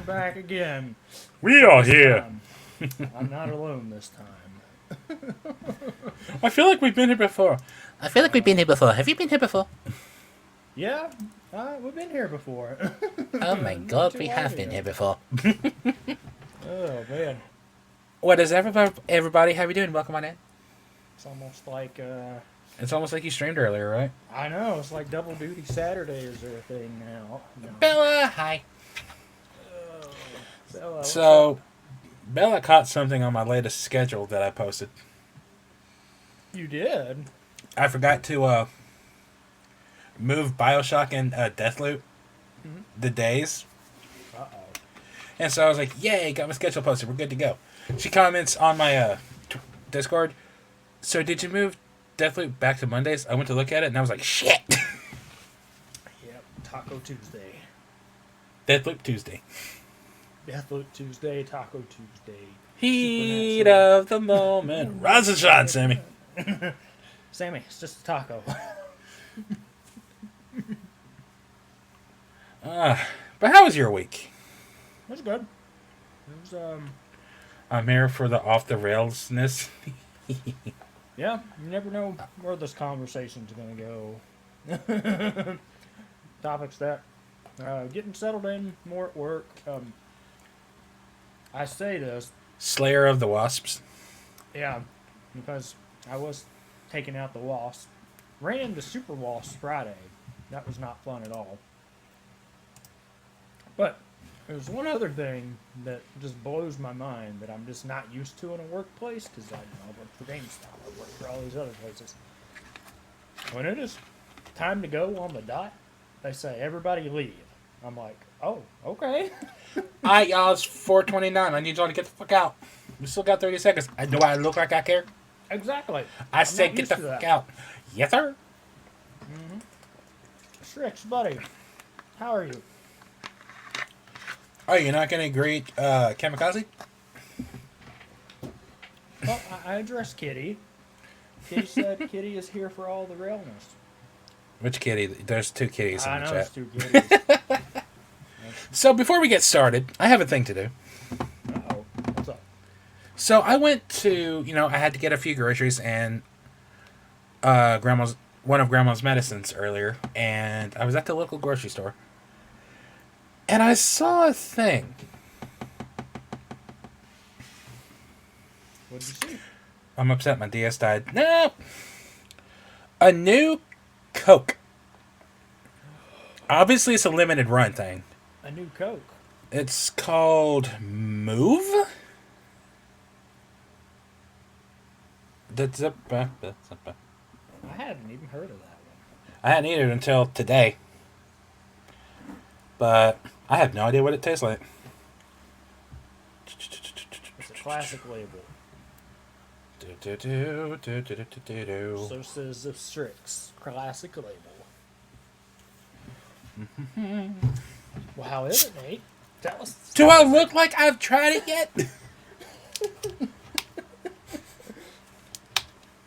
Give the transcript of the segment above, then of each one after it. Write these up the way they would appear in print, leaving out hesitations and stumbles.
back again. We are here. I'm not alone this time. I feel like we've been here before. Have you been here before? Yeah, we've been here before. Oh my Not god, too we long have been ago. here before. Oh man, What is everybody? How we doing? Welcome on in. it's almost like It's almost like you streamed earlier, right? I know it's like double duty Saturdays are a thing now. No. Bella, hi. Oh, Bella, what's So, up? Bella caught something on my latest schedule that I posted. You did. I forgot to move Bioshock and Deathloop Mhm. the days. Uh And so I was like, yay, got my schedule posted. We're good to go. She comments on my Discord, so did you move Deathloop back to Mondays? I went to look at it and I was like, shit. Yep. Taco Tuesday. Deathloop Tuesday. Deathloop Tuesday. Taco Tuesday. Heat Supernatural. of the moment. Rise and shine, Sammy. Sammy, it's just a taco. But how was your week? That's good. It was I'm here for the off the railsness. yeah, you never know where this conversation's gonna go. Topics that getting settled in more at work. I say this, Slayer of the Wasps. yeah, because I was taking out the wasp. Ran into Super Wasp Friday. That was not fun at all. But there's one other thing that just blows my mind that I'm just not used to in a workplace because I work for GameStop, I work for all these other places. When it is time to go on the dot, they say everybody leave. I'm like, oh, okay. Alright, y'all, it's 4:29. I need y'all to get the fuck out. We still got 30 seconds. Do I look like I care? Exactly. I I'm said not get used the to fuck that. out. Yes, sir. Strix, buddy, how are you? Oh, you're not going to greet Kamikaze? Well, I addressed Kitty. Kitty said Kitty is here for all the realness. Which kitty? There's two kitties I in the know chat. it's two kitties. So before we get started, I have a thing to do. Uh-oh. What's up? So I went to, I had to get a few groceries and one of Grandma's medicines earlier, and I was at the local grocery store, and I saw a thing. What did you see? I'm upset my DS died. No! A new Coke. Obviously, it's a limited run thing. A new Coke. It's called Move? I hadn't even heard of that one. I hadn't eaten it until today. But I have no idea what it tastes like. It's a classic label. So says the Strix. Classic label. Well, how is it, Nate? Tell us. Do I look like I've tried it yet?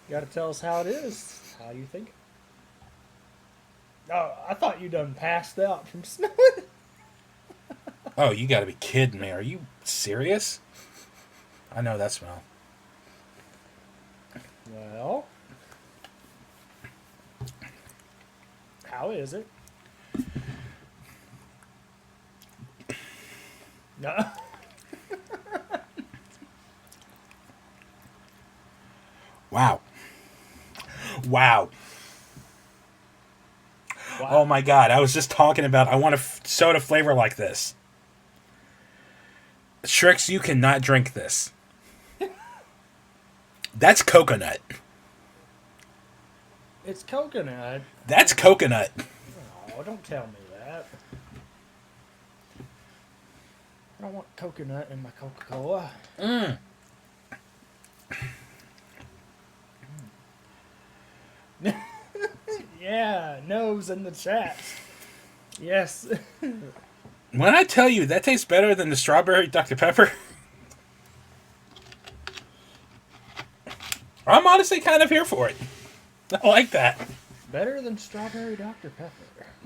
You gotta tell us how it is. How you think it. Oh, I thought you done passed out from smelling. Oh, you gotta be kidding me. Are you serious? I know that smell. Well, how is it? No. Wow. Wow. Wow. Oh my god, I was just talking about I want a soda flavor like this. Shrix, you cannot drink this. That's coconut. It's coconut. That's coconut. Oh, don't tell me that. I don't want coconut in my Coca-Cola. Yeah, nose in the chat. Yes. When I tell you that tastes better than the strawberry Dr. Pepper, I'm honestly kind of here for it. I like that. Better than strawberry Dr. Pepper.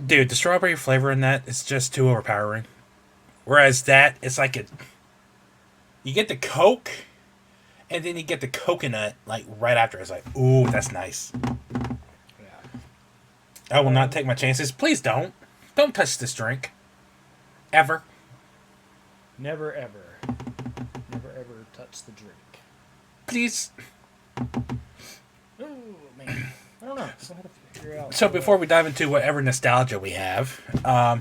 Dude, the strawberry flavor in that is just too overpowering. Whereas that, it's like you get the Coke, and then you get the coconut like right after. It's like, ooh, that's nice. Yeah. I will not take my chances. Please don't. Don't touch this drink. Ever. Never ever. Never ever touch the drink. Please. Oh man. I don't know. Still have to figure out. So before we dive into whatever nostalgia we have, I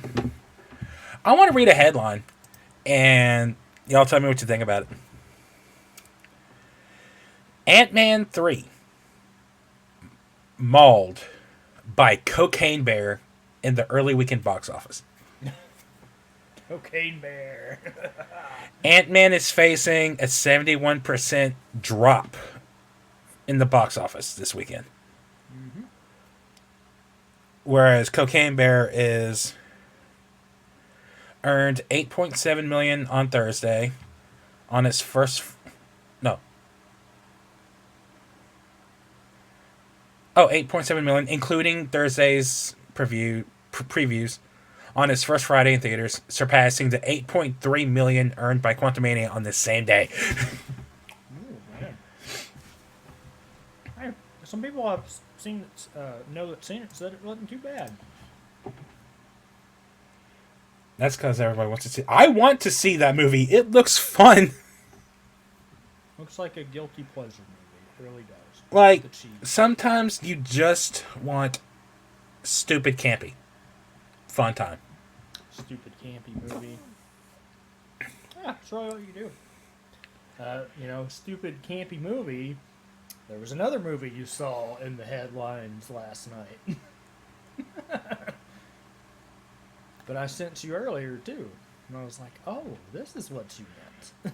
want to read a headline, and y'all tell me what you think about it. Ant-Man 3 mauled by Cocaine Bear in the early weekend box office. Cocaine Bear. Ant-Man is facing a 71% drop in the box office this weekend. Mm-hmm. Whereas Cocaine Bear is earned $8.7 million on Thursday on its first... No. Oh, $8.7 million, including Thursday's previews on its first Friday in theaters, surpassing the $8.3 million earned by Quantumania on the same day. Ooh, man. Hey, some people I've seen that seen it said it wasn't too bad. That's because everybody wants to see. I want to see that movie. It looks fun. Looks like a guilty pleasure movie. It really does. Like, The cheese. sometimes you just want stupid campy. Fun time. Stupid campy movie. Yeah, that's really what you do. Stupid campy movie. There was another movie you saw in the headlines last night. But I sent you earlier too. And I was like, oh, this is what you meant.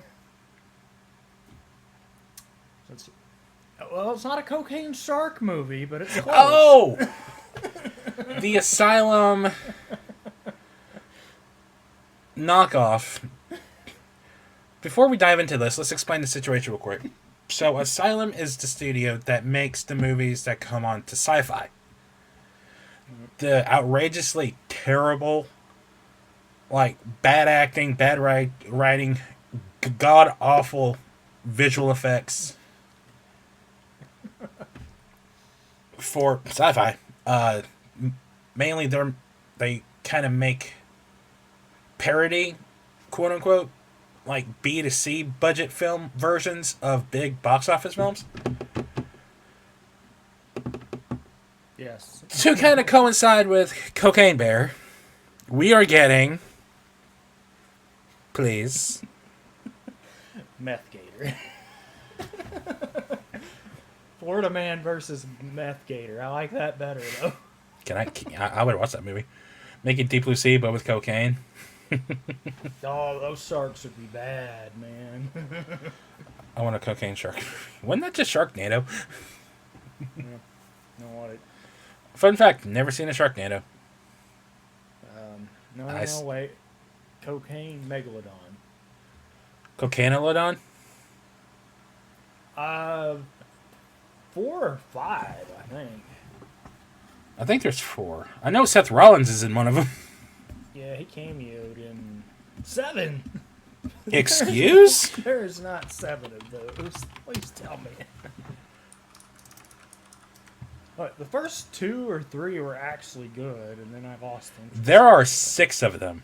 Well, it's not a cocaine shark movie, but it's close. Oh! The Asylum knockoff. Before we dive into this, let's explain the situation real quick. So, Asylum is the studio that makes the movies that come on to Sci-Fi. The outrageously terrible, like, bad acting, bad writing, god-awful visual effects for Sci-Fi. Mainly, they kind of make parody, quote unquote, like B2C budget film versions of big box office films. Yes. To kind of coincide with Cocaine Bear, we are getting, please, Meth Gator. Florida Man versus Meth Gator. I like that better though. I would watch that movie. Making Deep Blue Sea, but with cocaine. Oh, those sharks would be bad, man. I want a cocaine shark. Wasn't that just Sharknado? Yeah. No, what? Fun fact, never seen a Sharknado. No, wait. Cocaine Megalodon. Cocainolodon? 4 or 5, I think. I think there's 4. I know Seth Rollins is in one of them. Yeah, he cameoed in 7. Excuse? There's not 7 of those. Please tell me. But the first 2 or 3 were actually good, and then I lost them. There are 6 of them.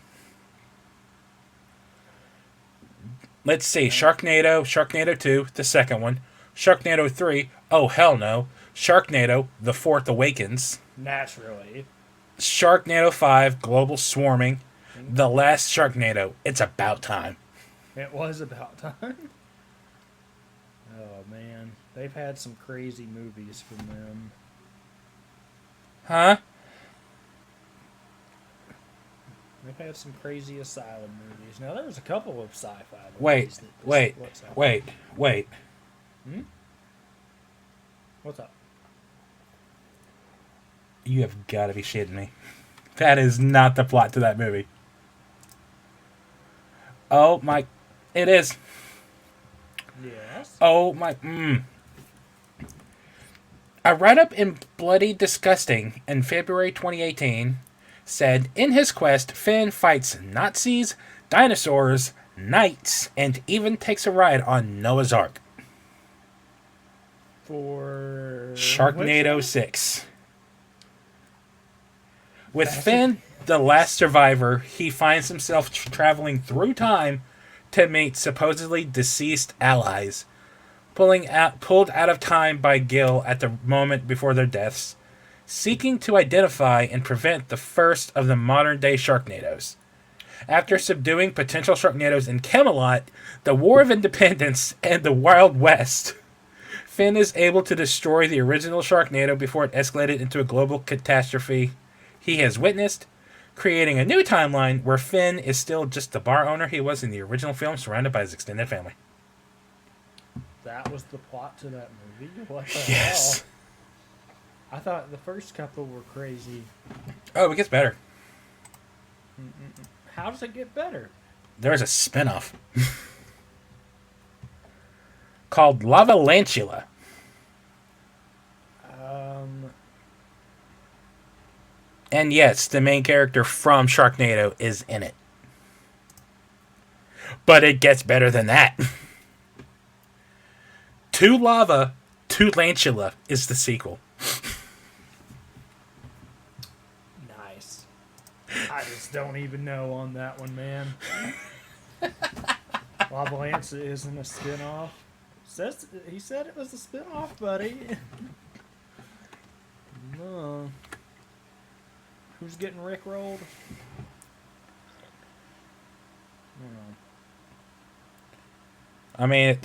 Let's see. Sharknado 2, the second one. Sharknado 3, oh hell no. Sharknado, The Fourth Awakens. Naturally. Sharknado 5, Global Swarming. The Last Sharknado, It's About Time. It was about time. Oh, man. They've had some crazy movies from them. Huh? They've had some crazy Asylum movies. Now, there was a couple of sci-fi movies. Wait. Hmm? What's up? You have got to be shitting me. That is not the plot to that movie. Oh my... It is. Yes? Oh my... A write-up in Bloody Disgusting in February 2018 said, in his quest, Finn fights Nazis, dinosaurs, knights, and even takes a ride on Noah's Ark. For Sharknado 6. With Bastard. Finn, the last survivor, he finds himself traveling through time to meet supposedly deceased allies, pulled out of time by Gil at the moment before their deaths, seeking to identify and prevent the first of the modern-day Sharknadoes. After subduing potential Sharknadoes in Camelot, the War of Independence, and the Wild West, Finn is able to destroy the original Sharknado before it escalated into a global catastrophe he has witnessed, creating a new timeline where Finn is still just the bar owner he was in the original film, surrounded by his extended family. That was the plot to that movie? What the Yes. hell? I thought the first couple were crazy. Oh, it gets better. How does it get better? There's a spin-off called Lavalantula. And yes, the main character from Sharknado is in it. But it gets better than that. To Lava, to Lantula is the sequel. Nice. I just don't even know on that one, man. Lavalanza isn't a spinoff. He said it was a spinoff, buddy. No. Who's getting rickrolled? I mean,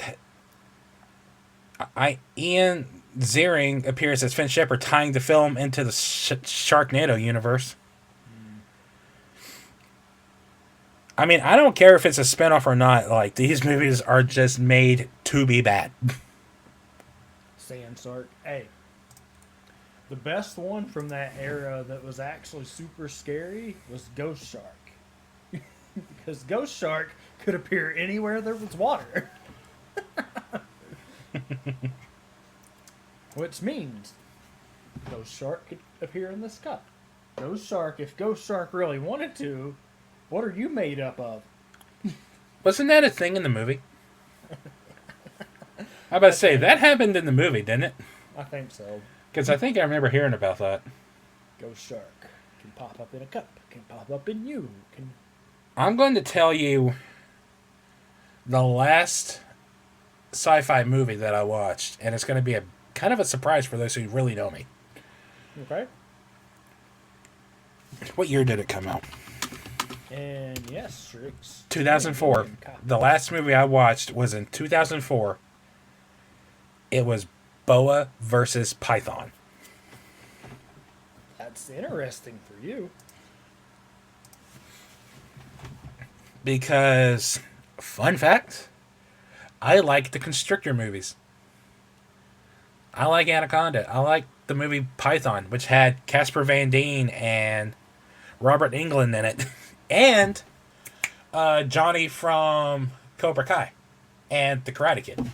Ian Ziering appears as Finn Shepard, tying the film into the Sharknado universe. I mean, I don't care if it's a spinoff or not. Like, these movies are just made to be bad. Sand Shark. Hey. The best one from that era that was actually super scary was Ghost Shark. Because Ghost Shark could appear anywhere there was water. Which means Ghost Shark could appear in this cup. Ghost Shark, if Ghost Shark really wanted to, what are you made up of? Wasn't that a thing in the movie? I about to say, that happened in the movie, didn't it? I think so. Because I think I remember hearing about that. Ghost Shark can pop up in a cup, can pop up in you. Can... I'm going to tell you the last sci-fi movie that I watched, and it's going to be a kind of a surprise for those who really know me. Okay. What year did it come out? And yes, Strix. 2004. The last movie I watched was in 2004. It was Boa versus Python. That's interesting for you. Because, fun fact, I like the Constrictor movies. I like Anaconda. I like the movie Python, which had Casper Van Dien and Robert Englund in it. And Johnny from Cobra Kai. And The Karate Kid.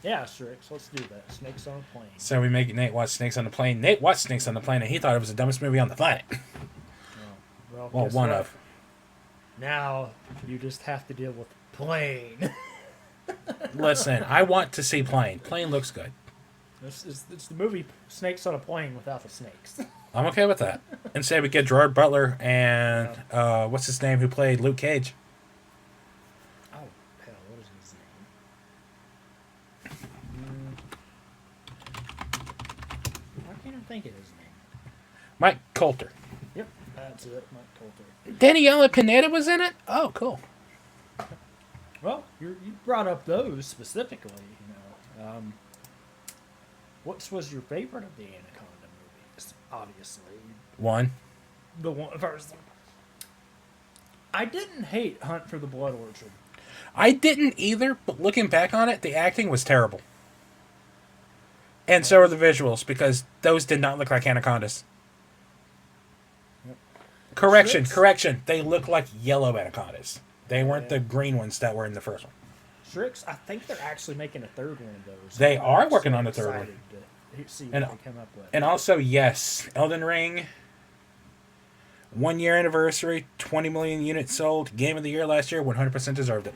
Yeah, Strix, let's do that. Snakes on a plane. So we make Nate watch Snakes on the Plane. Nate watched Snakes on the Plane, and he thought it was the dumbest movie on the planet. Well, Well, guess one what? of. Now, you just have to deal with plane. Listen, I want to see Plane. Plane looks good. It's the movie Snakes on a Plane without the snakes. I'm okay with that. Instead, we get Gerard Butler and, what's his name, who played Luke Cage? Oh, hell, what is his name? Why can't I think of his name? Mike Coulter. Yep, that's it, Mike Coulter. Daniela Pineda was in it? Oh, cool. Well, you brought up those specifically, you know. What was your favorite of the Anaconda movies? Obviously. One. The one first. I didn't hate Hunt for the Blood Orchard. I didn't either, but looking back on it, the acting was terrible. And so are the visuals, because those did not look like anacondas. Yep. Correction. They look like yellow anacondas. They weren't the green ones that were in the first one. Strix, I think they're actually making a third one of those. They I'm are working so on the third one. excited to see what And- they come up with. And also, yes, Elden Ring 1 year anniversary, 20 million units sold, game of the year last year, 100% deserved it.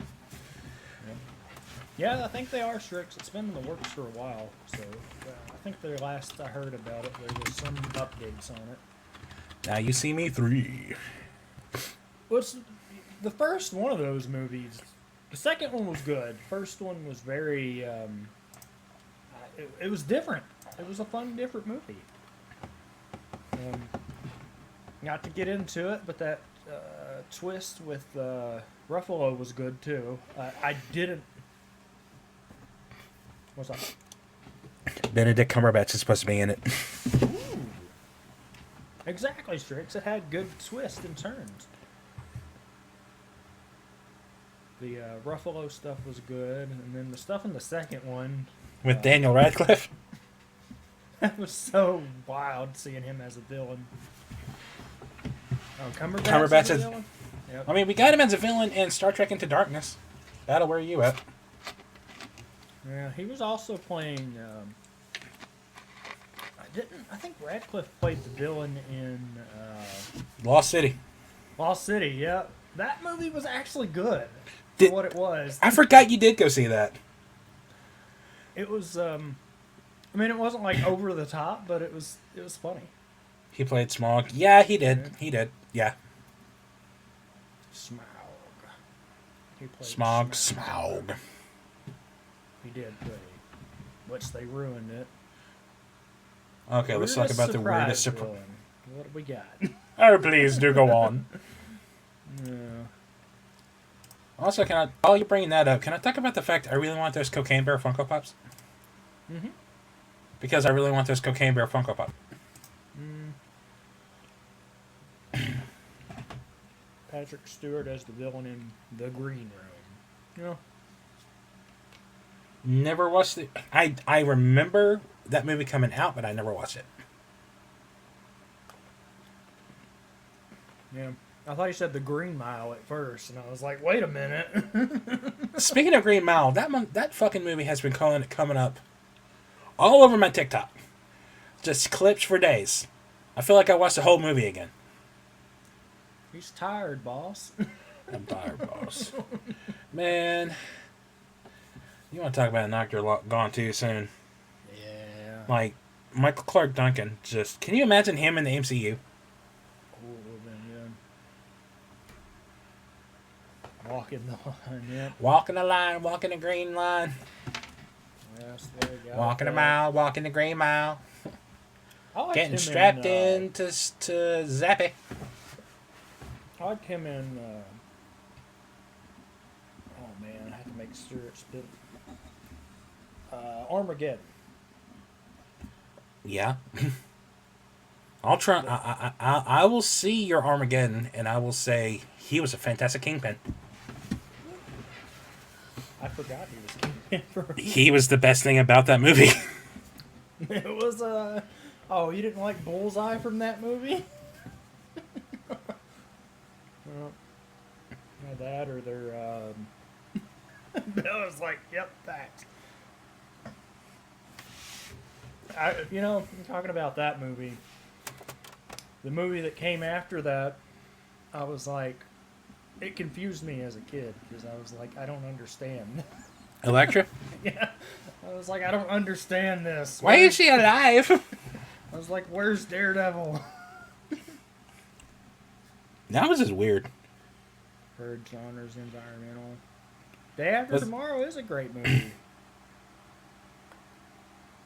Yeah, I think they are Strix. It's been in the works for a while, so I think the last I heard about it, there was some updates on it. Now you see me 3. What's the first one of those movies? The second one was good. First one was very. It was different. It was a fun, different movie. Not to get into it, but that twist with Ruffalo was good too. I didn't. What's up? Benedict Cumberbatch is supposed to be in it. Ooh. Exactly, Strix. It had good twists and turns. The Ruffalo stuff was good, and then the stuff in the second one With Daniel Radcliffe? that was so wild seeing him as a villain. Oh, Cumberbatch as a is- villain? Yep. I mean, we got him as a villain in Star Trek Into Darkness. That'll where you at. Yeah, he was also playing. I think Radcliffe played the villain in Lost City. Lost City. Yeah, that movie was actually good for Did- what it was. I forgot you did go see that. It was. I mean, it wasn't like over the top, but it was funny. He played Smog. Yeah, he did. He did. Yeah. Smaug. He played Smog. Smaug. Smaug. He did play, which they ruined it. Okay, let's talk about the weirdest surprise surprise. villain. What do we got? Oh, please do go on. Yeah. Also, while you're bringing that up, can I talk about the fact I really want those Cocaine Bear Funko Pops? Mm-hmm. Because I really want those Cocaine Bear Funko Pops. Patrick Stewart as the villain in The Green Room. Yeah. Never watched it. I remember that movie coming out, but I never watched it. Yeah. I thought you said The Green Mile at first, and I was like, wait a minute. Speaking of Green Mile, that fucking movie has been coming up all over my TikTok. Just clips for days. I feel like I watched the whole movie again. He's tired, boss. I'm tired, boss. Man, you want to talk about an actor gone too soon? Yeah. Like Michael Clark Duncan. Just can you imagine him in the MCU? Cool, then, yeah. Walking the line, yeah. Walking the line, walking the green line, Yes, there you go. walking a mile, walking the green mile, I liked getting him strapped in, in to Zappy. I liked him in. Oh man, I have to make sure it's been. Armageddon. Yeah. I'll try. I will see your Armageddon, and I will say he was a fantastic kingpin. I forgot he was Kingpin for. He was the best thing about that movie. It was Oh, you didn't like Bullseye from that movie? Well, that or their. I was like, yep, facts. Talking about that movie, the movie that came after that, I was like, it confused me as a kid because I was like, I don't understand. Elektra? Yeah, I was like, I don't understand this. Why is she alive? I was like, where's Daredevil? That was just weird. Heard genres environmental. Day After Tomorrow is a great movie.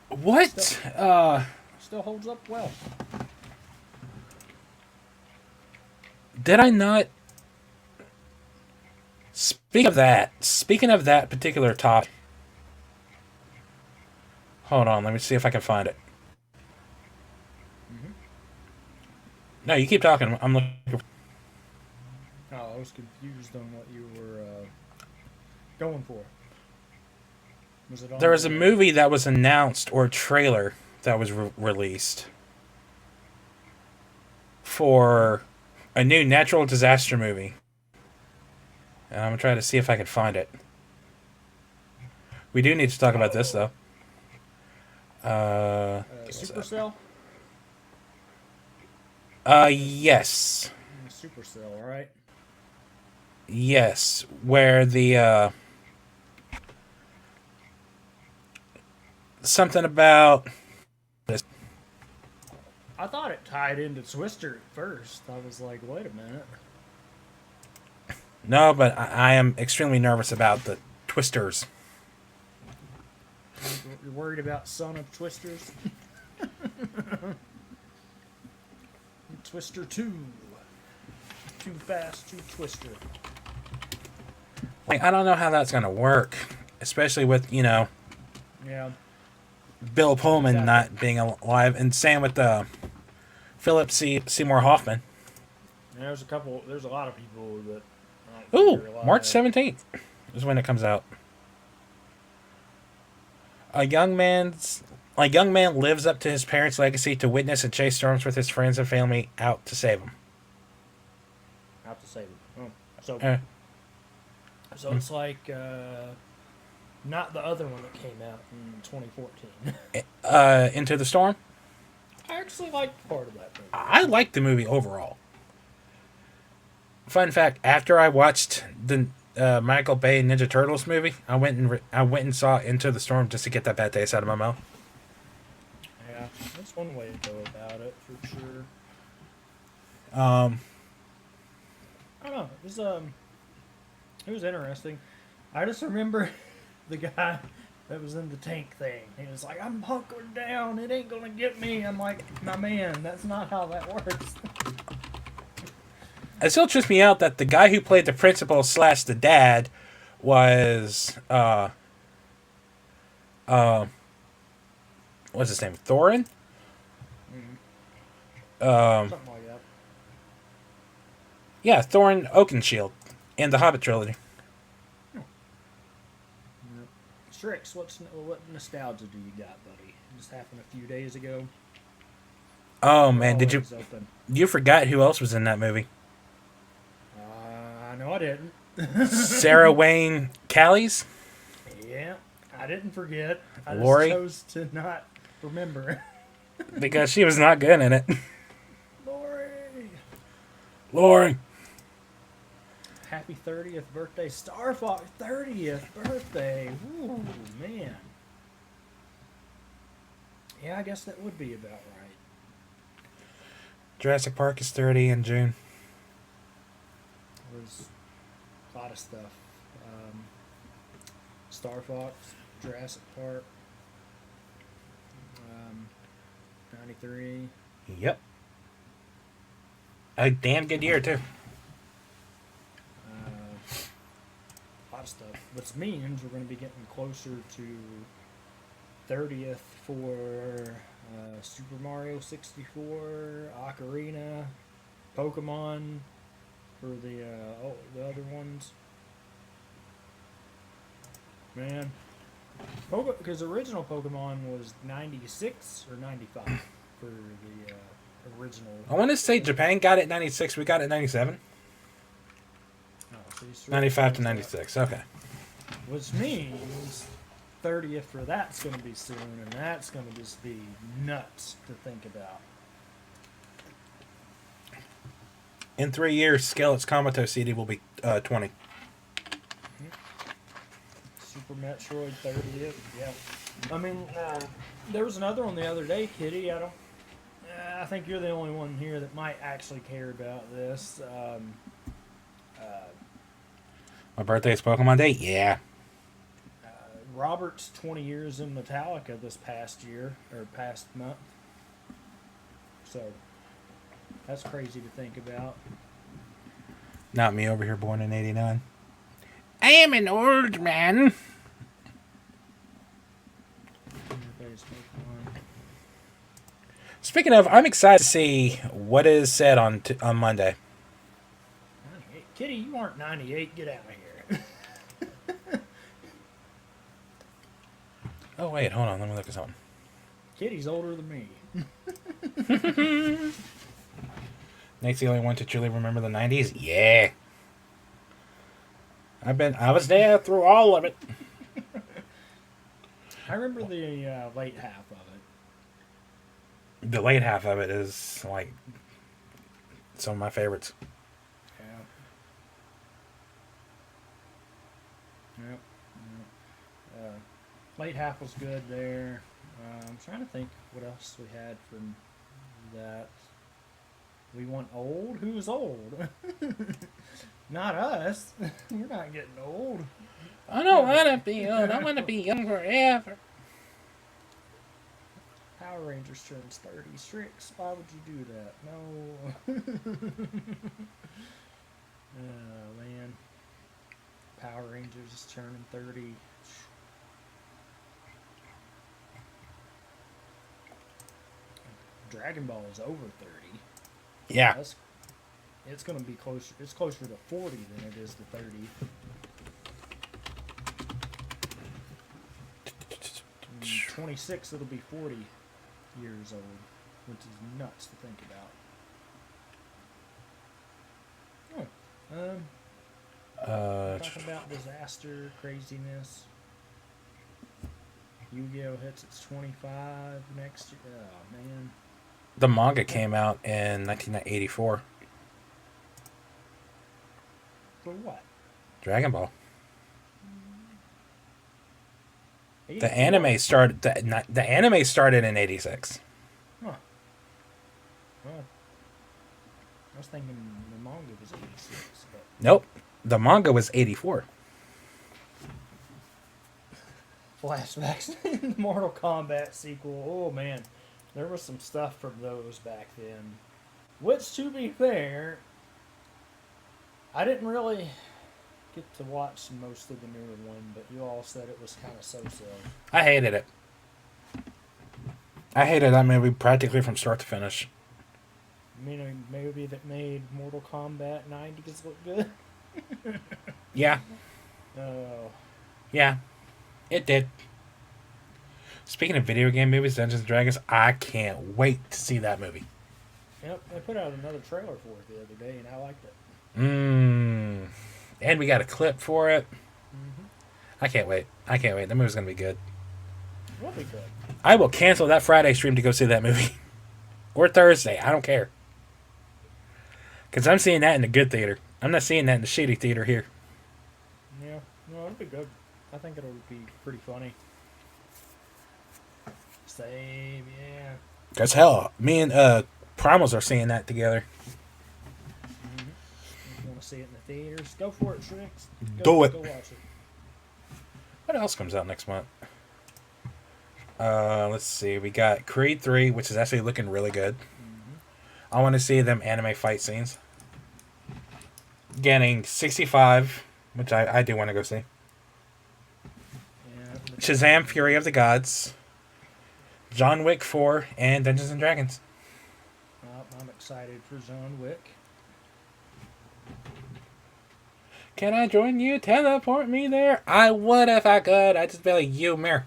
What? Still holds up well. Did I not? Speaking of that particular topic. Hold on, let me see if I can find it. Mm-hmm. No, you keep talking. I'm looking. Oh, I was confused on what you were going for. Was it on There was a the- movie that was announced, or a trailer that was released for a new natural disaster movie. And I'm going to try to see if I can find it. We do need to talk about this, though. Supercell? Yes. Supercell, right? Yes, where the something about this. I thought it tied into Twister at first. I was like, wait a minute. No, but I am extremely nervous about the Twisters. You're worried about Son of Twisters? Twister 2. Too fast, too Twister. Like, I don't know how that's gonna work, especially with Yeah. Bill Pullman Exactly. not being alive, and same with Philip Seymour Hoffman. There's a lot of people that I don't Ooh, think are alive. March 17th is when it comes out. A young man lives up to his parents' legacy to witness and chase storms with his friends and family out to save him. I have to save it. Oh. So, Uh, so it's like not the other one that came out in 2014. Into the Storm. I actually liked part of that movie. I liked the movie overall. Fun fact: after I watched the Michael Bay Ninja Turtles movie, I went and saw Into the Storm just to get that bad taste out of my mouth. Yeah, that's one way to go about it for sure. Um, I don't know. It was interesting. I just remember the guy that was in the tank thing. He was like, "I'm hunkered down. It ain't gonna get me." I'm like, "My man, that's not how that works." it still trips me out that the guy who played the principal / the dad was what's his name? Thorin? Something like that. Yeah, Thorin Oakenshield in the Hobbit trilogy. Strix, what nostalgia do you got, buddy? Just happened a few days ago. Oh man, did you Always open. you forgot who else was in that movie? I know I didn't. Sarah Wayne Callies? Yeah, I didn't forget. I Lori? just chose to not remember. Because she was not good in it. Lori! Lori. Happy 30th birthday, Star Fox 30th birthday. Ooh, man. Yeah, I guess that would be about right. Jurassic Park is 30 in June. There's a lot of stuff. Star Fox, Jurassic Park, 93. Yep. A damn good year too. A lot of stuff. Which means we're going to be getting closer to 30th for Super Mario 64, Ocarina, Pokemon for the other ones. Man, because original Pokemon was 96 or 95 for the original. I want to say Japan got it 96. We got it 97. Oh, so you 95 to 96. Okay. Which means 30th for that's going to be soon, and that's going to just be nuts to think about. In 3 years, Skelet's Comatose CD will be 20. Super Metroid 30th, yeah. I mean, there was another one the other day, Kitty. I think you're the only one here that might actually care about this. My birthday's Pokemon Day? Yeah. Robert's 20 years in Metallica this past year, or past month. So, that's crazy to think about. Not me over here, born in 89. I am an old man. Speaking of, I'm excited to see what is said on Monday. 98. Kitty, you aren't 98. Get out of here. Oh, wait, hold on. Let me look at something. Kitty's older than me. Nate's the only one to truly remember the 90s? Yeah. I was there through all of it. I remember the late half of it. The late half of it is, like, some of my favorites. Yep. Yep. Late half was good there. I'm trying to think what else we had from that. We want old? Who's old? Not us. We're not getting old. I don't want to be old. I want to be young forever. Power Rangers turns 30. Strix, why would you do that? No. Oh, man. Power Rangers is turning 30. Dragon Ball is over 30. Yeah. It's going to be closer. It's closer to 40 than it is to 30. 26, it'll be 40 years old, which is nuts to think about. Talking about disaster craziness. Yu-Gi-Oh hits its 25 next year. Oh man. The manga came out in 1984. For what? Dragon Ball. 84? The anime started. The anime started in '86. Huh. Well, I was thinking the manga was 86. But Nope. The manga was '84. flashbacks to the Mortal Kombat sequel. Oh man, there was some stuff from those back then. Which, to be fair, I didn't really get to watch most of the newer one, but you all said it was kind of so-so. I hated it. I hated that movie practically from start to finish. I mean, a movie that made Mortal Kombat 90s look good. Yeah. Oh, Yeah. It did. Speaking of video game movies, Dungeons and Dragons, I can't wait to see that movie. yep. They put out another trailer for it the other day, and I liked it. And we got a clip for it. Mm-hmm. I can't wait. I can't wait. That movie's going to be good. It'll be good. I will cancel that Friday stream to go see that movie. Or Thursday. I don't care. Because I'm seeing that in the good theater. I'm not seeing that in the shitty theater here. Yeah, no, it'll be good. I think it'll be pretty funny. Same, yeah. Because hell, me and Primals are seeing that together. Mm-hmm. If you want to see it in the theaters, go for it, Shrix. Do it. Go watch it. What else comes out next month? Let's see. We got Creed 3, which is actually looking really good. Mm-hmm. I want to see them anime fight scenes. Getting 65, which I do want to go see. Yeah, Shazam! Fury of the Gods. John Wick 4, and Dungeons and Dragons. I'm excited for John Wick. Can I join you? Teleport me there? I would if I could. I'd just be like, you, Mir.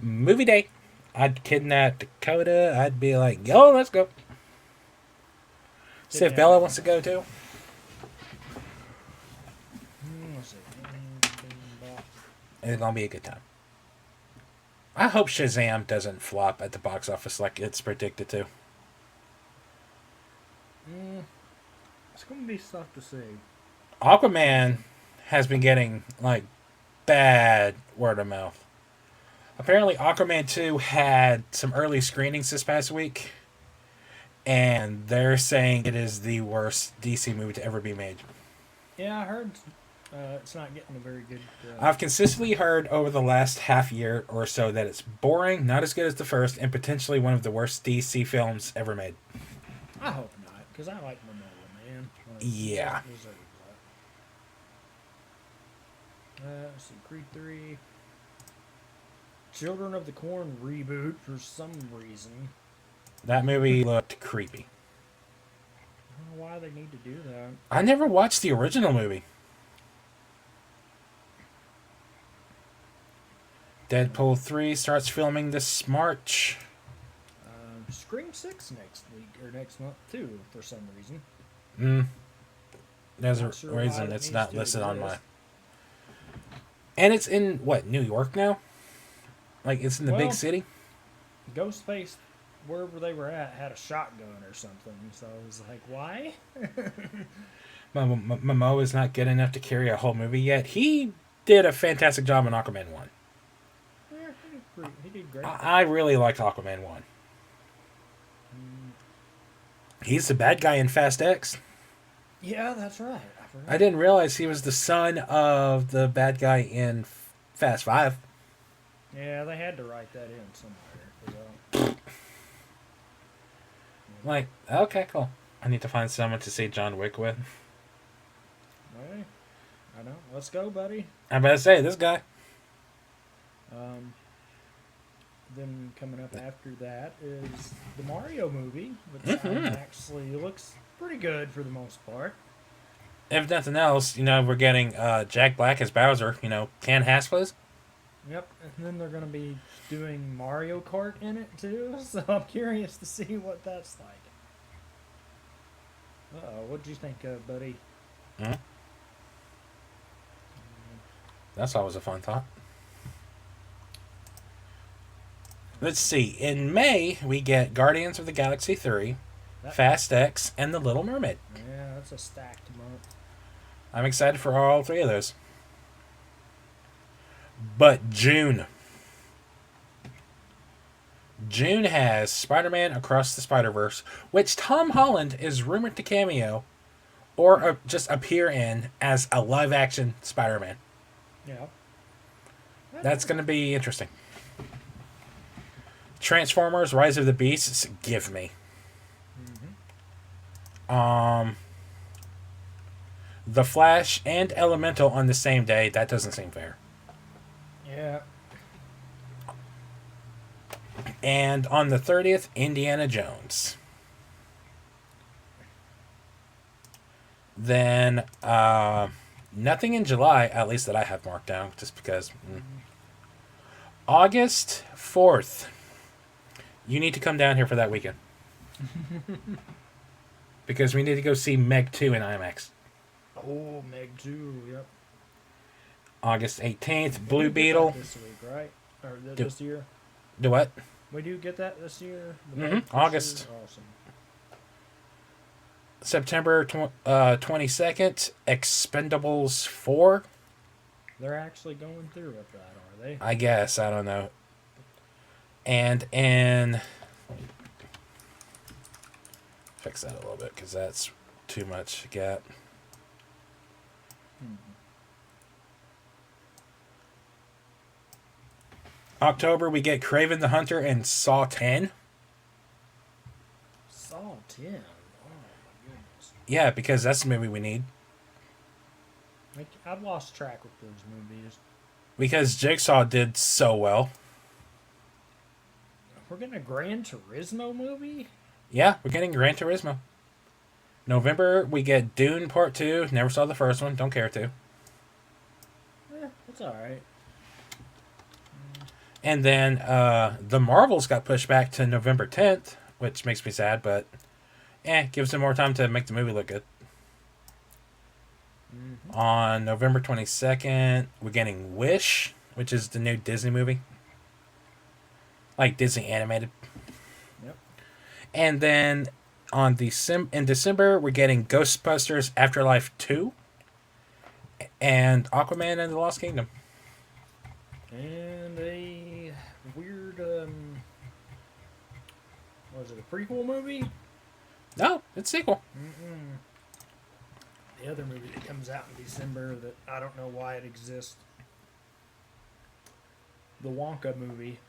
Movie day. I'd kidnap Dakota. I'd be like, yo, let's go. See if Bella wants to go too. Let's see. It's going to be a good time. I hope Shazam doesn't flop at the box office like it's predicted to. It's going to be tough to see. Aquaman has been getting, like, bad word of mouth. Apparently, Aquaman 2 had some early screenings this past week, and they're saying it is the worst DC movie to ever be made. Yeah, I heard it's not getting a very good... I've consistently heard over the last half year or so that it's boring, not as good as the first, and potentially one of the worst DC films ever made. I hope not, because I like Momoa, man. Yeah. He deserves that. Let's see, Creed 3. Children of the Corn reboot for some reason. That movie looked creepy. I don't know why they need to do that. I never watched the original movie. Deadpool 3 starts filming this March. Scream 6 next week, or next month, too, for some reason. There's Not a sure why reason it it's needs not to listed on my... exist. And it's in, what, New York now? Like, it's in the big Well, city? Ghostface, wherever they were at, had a shotgun or something, so I was like, why? Momoa is not good enough to carry a whole movie yet. He did a fantastic job in Aquaman 1. Yeah, he did great. I really liked Aquaman 1. He's the bad guy in Fast X. Yeah, that's right. I forgot. I didn't realize he was the son of the bad guy in Fast 5. Yeah, they had to write that in somewhere. Like, okay, cool. I need to find someone to see John Wick with. Hey, I know. Let's go, buddy. I'm about to say, this guy. Then coming up after that is the Mario movie, which actually looks pretty good for the most part. If nothing else, we're getting Jack Black as Bowser. Ken Haspel's. Yep, and then they're going to be doing Mario Kart in it too, so I'm curious to see what that's like. Uh-oh, what'd you think of, buddy? That's always a fun thought. Let's see. In May, we get Guardians of the Galaxy 3, Fast X, and The Little Mermaid. Yeah, that's a stacked month. I'm excited for all three of those. But June has Spider-Man Across the Spider-Verse, which Tom Holland is rumored to cameo or just appear in as a live-action Spider-Man. Yeah. That's going to be interesting. Transformers: Rise of the Beasts, give me. The Flash and Elemental on the same day, that doesn't seem fair. Yeah. And on the 30th, Indiana Jones. Then, nothing in July, at least that I have marked down, just because. August 4th. You need to come down here for that weekend. Because we need to go see Meg 2 in IMAX. Oh, Meg 2, yep. August 18th, Blue Beetle. This week, right? Or this year? Do what? We do get that this year? August. Awesome. September 22nd, Expendables 4. They're actually going through with that, are they? I guess. I don't know. And in... Fix that a little bit, because that's too much gap. October, we get Kraven the Hunter and Saw 10. Saw 10? Oh, my goodness. Yeah, because that's the movie we need. I've lost track with those movies. Because Jigsaw did so well. We're getting a Gran Turismo movie? Yeah, we're getting Gran Turismo. November, we get Dune Part 2. Never saw the first one. Don't care to. It's alright. And then the Marvels got pushed back to November 10th, which makes me sad, but gives them more time to make the movie look good. On November 22nd, we're getting Wish, which is the new Disney movie. Like Disney animated. Yep. And then in December, we're getting Ghostbusters Afterlife 2 and Aquaman and the Lost Kingdom. And a weird, was it a prequel movie? No, it's a sequel. The other movie that comes out in December that I don't know why it exists. The Wonka movie.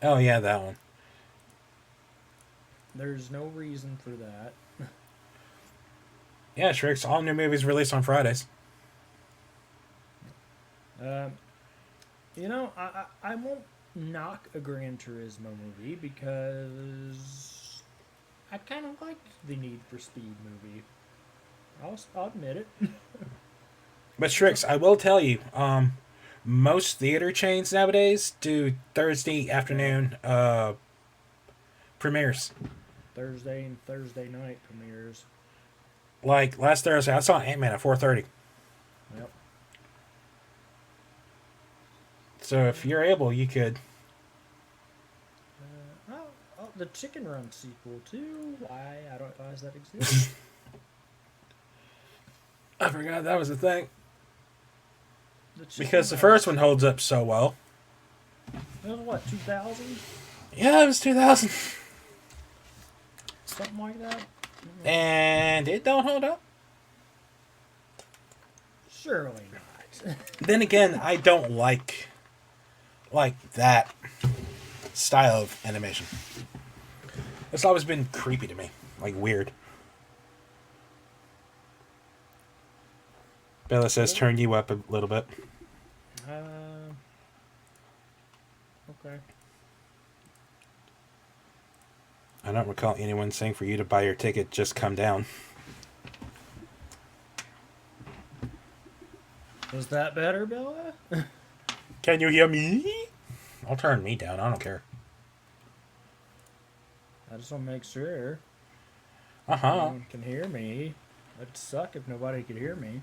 Oh, yeah, that one. There's no reason for that. Yeah, Shrek's all new movies released on Fridays. I won't knock a Gran Turismo movie because I kind of liked the Need for Speed movie. I'll admit it. But Shreks, I will tell you, most theater chains nowadays do Thursday afternoon premieres. Thursday and Thursday night premieres. Like last Thursday, I saw Ant-Man at 4:30. Yep. So if you're able, you could. The Chicken Run sequel too. Why does that exist? I forgot that was a thing. Because the first one holds up so well. It was what, 2000? Yeah, it was 2000. Something like that. And it don't hold up. Surely not. Then again, I don't like that style of animation. It's always been creepy to me, like weird. Bella says, "Turn you up a little bit." Okay. I don't recall anyone saying for you to buy your ticket. Just come down. Is that better, Bella? Can you hear me? I'll turn me down. I don't care. I just want to make sure Uh-huh. you can hear me. It'd suck if nobody could hear me.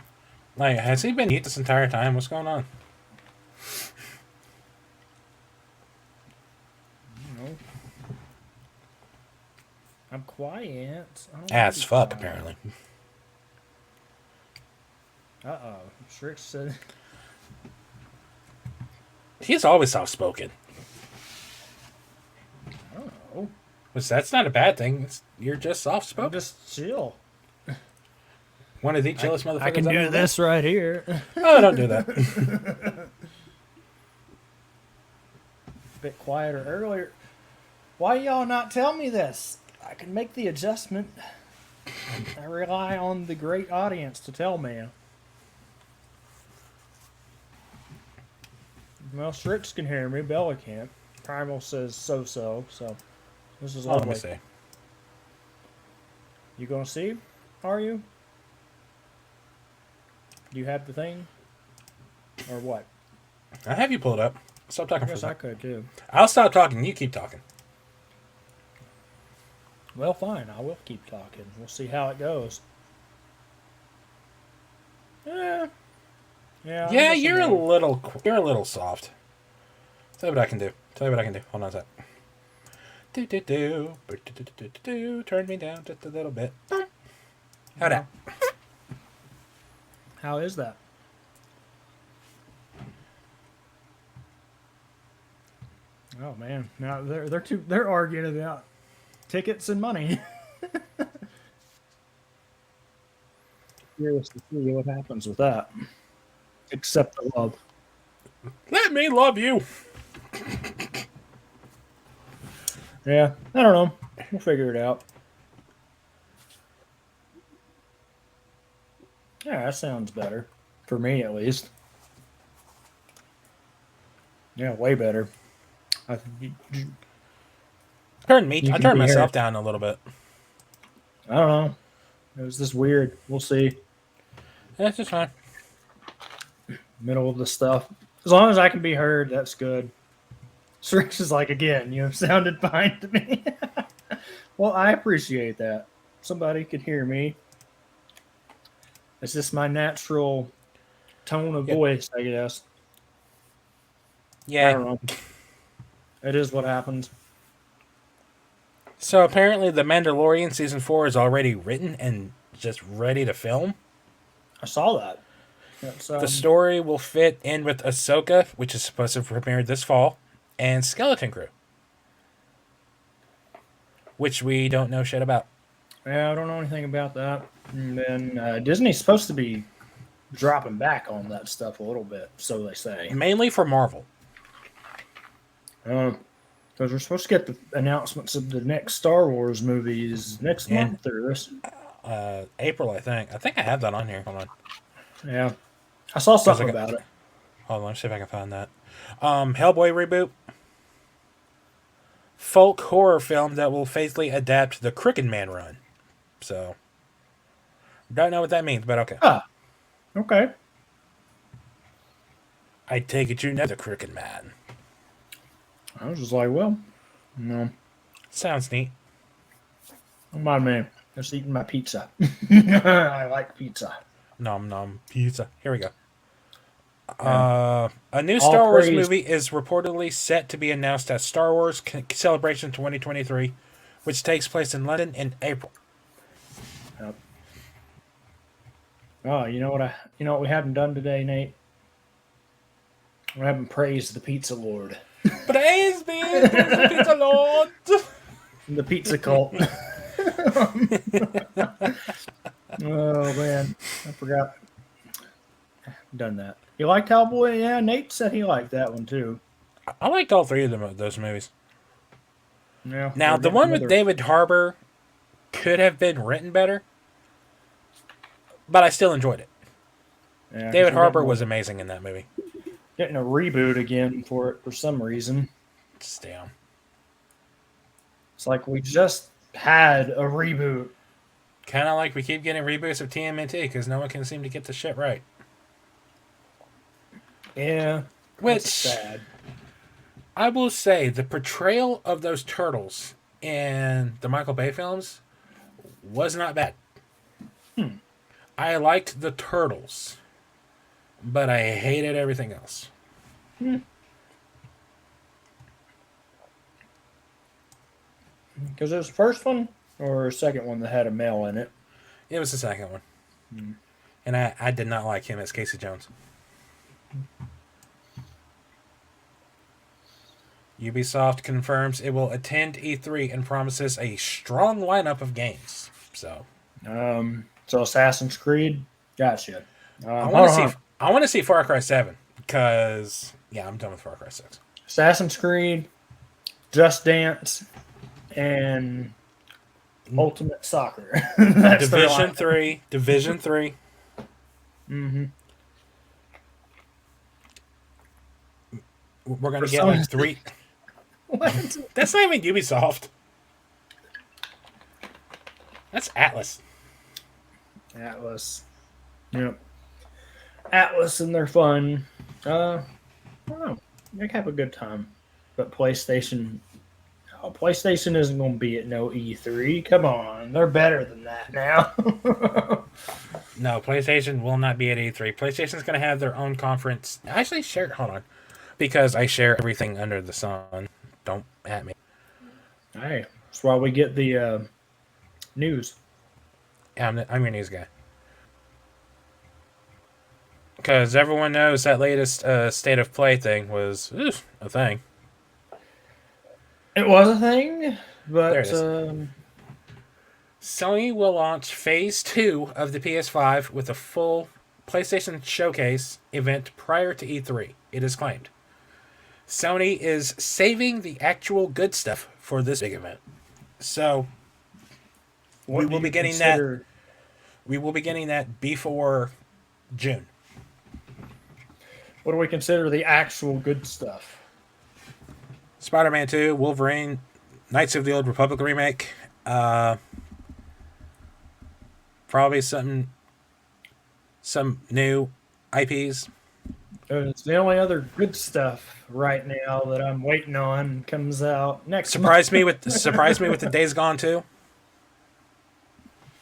Like, has he been mute this entire time? What's going on? No. I'm quiet. I don't As wanna be fuck, quiet. apparently. Uh-oh. Shrek said... He's always soft-spoken. I don't know. Which, that's not a bad thing. You're just I'm soft-spoken. just chill. One of the chillest motherfuckers I can I've do ever this right here. met. Oh, don't do that. Bit quieter earlier. Why y'all not tell me this? I can make the adjustment. I rely on the great audience to tell me. Well, Strix can hear me. Bella can't. Primal says so-so. So this is Oh, let me lovely. see. You gonna see? Are you? Do you have the thing? Or what? I have you pulled up. Stop I talking for a guess I second. could too. I'll stop talking. You keep talking. Well, fine. I will keep talking. We'll see how it goes. Yeah. Yeah. I Yeah, guess you're I'm a little soft. Tell you what I can do. Hold on a sec. Do. Turn me down just a little bit. How that? How is that? Oh man, now they're arguing about tickets and money. Curious to see what happens with that. Except the love. Let me love you. Yeah, I don't know. We'll figure it out. Yeah, that sounds better. For me, at least. Yeah, way better. I, I You turned can be myself heard. down a little bit. I don't know. It was just weird. We'll see. That's just fine. Middle of the stuff. As long as I can be heard, that's good. Strix is like, again, you have sounded fine to me. Well, I appreciate that. Somebody could hear me. It's just my natural tone of Yeah. voice, I guess. I Yeah. don't know. It is what happens. So apparently, The Mandalorian season 4 is already written and just ready to film. I saw that. It's, The story will fit in with Ahsoka, which is supposed to premiere this fall, and Skeleton Crew, which we don't know shit about. Yeah, I don't know anything about that. And then Disney's supposed to be dropping back on that stuff a little bit, so they say. Mainly for Marvel. Because we're supposed to get the announcements of the next Star Wars movies next Yeah. month or this. April, I think. I think I have that on here. Hold on. Yeah. I saw something I got- about it. Hold on, let's see if I can find that. Hellboy reboot. Folk horror film that will faithfully adapt the Crooked Man run. So, don't know what that means, but okay. Ah, okay. I take it you know the Crooked Man. I was just like, well, no. Sounds neat. Don't mind me. Just eating my pizza. I like pizza. Nom nom pizza. Here we go. Yeah. A new All Star Wars praise- movie is reportedly set to be announced at Star Wars Celebration 2023, which takes place in London in April. Oh, you know what we haven't done today, Nate? I haven't praised the pizza lord. Praise me, praise the pizza lord. The pizza cult. Oh man, I forgot. Done that. You liked Hellboy? Yeah, Nate said he liked that one too. I liked all three of them, those movies. Yeah, Now, we're the getting one with another. David Harbour could have been written better, but I still enjoyed it. Yeah, because David we're Harbour was amazing in that movie. getting a reboot again for it for some reason. Just damn. It's like we just had a reboot. Kind of like we keep getting reboots of TMNT because no one can seem to get the shit right. Yeah, that's Which, sad. I will say, the portrayal of those turtles in the Michael Bay films was not bad. I liked the turtles, but I hated everything else. Because it was the first one or second one that had a male in it. It was the second one. And I did not like him as Casey Jones. Ubisoft confirms it will attend E3 and promises a strong lineup of games. So So Assassin's Creed, gotcha. I Hold want to on. see I want to see Far Cry 7 because yeah, I'm done with Far Cry 6. Assassin's Creed, Just Dance, and Ultimate Soccer. That's their Division lineup. 3, Division 3. Mm-hmm. We're going to get Persona. like 3. What? That's not even Ubisoft. That's Atlas. Atlas. Yep. Atlas and they're fun. I don't know. They have a good time. But PlayStation, oh, PlayStation isn't going to be at no E3. Come on, they're better than that now. No, PlayStation will not be at E3. PlayStation's going to have their own conference. Actually, share. Hold on, because I share everything under the sun. Don't at me. Hey, that's why we get the news. I'm your news guy. Because everyone knows that latest state of play thing was a thing. It was a thing, There it but is. Sony will launch Phase 2 of the PS5 with a full PlayStation Showcase event prior to E3, it is claimed. Sony is saving the actual good stuff for this big event. So, we will be getting that. We will be getting that before June. What do we consider the actual good stuff? Spider-Man 2, Wolverine, Knights of the Old Republic remake. Probably some new IPs. It's the only other good stuff right now that I'm waiting on comes out next Surprise month. me with the Days Gone 2.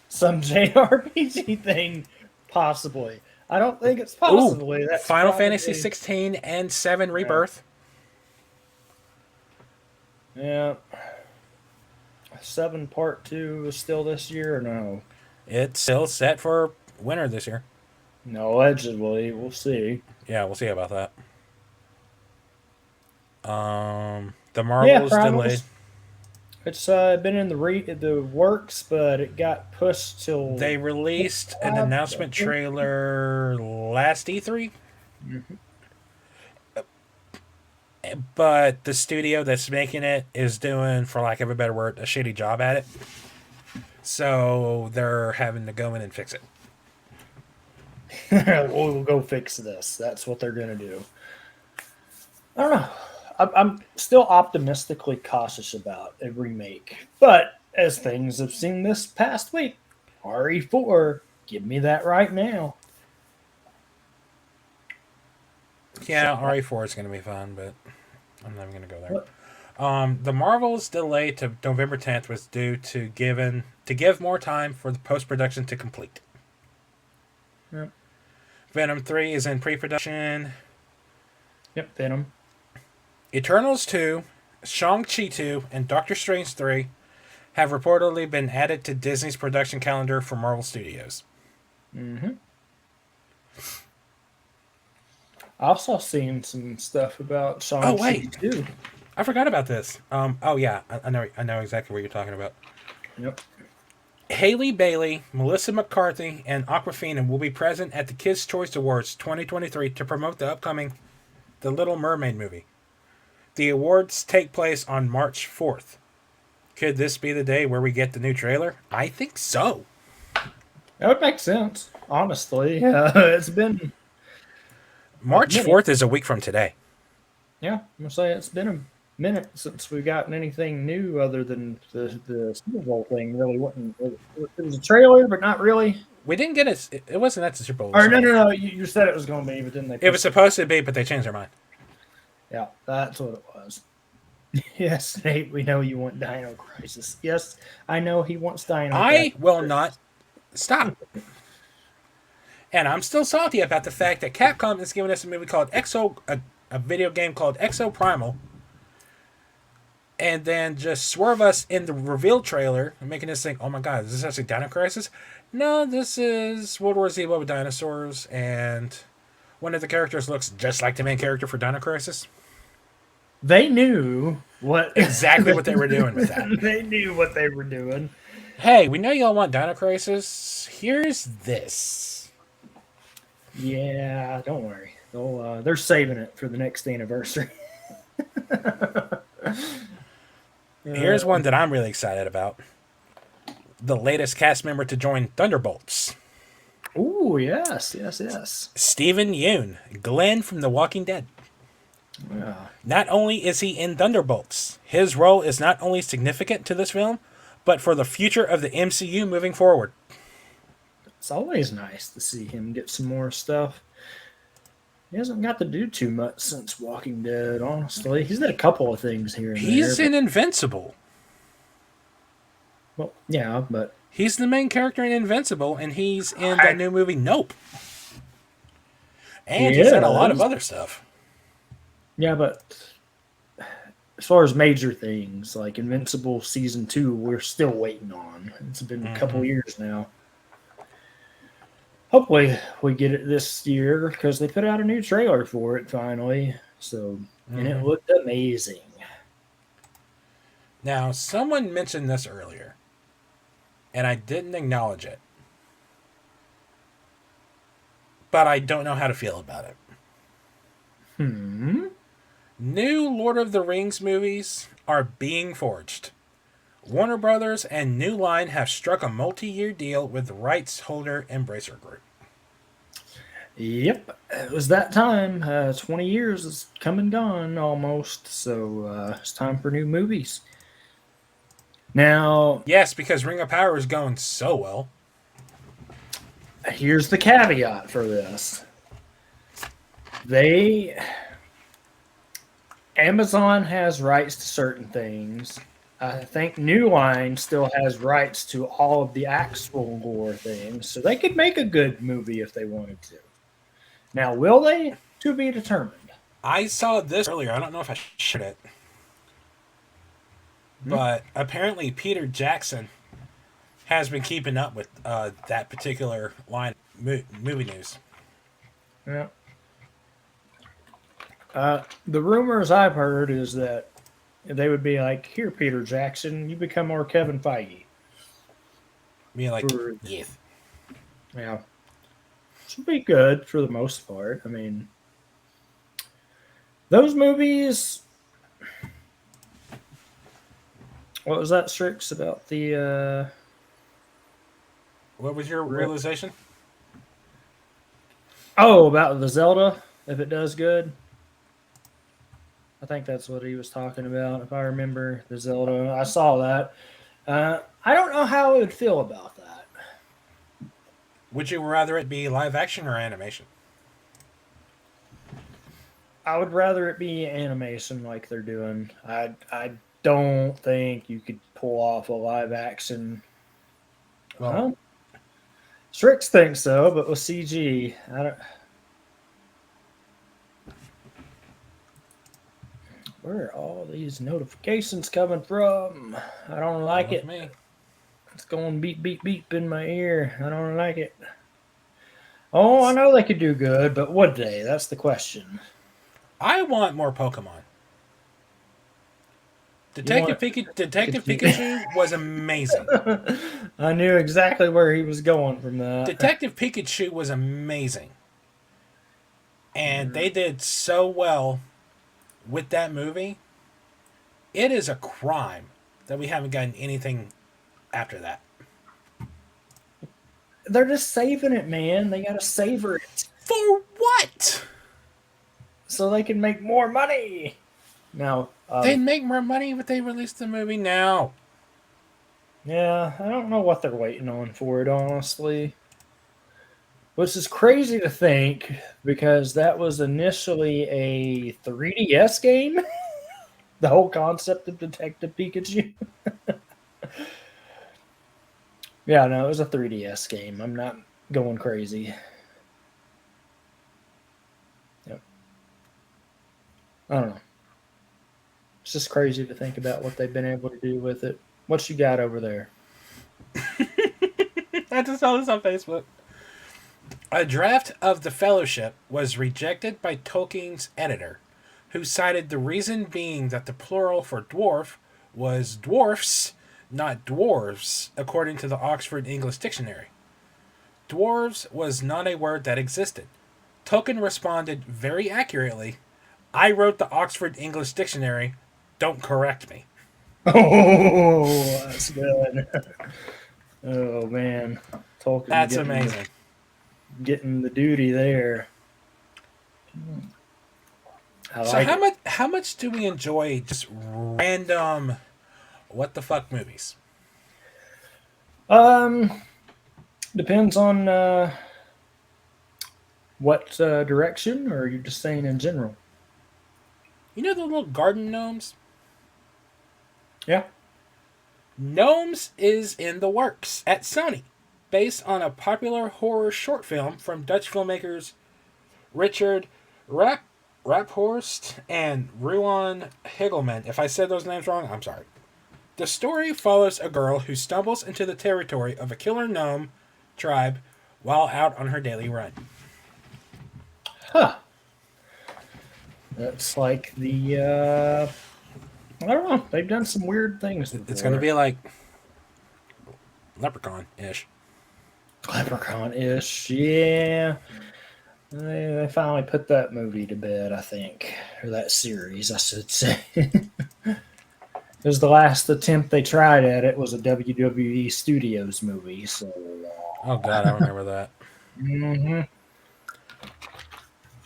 Some JRPG thing, possibly. I don't think it's possibly. Ooh, That's Final probably, Fantasy 16 and 7 Rebirth. Yeah. 7 Part 2 is still this year or no? It's still set for winter this year. No, allegedly. We'll see. Yeah, we'll see about that. The Yeah, Marvel is Primals. delayed. It's been in the works, but it got pushed till. They released an 5, announcement trailer last E3. Mhm. But the studio that's making it is doing, for lack of a better word, a shitty job at it. So they're having to go in and fix it. We'll go fix this. That's what they're gonna do. I don't know. I'm still optimistically cautious about a remake, but as things have seen this past week, RE4, give me that right now. Yeah, RE4 is going to be fun, but I'm not even going to go there. What? The Marvel's delay to November 10th was due to give more time for the post-production to complete. Yep. Venom 3 is in pre-production. Yep, Venom. Eternals 2, Shang-Chi 2, and Doctor Strange 3 have reportedly been added to Disney's production calendar for Marvel Studios. Mm-hmm. I also seen some stuff about Oh Shang-Chi wait, too. I forgot about this. Oh yeah, I know exactly what you're talking about. Yep. Haley Bailey, Melissa McCarthy, and Aquafina will be present at the Kids' Choice Awards 2023 to promote the upcoming The Little Mermaid movie. The awards take place on March 4th. Could this be the day where we get the new trailer? I think so. That would make sense, honestly. It's been a March minute. 4th is a week from today. Yeah, I'm gonna say it's been a minute since we've gotten anything new other than the Super Bowl thing. Really, wasn't it was a trailer, but not really. We didn't get it. It wasn't at the Super Bowl. It was, Or no. You said it was going to be, but then they it was pushed it. supposed to be, but they changed their mind. Yeah, that's what it was. Yes, Nate, we know you want Dino Crisis. Yes, I know he wants Dino Crisis. I will not stop. And I'm still salty about the fact that Capcom is giving us a movie called a video game called Exo Primal, and then just swerve us in the reveal trailer and making us think, oh my god, is this actually Dino Crisis? No, this is World War Z with dinosaurs, and one of the characters looks just like the main character for Dino Crisis. They knew what Exactly what they were doing with that. They knew what they were doing. Hey, we know y'all want Dino Crisis. Here's this. Yeah, don't worry. They're saving it for the next anniversary. Here's one that I'm really excited about. The latest cast member to join Thunderbolts. Oh, yes. Stephen Yeun, Glenn from The Walking Dead. Yeah. Not only is he in Thunderbolts, his role is not only significant to this film, but for the future of the MCU moving forward. It's always nice to see him get some more stuff. He hasn't got to do too much since Walking Dead, honestly. He's done a couple of things here and He's there. in Invincible. Well, yeah, but He's the main character in Invincible, and he's in that new movie Nope. And he's in a lot of other stuff. Yeah, but as far as major things, like Invincible Season 2, we're still waiting on. It's been a couple years now. Hopefully we get it this year because they put out a new trailer for it finally. So, and it looked amazing. Now, someone mentioned this earlier, and I didn't acknowledge it. But I don't know how to feel about it. New Lord of the Rings movies are being forged. Warner Brothers and New Line have struck a multi-year deal with rights holder Embracer Group. Yep, it was that time. 20 years is come and gone almost. So it's time for new movies. Now, Yes, because Ring of Power is going so well. here's the caveat for this. Amazon has rights to certain things. I think New Line still has rights to all of the actual lore things, so they could make a good movie if they wanted to. Now, will they? To be determined. I saw this earlier. I don't know if I shared it. But apparently Peter Jackson has been keeping up with that particular line of movie news. Yeah. The rumors I've heard is that they would be like, "Here, Peter Jackson, you become our Kevin Feige." Being like, yes. Yeah. Should be good for the most part. I mean, those movies. What was that, Strix, about the? What was your realization? Oh, about the Zelda. If it does good, I think that's what he was talking about. If I remember the Zelda, I saw that. I don't know how I would feel about that. Would you rather it be live action or animation? I would rather it be animation like they're doing. I don't think you could pull off a live action. Well, Strix thinks so, but with CG, I don't. Where are all these notifications coming from? I don't like it. Me. It's going beep, beep, beep in my ear. I don't like it. Oh, I know they could do good, but would they? That's the question. I want more Pokemon. You want Detective Pikachu? Pikachu was amazing. I knew exactly where he was going from that. Detective Pikachu was amazing. And Mm. they did so well with that movie. It is a crime that we haven't gotten anything after that. They're just saving it, man. They gotta savor it For what? so they can make more money. Now, They'd make more money if they released the movie now. yeah, I don't know what they're waiting on for it, honestly. Which is crazy to think because that was initially a 3DS game. The whole concept of Detective Pikachu. Yeah, no, it was a 3DS game. I'm not going crazy. Yep. I don't know. It's just crazy to think about what they've been able to do with it. What you got over there? I just saw this on Facebook. A draft of The Fellowship was rejected by Tolkien's editor, who cited the reason being that the plural for dwarf was dwarfs, not dwarves, according to the Oxford English Dictionary. Dwarves was not a word that existed. Tolkien responded very accurately, I wrote the Oxford English Dictionary, don't correct me. Oh, that's good. Oh man, Tolkien That's amazing. getting the duty there. I So like it. how much do we enjoy just random what the fuck movies? Um, depends on what direction, or are you just saying in general? You know the little garden gnomes? Yeah. Gnomes is in the works at Sony, based on a popular horror short film from Dutch filmmakers Richard Raphorst and Ruan Higelman. If I said those names wrong, I'm sorry. The story follows a girl who stumbles into the territory of a killer gnome tribe while out on her daily run. Huh. That's like the I don't know. They've done some weird things It's going to before. be like Leprechaun ish. Leprechaun ish. Yeah. They finally put that movie to bed, I think. Or that series, I should say. It was the last attempt they tried at it was a WWE Studios movie. So, Oh god, I remember that. mhm. It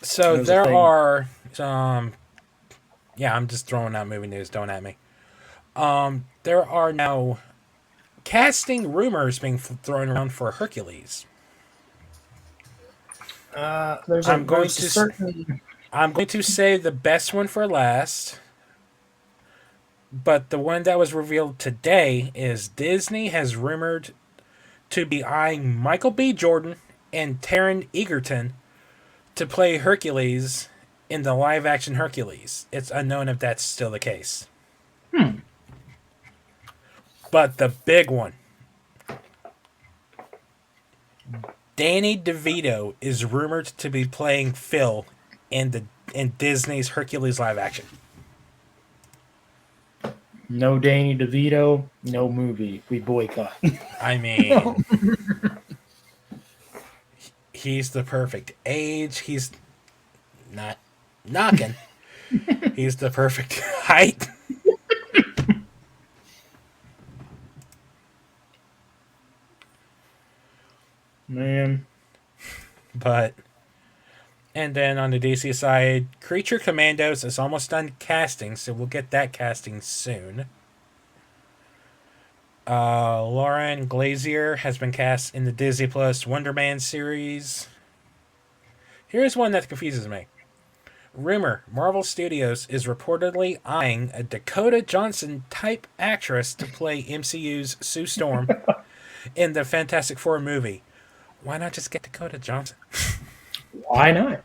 So was a there thing. are yeah, I'm just throwing out movie news, don't at me. There are now casting rumors being thrown around for Hercules. There's a I'm going there's a to certain I'm going to say the best one for last, but the one that was revealed today is Disney has rumored to be eyeing Michael B. Jordan and Taron Egerton to play Hercules in the live action Hercules. It's unknown if that's still the case. hmm, But the big one, Danny DeVito is rumored to be playing Phil in Disney's Hercules live action. no Danny DeVito, no movie. We boycott. I mean, he's the perfect age. He's not knocking. He's the perfect height. Man, But and then on the DC side, Creature Commandos is almost done casting, so we'll get that casting soon. Lauren Glazier has been cast in the Disney Plus Wonder Man series. Here's one that confuses me. Rumor Marvel Studios is reportedly eyeing a Dakota Johnson type actress to play MCU's Sue Storm in the Fantastic Four movie. Why not just get Dakota Johnson? why not?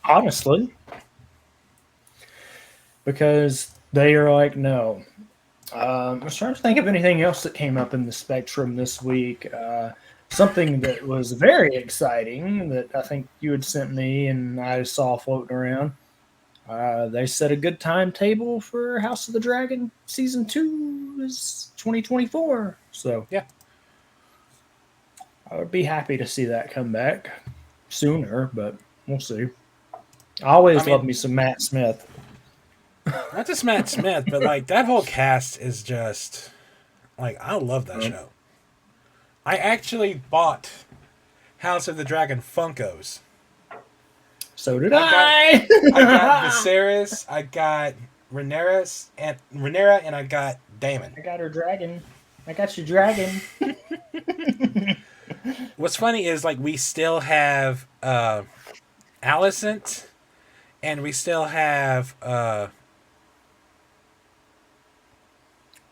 Honestly, because they are like, no. I was trying to think of anything else that came up in the spectrum this week. something that was very exciting that I think you had sent me and I saw floating around. They set a good timetable for House of the Dragon season 2 is 2024. So Yeah. I would be happy to see that come back sooner, but we'll see. I always I love mean, me some Matt Smith. not just Matt Smith, but like that whole cast is just like I love that Um, show. I actually bought House of the Dragon Funkos. so did I got I. I got Viserys, I got Rhaenyra, and I got Daemon. I got her dragon. I got your dragon. What's funny is like we still have Alicent, and we still have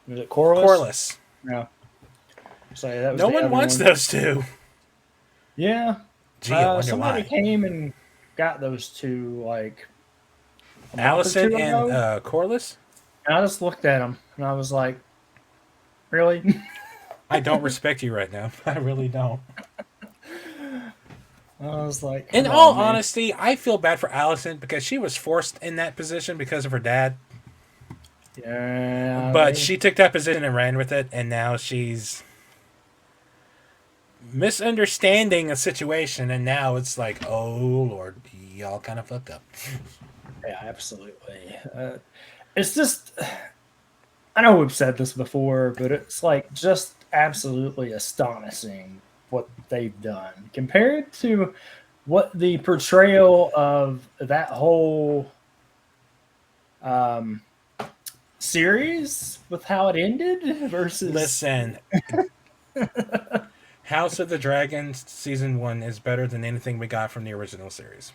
Was it Corliss? Corliss. No. Sorry, that was No the one other wants one. those two. Yeah. Gee, I wonder Somebody why. came and got those two like a month or Alicent two and ago. Corliss. And I just looked at them and I was like, really? I don't respect you right now. I really don't. I was like, In come all on, man. honesty, I feel bad for Alicent because she was forced in that position because of her dad. Yeah. But she took that position and ran with it, and now she's misunderstanding a situation, and now it's like, oh Lord, y'all kind of fucked up. Yeah, absolutely. It's just, I know we've said this before, but it's like just absolutely astonishing what they've done compared to what the portrayal of that whole um, series with how it ended versus. Listen, House of the Dragon season 1 is better than anything we got from the original series.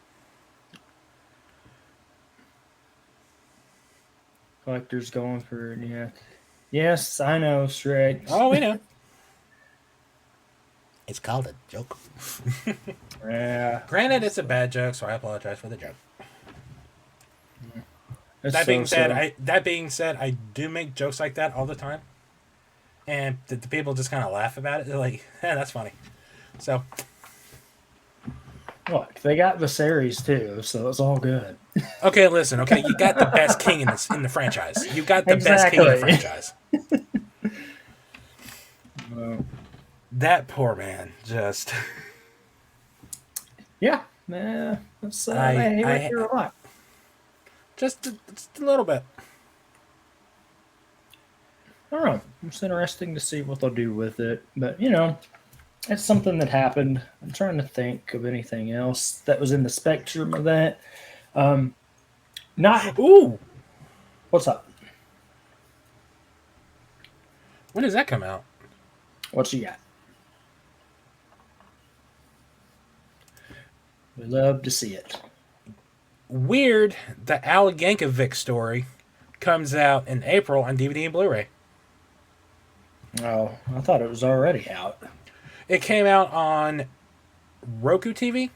Collector's going for, yeah. Yes, I know, Shrek. Oh, we know. It's called a joke. Yeah. Granted, it's a bad joke, so I apologize for the joke. It's That being said, so. I do make jokes like that all the time, and the people just kind of laugh about it. They're like, "Yeah, that's funny." So, Look, they got the series too, so it's all good. okay, listen, okay, you got the best king in the franchise. You got the best king in the Exactly. franchise. Uh, That poor man, just yeah, man, that's I I I hear a lot. just a little bit. I don't know. It's interesting to see what they'll do with it, but you know, it's something that happened. I'm trying to think of anything else that was in the spectrum of that. Um, not Ooh, what's up? when does that come out? What you got? We love to see it. Weird, the Al Yankovic story comes out in April on DVD and Blu-ray. Oh, I thought it was already out. It came out on Roku TV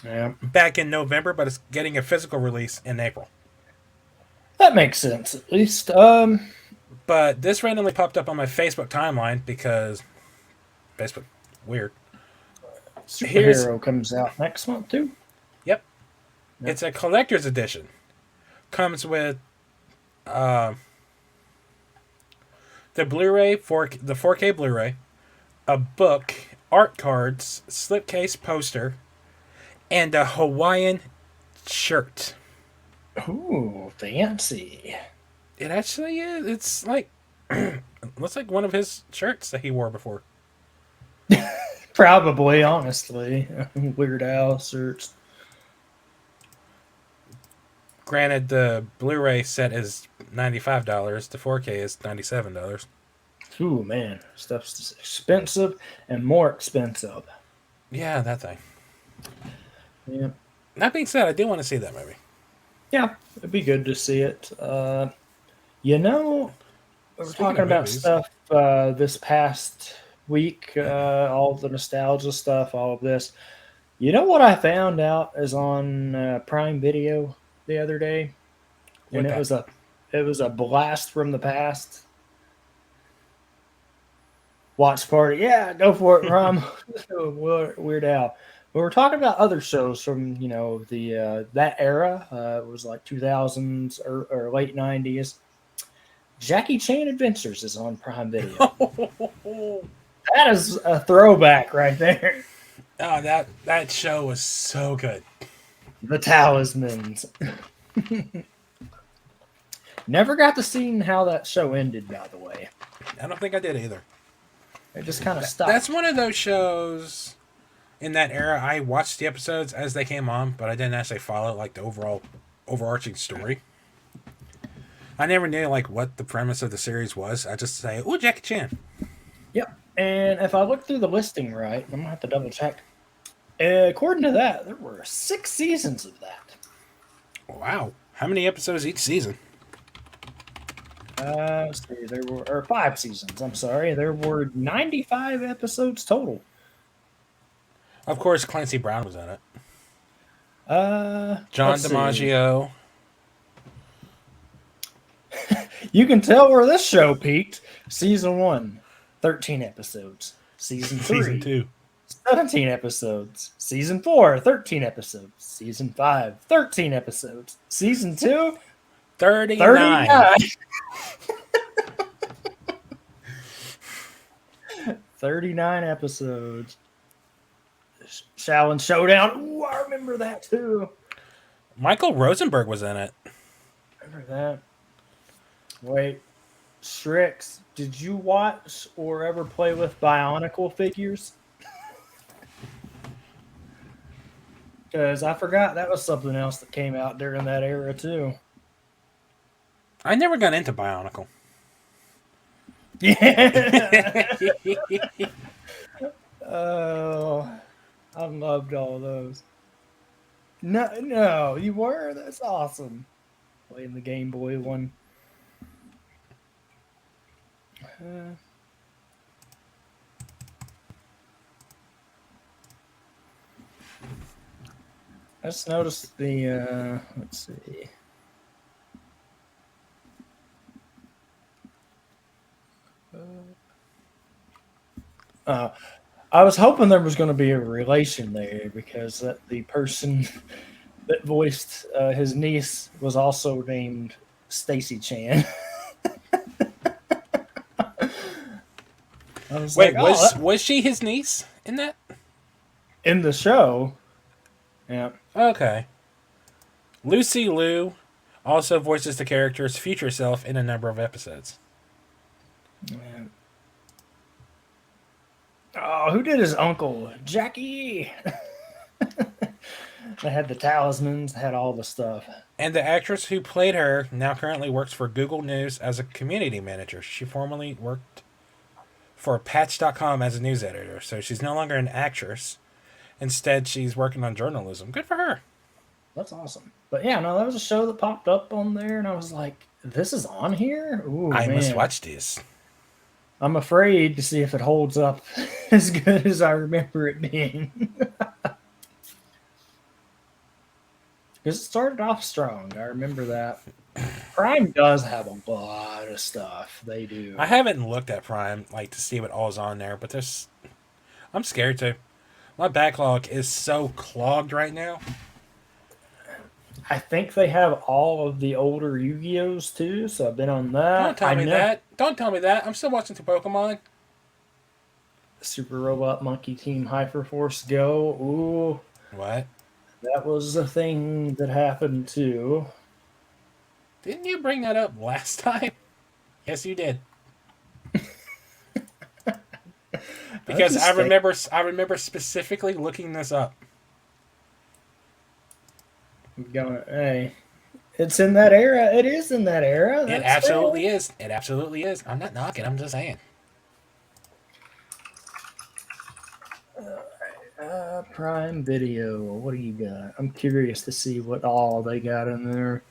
Yeah, back in November, but it's getting a physical release in April. that makes sense. At least, But this randomly popped up on my Facebook timeline because Facebook, weird. Here's, Superhero comes out next month too. yep, Yep. it's a collector's edition. Comes with uh, the Blu-ray, the 4K Blu-ray, a book, art cards, slipcase poster, and a Hawaiian shirt. Ooh, fancy. It actually is. It's like looks like one of his shirts that he wore before. Probably, honestly. Weird Al shirts. Granted, the Blu-ray set is $95. The 4K is $97. Ooh, man. Stuff's expensive and more expensive. Yeah, that thing. Yeah. That being said, I do want to see that movie. Yeah, it'd be good to see it. You know, we were Speaking talking of about movies, stuff this past week, all the nostalgia stuff, all of this. You know what I found out is on Prime Video the other day, and what that? it was a blast from the past. Watch party. Yeah, go for it, Rom. Weird Al. But we're talking about other shows from the that era. It was like 2000s or late 90s. Jackie Chan Adventures is on Prime Video. Oh, That is a throwback right there. that show was so good. The Talismans. Never got to see how that show ended, by the way. I don't think I did either. It just kind of stopped. That's one of those shows in that era. I watched the episodes as they came on, but I didn't actually follow like the overall overarching story. I never knew like what the premise of the series was. I just say, "Oh, Jackie Chan." Yep. And if I look through the listing right, I'm gonna have to double check. According to that, there were 6 seasons of that. Wow, how many episodes each season? Let's see, there were 5 seasons. I'm sorry, there were 95 episodes total. Of course, Clancy Brown was in it. John Let's see. DiMaggio. You can tell where this show peaked. Season 1, 13 episodes. Season 3, Season 2. 17 episodes. Season 4, 13 episodes. Season 5, 13 episodes. Season 2, 39. 39 episodes. Shaolin Showdown. Ooh, I remember that too. Michael Rosenberg was in it. Remember that. Wait, Strix, did you watch or ever play with Bionicle figures? Because I forgot that was something else that came out during that era too. I never got into Bionicle. Yeah. Oh, I loved all those. No, you were? That's awesome. Playing the Game Boy one. I just noticed the, let's see. I was hoping there was going to be a relation there because the person that voiced his niece was also named Stacy Chan. I was Wait, like, was she his niece in that? In the show? Yeah. Okay. Lucy Liu also voices the character's future self in a number of episodes. Yeah. Oh, who did his uncle? Jackie! They had the talismans, had all the stuff. And the actress who played her now currently works for Google News as a community manager. She formerly worked for Patch.com as a news editor, so she's no longer an actress. Instead, she's working on journalism. Good for her. That's awesome. But yeah, no, that was a show that popped up on there, and I was like, this is on here? Ooh, I must man. watch this. I'm afraid to see if it holds up as good as I remember it being. Because it started off strong. I remember that. Prime does have a lot of stuff. They do. I haven't looked at Prime like to see what all's on there, but I'm scared to. My backlog is so clogged right now. I think they have all of the older Yu-Gi-Ohs too, so I've been on that. Don't tell me that. Don't tell me that. I'm still watching the Pokemon. Super Robot Monkey Team Hyperforce Go. Ooh. What? That was a thing that happened too. Didn't you bring that up last time? Yes, you did. Because I remember specifically looking this up. Hey, it's in that era. It is in that era. It absolutely is. It absolutely is. I'm not knocking. I'm just saying. Prime Video. What do you got? I'm curious to see what all they got in there.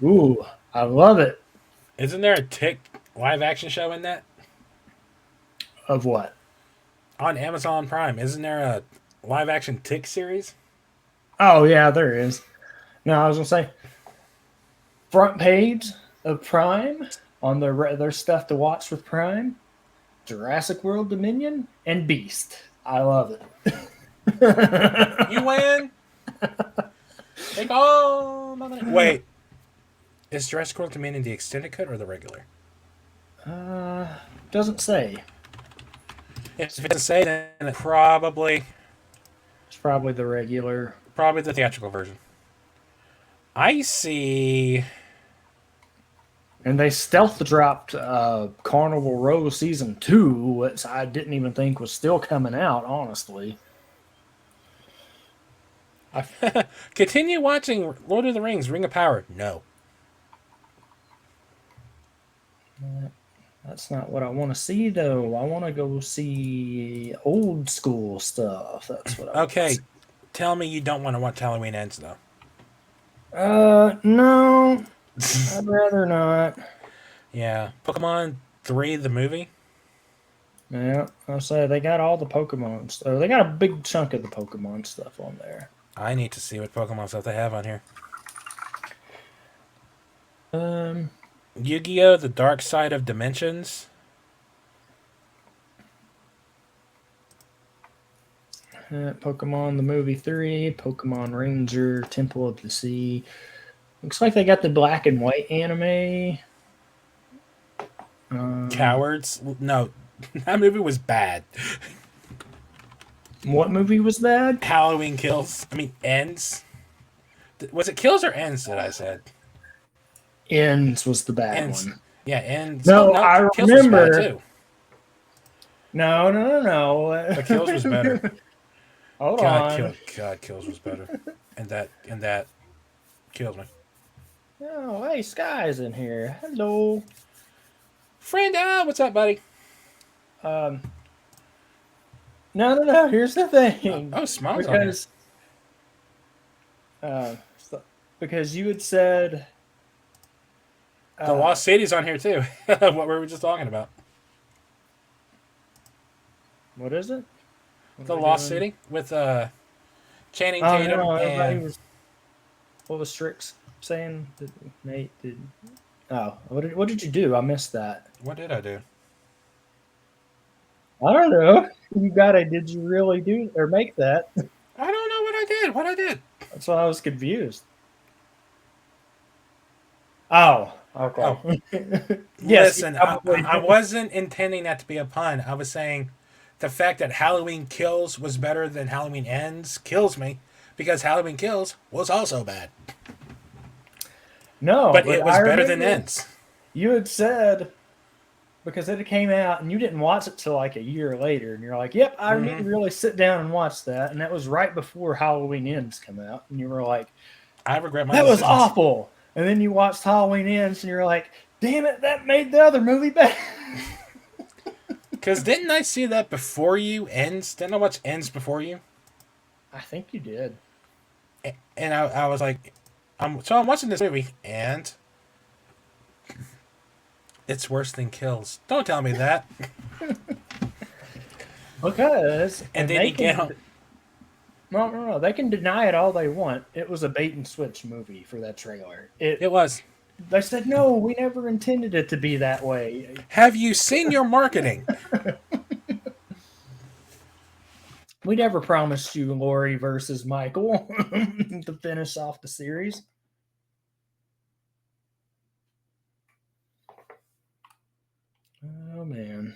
Ooh, I love it. Isn't there a Tick live action show in that? Of what? On Amazon Prime. Isn't there a live action Tick series? Oh, yeah, there is. Now, I was going to say, front page of Prime on their stuff to watch with Prime. Jurassic World Dominion and Beast. I love it. You win. Take all my money. Wait, is Jurassic World Dominion the extended cut or the regular? Uh, doesn't say. If it doesn't say, then probably It's probably the regular. the theatrical version. I see. And they stealth dropped Carnival Row Season 2, which I didn't even think was still coming out, honestly. Continue watching Lord of the Rings: Ring of Power. No. That's not what I want to see, though. I want to go see old school stuff. That's what I want to Okay, see. tell me you don't want to watch Halloween Ends, though. No. I'd rather not. Yeah. Pokemon 3, the movie? Yeah, I'll say they got all the Pokemon stuff. They got a big chunk of the Pokemon stuff on there. I need to see what Pokemon stuff they have on here. Yu-Gi-Oh! The Dark Side of Dimensions. Pokemon the movie 3, Pokemon Ranger, Temple of the Sea. Looks like they got the black and white anime. Cowards? No, that movie was bad. What movie was that? Halloween Kills. I mean, Ends. Was it Kills or Ends that I said? Ends was the bad Ends. one. Yeah, Ends. No, I Kills was remember. bad too. No. But Kills was better. Hold on. Kills was better. And that kills me. Oh, hey, Sky's in here. Hello. Friend, what's up, buddy? No. Here's the thing. Smiles on here. Because you had said The Lost City's on here too. What were we just talking about? what is it? The Lost City with Channing Tatum and what was Strix saying? Nate did. Oh, what did you do? I missed that. what did I do? I don't know. Did you really do or make that? I don't know what I did. What I did? That's why I was confused. Oh, okay. Oh. Yes, Listen, I wasn't intending that to be a pun. I was saying the fact that Halloween Kills was better than Halloween Ends kills me because Halloween Kills was also bad. No, but it was better than Ends. You had said because it came out and you didn't watch it till like a year later, and you're like, "Yep, I need to really sit down and watch that." And that was right before Halloween Ends come out, and you were like, "I regret my that decisions. was awful." And then you watched Halloween Ends, and you're like, "Damn it, that made the other movie better." Because didn't I see that before you? Ends? Didn't I watch Ends before you? I think you did. And I was like, I'm watching this movie, and it's worse than Kills. Don't tell me that. Because and then you get home. No. They can deny it all they want. It was a bait and switch movie for that trailer. It was. They said, no, we never intended it to be that way. Have you seen your marketing? We never promised you Laurie versus Michael to finish off the series. Oh, man.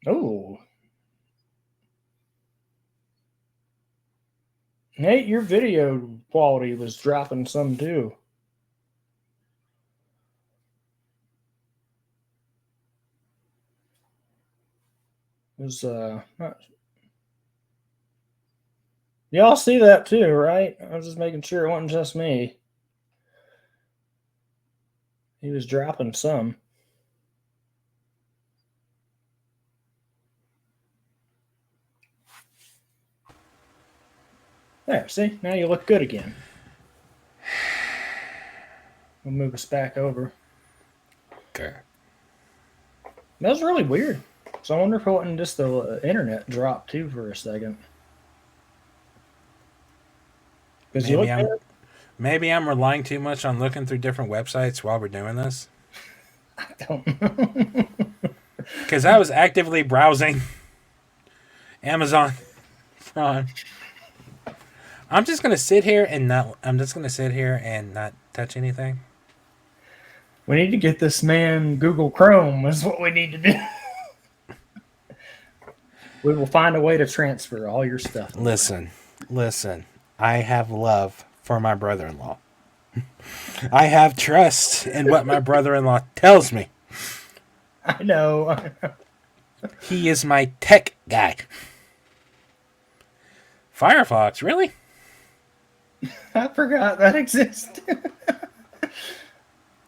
Oh. Nate, your video quality was dropping some too. It was y'all see that too, right? I was just making sure it wasn't just me. He was dropping some. There, see? Now you look good again. We'll move us back over. Okay. That was really weird. So I wonder if it wasn't just the internet dropped too for a second. Because you look Maybe I'm relying too much on looking through different websites while we're doing this. I don't know. Because I was actively browsing Amazon Prime. I'm just gonna sit here and not. I'm just gonna sit here and not touch anything. We need to get this man Google Chrome is what we need to do. We will find a way to transfer all your stuff. Listen. I have love for my brother-in-law. I have trust in what my brother-in-law tells me. I know. He is my tech guy. Firefox, really? I forgot that existed.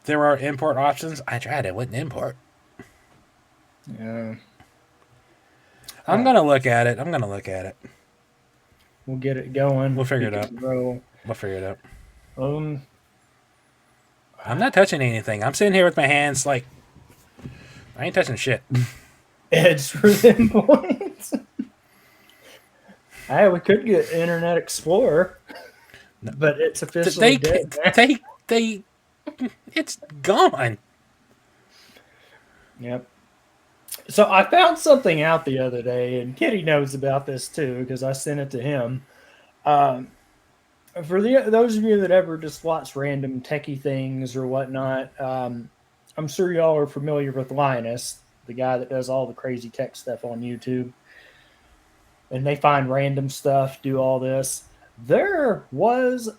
There are import options. I tried it. Wouldn't import. Yeah. I'm gonna look at it. We'll get it going. We'll figure it out. Roll. We'll figure it out. Um, I'm not touching anything. I'm sitting here with my hands like I ain't touching shit. Edge for them points. Hey, we could get Internet Explorer, but it's officially dead. They, it's gone. Yep. So I found something out the other day, and Kitty knows about this too because I sent it to him. For those of you that ever just watch random techie things or whatnot, I'm sure y'all are familiar with Linus, the guy that does all the crazy tech stuff on YouTube. And they find random stuff, do all this. There was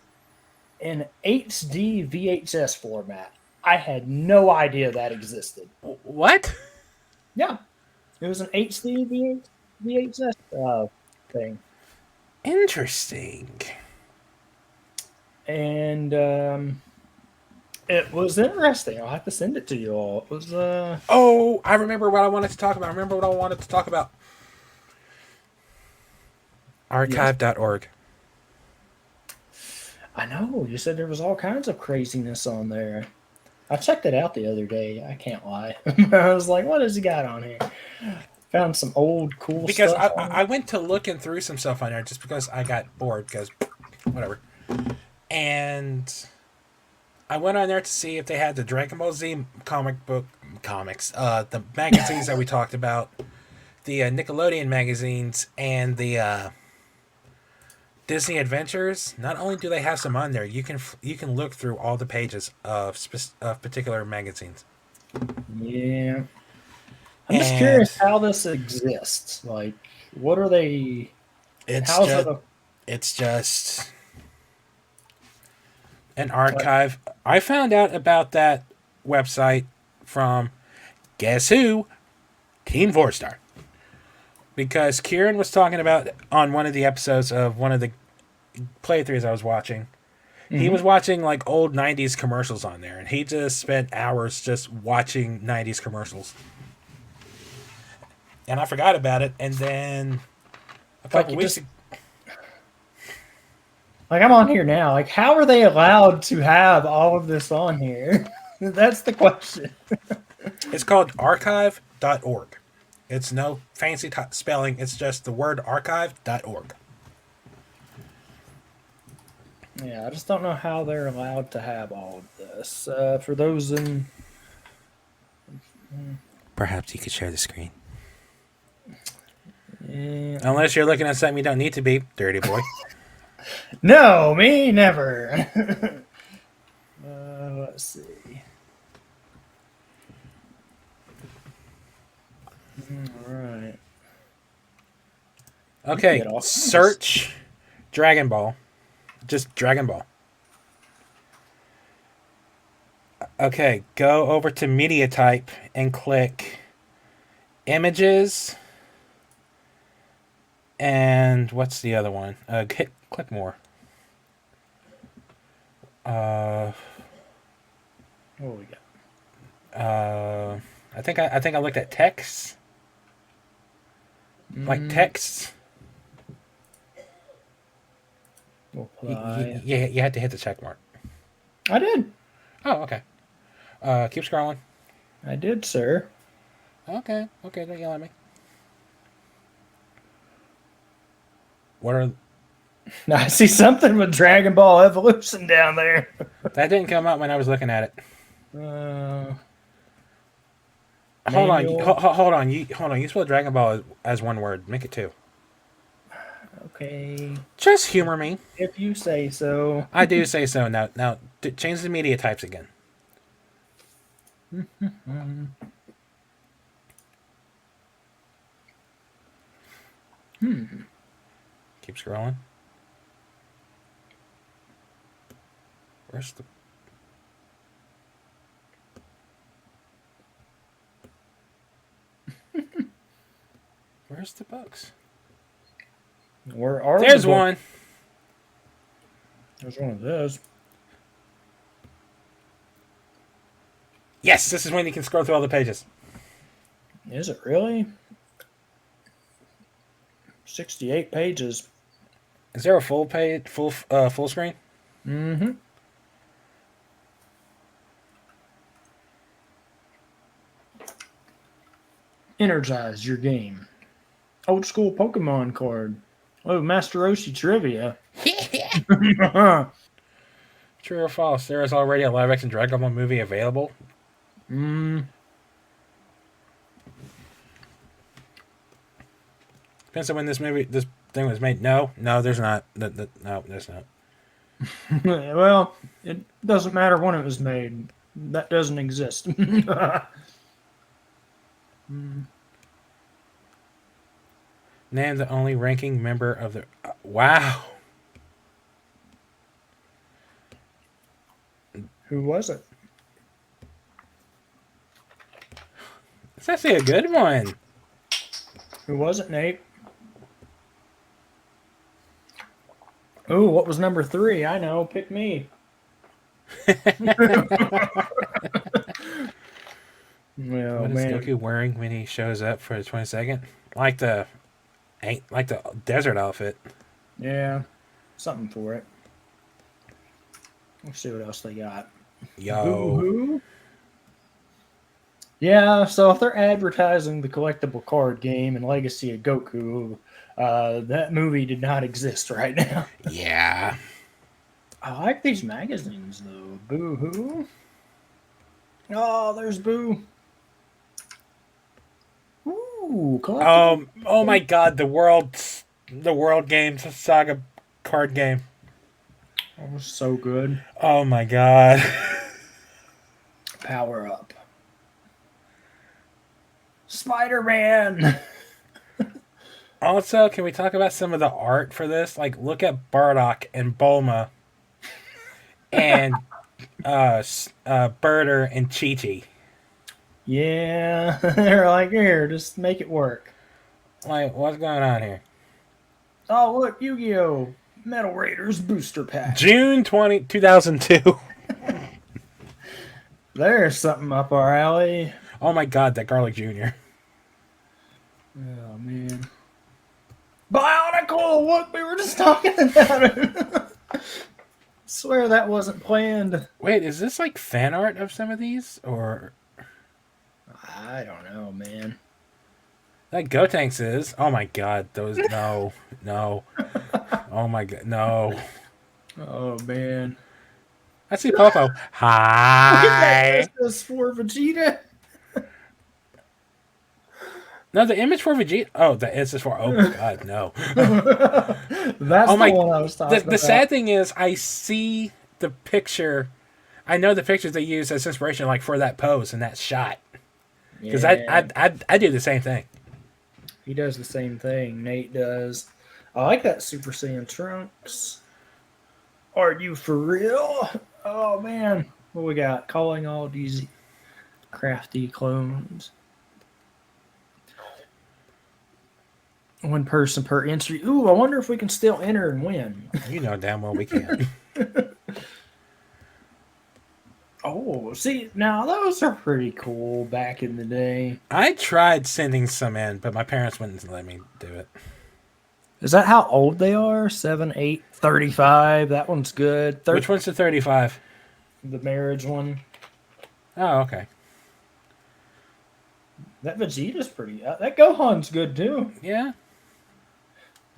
an HD VHS format. I had no idea that existed. What? Yeah. It was an HD VHS thing. Interesting. And it was interesting. I'll have to send it to you all. It was Oh, I remember what I wanted to talk about. Archive.org. I know. You said there was all kinds of craziness on there. I checked it out the other day. I can't lie. I was like, what has he got on here? Found some old cool because stuff. Because I went to looking through some stuff on there just because I got bored because whatever. And I went on there to see if they had the Dragon Ball Z comics, the magazines that we talked about, the Nickelodeon magazines, and the Disney Adventures. Not only do they have some on there, you can look through all the pages of particular magazines. Yeah, I'm just curious how this exists. Like, what are they? It's just an archive. I found out about that website from, guess who? Team 4-Star. Because Kieran was talking about on one of the episodes of one of the playthroughs I was watching. Mm-hmm. He was watching like old 90s commercials on there, and he just spent hours just watching 90s commercials. And I forgot about it, and then a couple weeks ago. Like, I'm on here now. Like, how are they allowed to have all of this on here? That's the question. It's called archive.org. It's no fancy spelling. It's just the word archive.org. Yeah, I just don't know how they're allowed to have all of this. For those in... Perhaps you could share the screen. Yeah. Unless you're looking at something you don't need to be, dirty boy. No, me never. Let's see. All right. Okay, search Dragon Ball. Just Dragon Ball. Okay, go over to media type and click images. And what's the other one? Click more. What we got? I think I looked at text. Like text. Apply. You had to hit the check mark. I did. Oh, okay. Keep scrolling. I did, sir. Okay, don't yell at me. What are... I see something with Dragon Ball Evolution down there. That didn't come up when I was looking at it. Uh, Hold on, manual. hold on. You spell Dragon Ball as one word. Make it two. Okay, Just humor me. if you say so. I do say so. Now, change the media types again. Keep scrolling. Where's the... Where's the books? Where are There's the books? one. There's one of those. Yes, this is when you can scroll through all the pages. Is it really? 68 pages. Is there a full page, full screen? Mm-hmm. Energize your game. Old school Pokemon card. Oh, Master Roshi trivia. True or false? There is already a live-action Dragon Ball movie available. Mm. Depends on when this thing was made. No, there's not. No, there's not. Well, it doesn't matter when it was made. That doesn't exist. Name the only ranking member of the... wow. Who was it? It's actually a good one. Who was it, Nate? Oh, what was number 3? I know. Pick me. Well, What is man. Goku wearing when he shows up for the 22nd? Like the desert outfit. Yeah, something for it. Let's see what else they got. Yo. Boo-hoo. Yeah, so if they're advertising the collectible card game and Legacy of Goku, that movie did not exist right now. Yeah. I like these magazines, though. Boo-hoo. Oh, there's Boo. Ooh, collectible. Oh my God, the world games saga card game. That was so good. Oh my God. Power up. Spider-Man. Also, can we talk about some of the art for this? Like, look at Bardock and Bulma and Birder and Chi-Chi. Yeah, they're like, here, just make it work. Like, what's going on here? Oh, look, Yu-Gi-Oh! Metal Raiders booster pack. June 2002. There's something up our alley. Oh my God, that Garlic Jr. Oh, man. Bionicle! Look, we were just talking about it. Swear that wasn't planned. Wait, is this like fan art of some of these? Or... I don't know, man. Like Gotenks is. Oh my God, those... No. Oh my God, no. Oh, man. I see Popo. Hi. This is for Vegeta. No, the image for Vegeta. Oh, the it's just for. Oh my God, no. That's Oh my. the one I was talking about. The sad thing is, I see the picture. I know the pictures they use as inspiration, like for that pose and that shot. Because Yeah. I do the same thing. He does the same thing. Nate does. I like that Super Saiyan Trunks. Are you for real? Oh, man. What we got? Calling all these crafty clones. One person per entry. Ooh, I wonder if we can still enter and win. You know damn well we can. Oh, see, now those are pretty cool back in the day. I tried sending some in, but my parents wouldn't let me do it. Is that how old they are? 7, 8, 35. That one's good. Which one's the 35? The marriage one. Oh, okay. That Vegeta's pretty. That Gohan's good too. Yeah.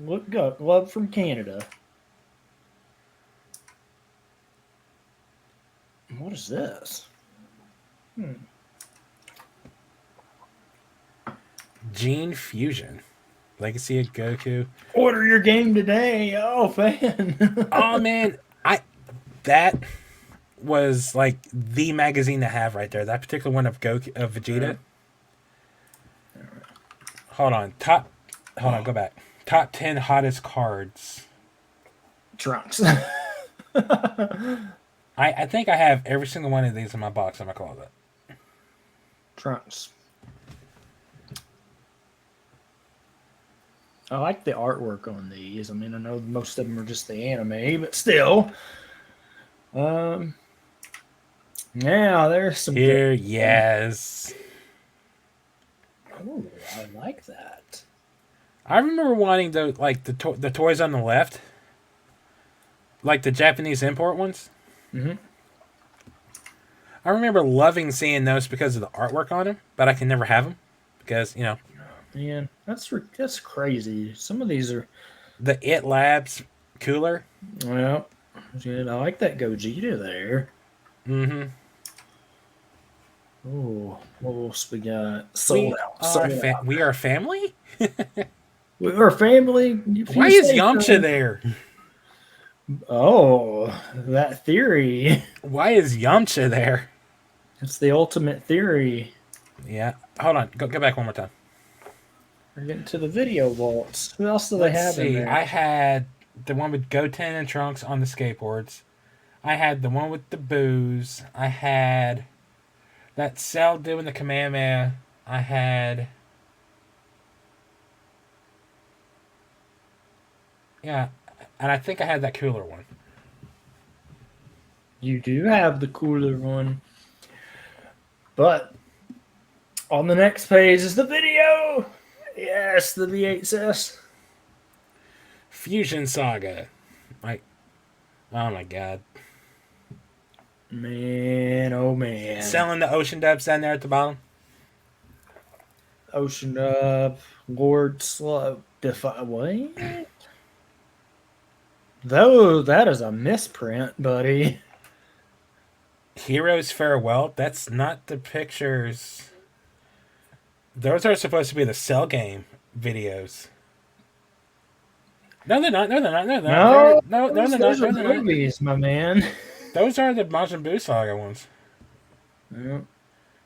Look, glove from Canada. is this? Gene Fusion. Legacy of Goku. Order your game today. Oh, fan. Oh man, that was like the magazine to have right there. That particular one of Vegeta. Yeah. Hold on, go back. Top 10 hottest cards. Trunks. I think I have every single one of these in my box in my closet. Trunks. I like the artwork on these. I mean, I know most of them are just the anime, but still. Yeah, there's some. Here, yes. Oh, I like that. I remember wanting the toys on the left, like the Japanese import ones. Mm-hmm. I remember loving seeing those because of the artwork on them, but I can never have them because Man, that's crazy. Some of these are. the It Labs cooler. Well, good. I like that Gogeta there. Mm-hmm. Oh, what else we got? Sold out. We are family. We are family. Why is Yamcha there? Oh, that theory. Why is Yamcha there? It's the ultimate theory. Yeah. Hold on. Go back one more time. We're getting to the video vaults. Who else do they have in there? I had the one with Goten and Trunks on the skateboards. I had the one with the booze. I had that Cell doing the Kamehameha. I had... Yeah, and I think I had that cooler one. You do have the cooler one. But on the next page is the video. Yes, the VHS. Fusion Saga. Like, oh my god. Man, oh man. Selling the Ocean Dubs down there at the bottom. Ocean Up, Lord Slow, what? Though that is a misprint, buddy. Heroes Farewell. That's not the pictures. Those are supposed to be the Cell game videos. No, they're not. No, they're not. No, they're not. No, they're not. Those are movies, my man. Those are the Majin Buu Saga ones. Yeah.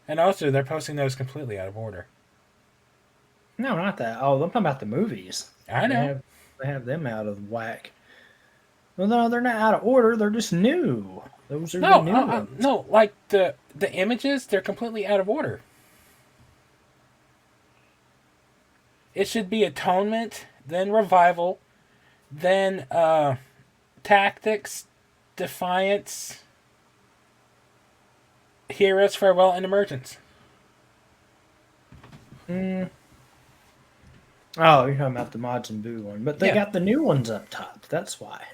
And also, they're posting those completely out of order. No, not that. Oh, I'm talking about the movies. I know. They have them out of whack. Well, no, they're not out of order. They're just new. Those are the new ones. No, like the images, they're completely out of order. It should be Atonement, then Revival, then Tactics, Defiance, Heroes, Farewell, and Emergence. Oh, you're talking about the Majin Buu one. But they got the new ones up top. That's why.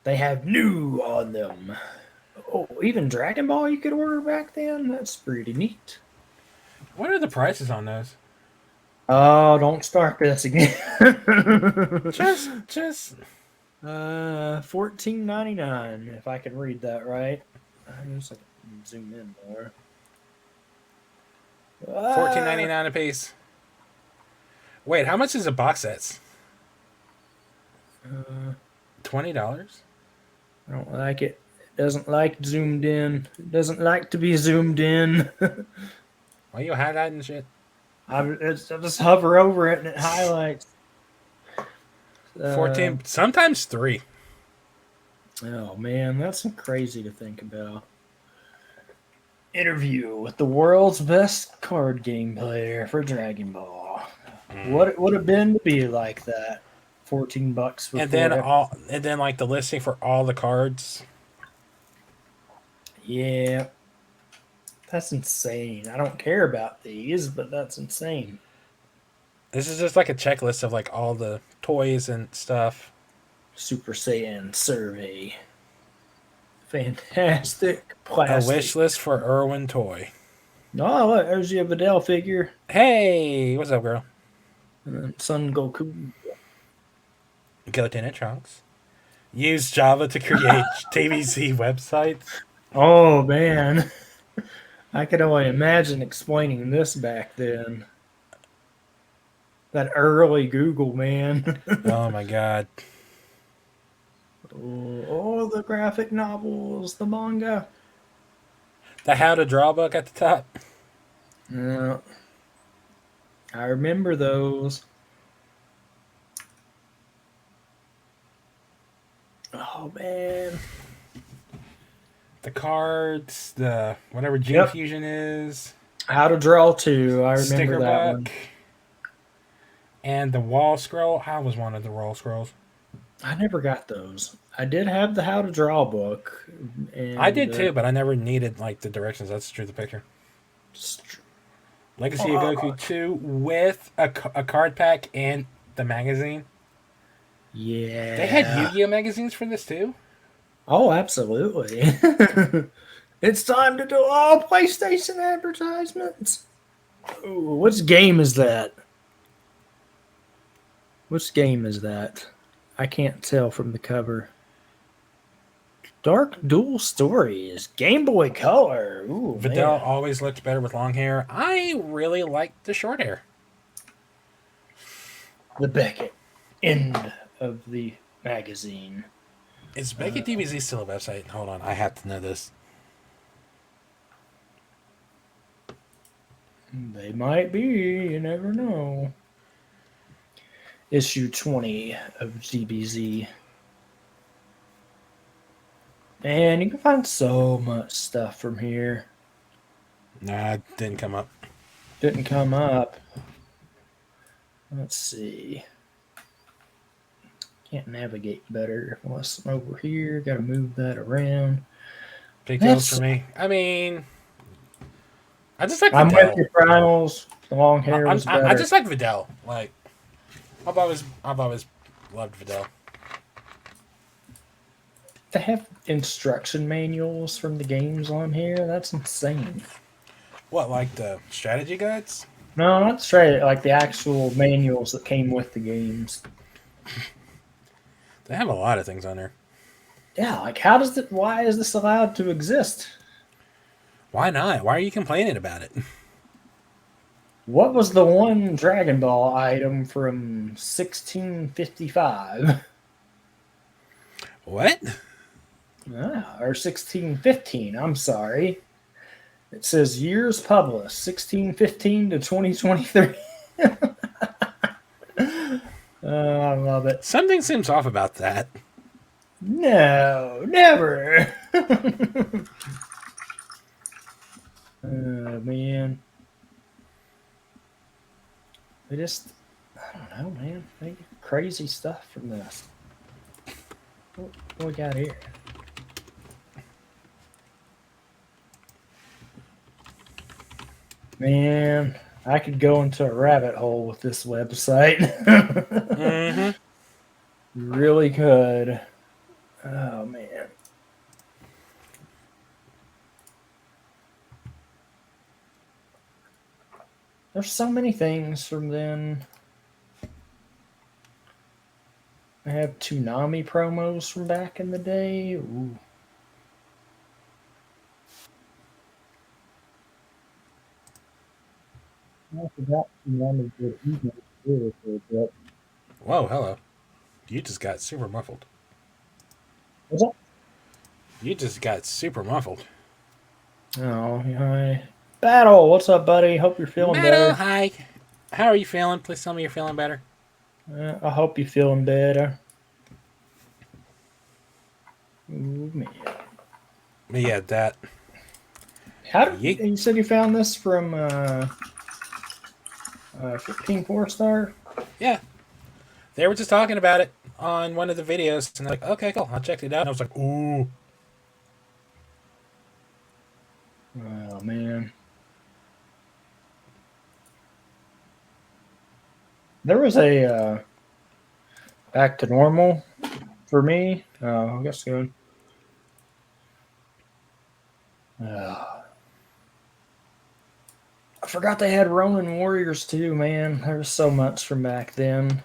They have new on them. Oh, even Dragon Ball you could order back then? That's pretty neat. What are the prices on those? Oh, don't start this again. just $14.99 if I can read that right. I guess I can zoom in more. $14.99 a piece. Wait, how much is a box set? $20? I don't like it. It doesn't like zoomed in. It doesn't like to be zoomed in. Why you highlighting shit? I just hover over it and it highlights. 14, sometimes 3. Oh man, that's crazy to think about. Interview with the world's best card game player for Dragon Ball. What it would have been to be like that. $14 for and then like the listing for all the cards. Yeah. That's insane. I don't care about these, but that's insane. This is just like a checklist of like all the toys and stuff. Super Saiyan survey. Fantastic plastic. A wish list for Irwin toy. Oh, look, there's your Videl figure. Hey, what's up, girl? And then Son Goku. Goten and Trunks. use Java to create DBZ websites. Oh man, I could only imagine explaining this back then. That early Google, man. Oh my god. Oh, the graphic novels, the manga. The how to draw book at the top. Yeah, I remember those. Oh man. The cards, the whatever Gene Yep. Fusion is. How to Draw too. I remember Sticker that book. one. And the wall scroll. I was one of the wall scrolls. I never got those. I did have the How to Draw book, I and did too, but I never needed like the directions. That's true. The picture. Legacy of Goku 2 with a card pack and the magazine. yeah, They had Yu-Gi-Oh magazines for this too. Oh, absolutely. It's time to do all PlayStation advertisements. Ooh, which game is that? Which game is that? I can't tell from the cover. Dark Dual Stories, Game Boy Color. Ooh, Videl man. always looked better with long hair. I really liked the short hair. The Beckett end of the magazine. Is Beckett DBZ still a website? Hold on, I have to know this. They might be. You never know. Issue 20 of DBZ. Man, you can find so much stuff from here. Nah, it didn't come up. Didn't come up. Let's see. Can't navigate better unless I'm over here. Got to move that around. Pigtails for me. I mean, I just like I'm with Videl. your primals. The long hair was better. I just like Videl. Like, I've always loved Videl. They have instruction manuals from the games on here. That's insane. What, like the strategy guides? No, not straight. Like the actual manuals that came with the games. They have a lot of things on there. Yeah, like how does it? Why is this allowed to exist? Why not? Why are you complaining about it? What was the one Dragon Ball item from 1655? What? Or 1615, I'm sorry. It says years published, 1615 to 2023. I love it. Something seems off about that. No, never. Oh, man. They just, I don't know, man. They get crazy stuff from this. What we got here? Man, I could go into a rabbit hole with this website. Mm-hmm. Really could. Oh, man. There's so many things from then. I have Toonami promos from back in the day. Ooh. I forgot Toonami did email for a bit. Whoa, hello. You just got super muffled. What's up? You just got super muffled. Oh, hi. Battle, what's up, buddy? Hope you're feeling Meadow, better. hi. How are you feeling? Please tell me you're feeling better. I hope you're feeling better. Ooh, man. But yeah, that. How did Yeet. you said you found this from 15 4-star? Yeah. They were just talking about it on one of the videos, and they're like, okay, cool. I checked it out, and I was like, ooh. Oh, man. There was a back to normal for me. I guess good. I forgot they had Ronin Warriors too, man. There was so much from back then.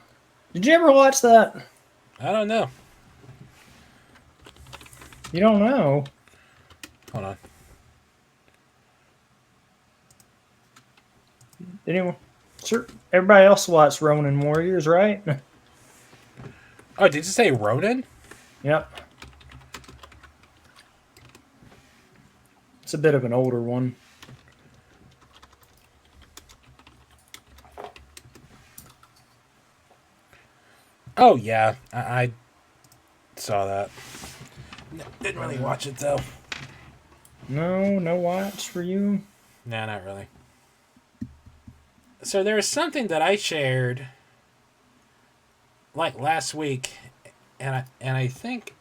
Did you ever watch that? I don't know. You don't know. Hold on. Anyone? Sure. Everybody else watched Ronin Warriors, right? Oh, did you say Ronin? Yep. It's a bit of an older one. Oh yeah, I saw that. Didn't really watch it though. No, no watch for you. Nah, not really. So there was something that I shared like last week, and I think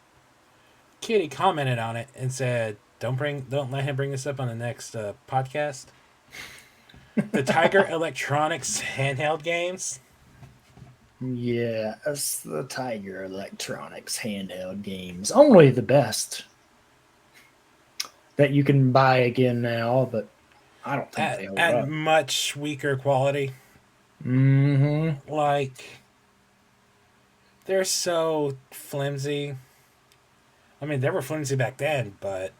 Kitty commented on it and said, don't let him bring this up on the next podcast." The Tiger Electronics handheld games. Yes, the Tiger Electronics handheld games. Only the best that you can buy again now, but I don't think they hold At up. much weaker quality. Mm-hmm. Like, they're so flimsy. I mean, they were flimsy back then, but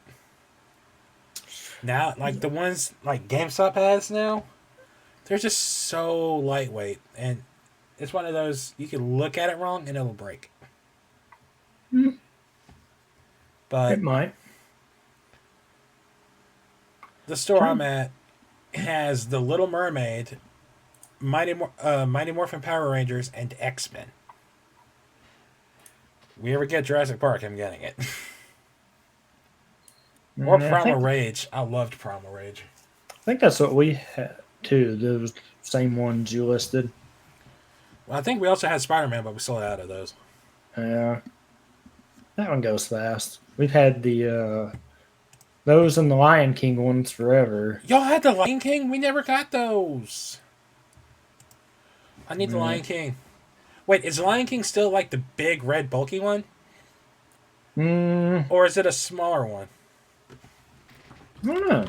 now, like the ones like GameStop has now, they're just so lightweight, and it's one of those you can look at it wrong and it'll break. It But might. the store I'm at has the Little Mermaid, Mighty Morphin Power Rangers, and X Men. We ever get Jurassic Park, I'm getting it. Or I Primal think Rage. I loved Primal Rage. that's what we had too. Those same ones you listed. Well, I think we also had Spider Man, but we sold out of those. Yeah, that one goes fast. We've had the those and the Lion King ones forever. Y'all had the Lion King? We never got those. I need the Yeah. Lion King. Wait, is the Lion King still like the big red bulky one? Mm, Or is it a smaller one? I don't know.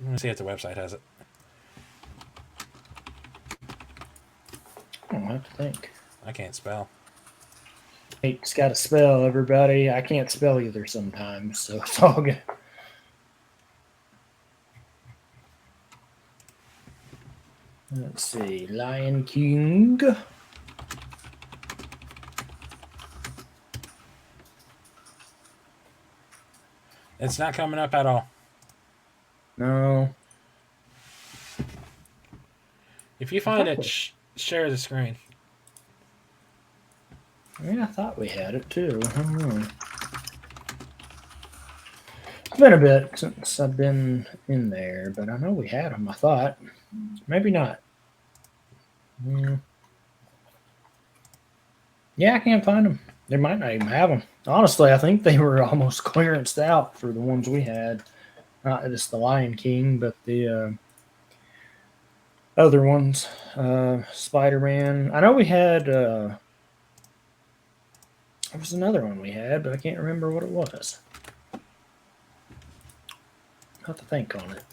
Let me see if the website has it. I don't have to think. I can't spell. It's got to spell, everybody. I can't spell either sometimes, so it's all good. Let's see. Lion King. It's not coming up at all. No. If you find it, share the screen. Yeah, I thought we had it too. I don't know. It's been a bit since I've been in there, but I know we had them. I thought. Maybe not. Yeah, I can't find them. They might not even have them. Honestly, I think they were almost clearanced out for the ones we had. Not just the Lion King, but the other ones. Spider Man. I know we had. There was another one we had, but I can't remember what it was. I'll have to think on it.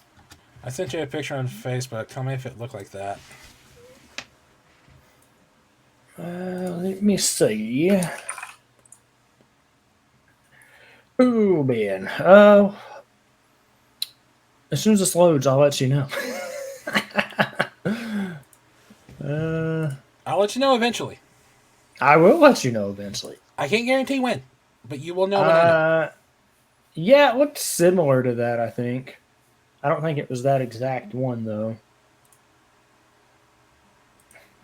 I sent you a picture on Facebook. Tell me if it looked like that. Let me see. Oh man. As soon as this loads, I'll let you know. I'll let you know eventually. I will let you know eventually. I can't guarantee when, but you will know when I know. Yeah, it looked similar to that, I think. I don't think it was that exact one, though.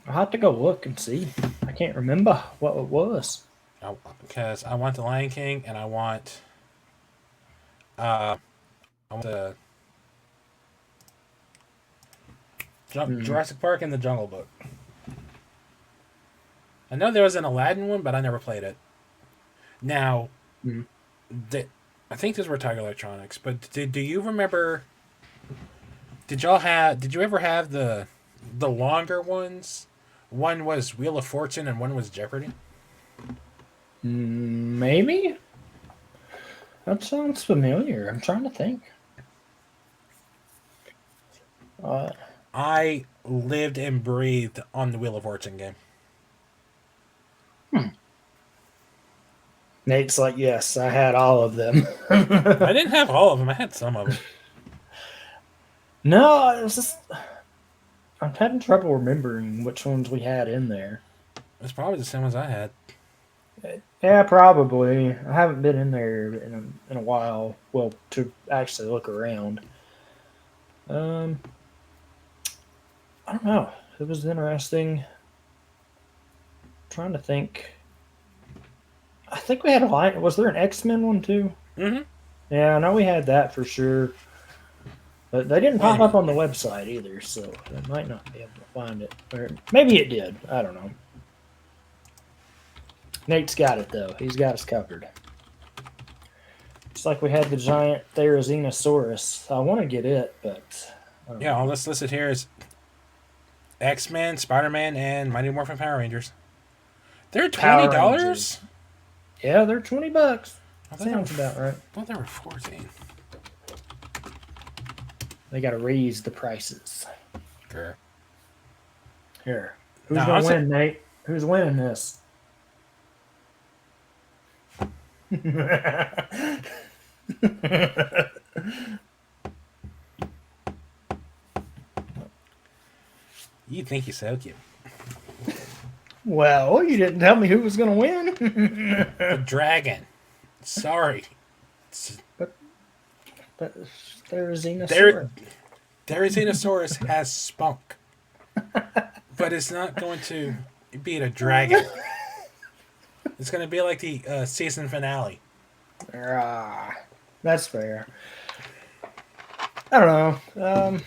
I'll have to go look and see. I can't remember what it was. Because I want the Lion King and I want the Jurassic Park and the Jungle Book. I know there was an Aladdin one, but I never played it. Now, I think these were Tiger Electronics, but do you remember? Did you ever have the longer ones? One was Wheel of Fortune and one was Jeopardy. Maybe. That sounds familiar. I'm trying to think. I lived and breathed on the Wheel of Fortune game. Nate's like, yes, I had all of them. I didn't have all of them. I had some of them. No, it was just I'm having trouble remembering which ones we had in there. It's probably the same ones I had. Yeah, probably. I haven't been in there in a while. Well, to actually look around. Um, I don't know. It was interesting. Trying to think. I think we had a line. Was there an X-Men one too? Mm-hmm. Yeah, I know we had that for sure. But they didn't Wait a pop up minute. on the website either, so I might not be able to find it. Or maybe it did. I don't know. Nate's got it though. He's got us covered. It's like we had the giant Therizinosaurus. I want to get it, but I don't Yeah, know. all this listed here is X-Men, Spider-Man, and Mighty Morphin Power Rangers. They're Power $20? Rangers. Yeah, they're $20. I thought Sounds about right. I thought they were 14. They got to raise the prices. Sure. Here, who's Now, gonna honestly, win, Nate? Who's winning this? you think you're so cute. Well, you didn't tell me who was gonna win. The dragon. Sorry. but there's There, Xenosaurus. Therizinosaurus has spunk. But it's not going to beat a dragon. It's going to be like the season finale. Ah, that's fair. I don't know.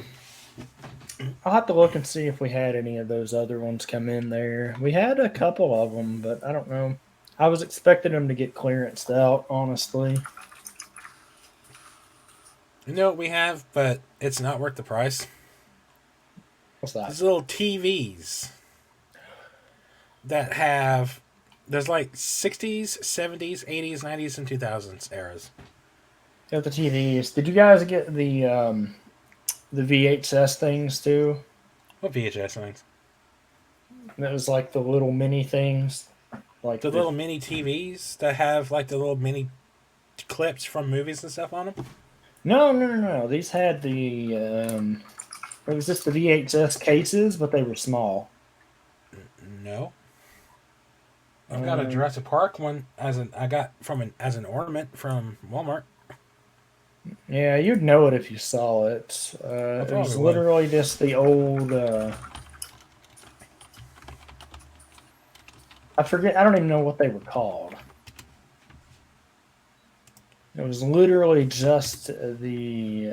I'll have to look and see if we had any of those other ones come in there. We had a couple of them, but I don't know. I was expecting them to get clearanced out, honestly. You know what we have, but it's not worth the price? What's that? These little TVs that have... There's like 60s, 70s, 80s, 90s, and 2000s eras. Got the TVs. Did you guys get the VHS things too? What VHS things? It was like the little mini things, like The little mini TVs that have like the little mini clips from movies and stuff on them? No. These had the it was just the VHS cases, but they were small. No. I've got a Jurassic Park one as an ornament from Walmart. Yeah, you'd know it if you saw it. It was probably would. literally just the old. I forget. I don't even know what they were called. It was literally just the.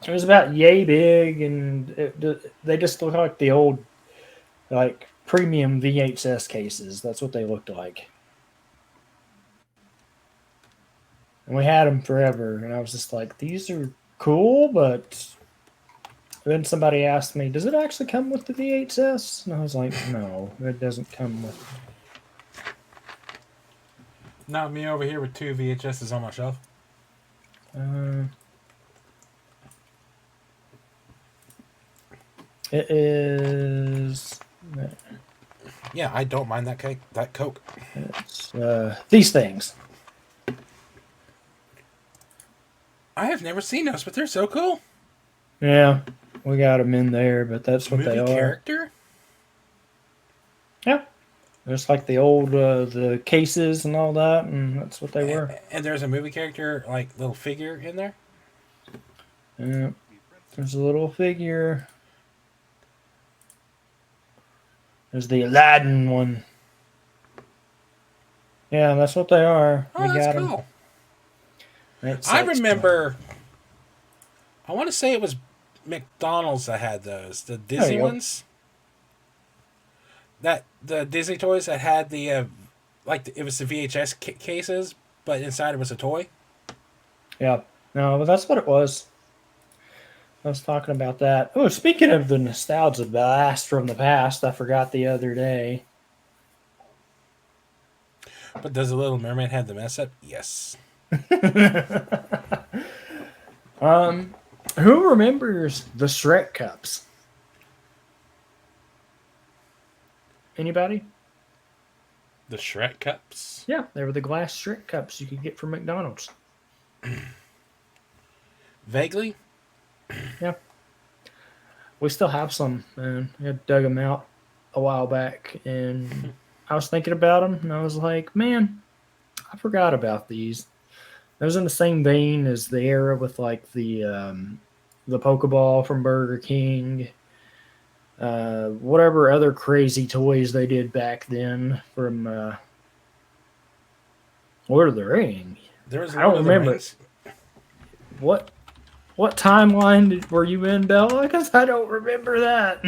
It was about yay big, and they just look like the old, like premium VHS cases. That's what they looked like. And we had them forever, and I was just like, these are cool, but then somebody asked me, does it actually come with the VHS? And I was like, no, it doesn't come with. Not me over here with 2 VHSs on my shelf. It is. Yeah, I don't mind that cake, that Coke. It's these things. I have never seen those, but they're so cool. Yeah, we got them in there, but that's what Movie they are. character? Yeah, just like the old the cases and all that, and that's what they were. And there's a movie character, like little figure in there. Yeah, there's a little figure. There's the Aladdin one. Yeah, that's what they are. Oh, we that's got cool. I remember. I want to say it was McDonald's that had those. The Disney ones. That the Disney toys that had the it was the VHS cases, but inside it was a toy. Yeah, no, but that's what it was. I was talking about that. Oh, speaking of the nostalgia blast from the past, I forgot the other day. But does the Little Mermaid have the mess up? Yes. Who remembers the Shrek cups? Anybody? The Shrek cups. Yeah, they were the glass Shrek cups you could get from McDonald's. Vaguely. Yeah. We still have some, man. I dug them out a while back, and I was thinking about them, and I was like, man, I forgot about these. It was in the same vein as the era with like the Pokeball from Burger King, whatever other crazy toys they did back then from Lord of the Ring. There was I don't Lord of the remember Rings. what timeline were you in, Bella? Because I don't remember that.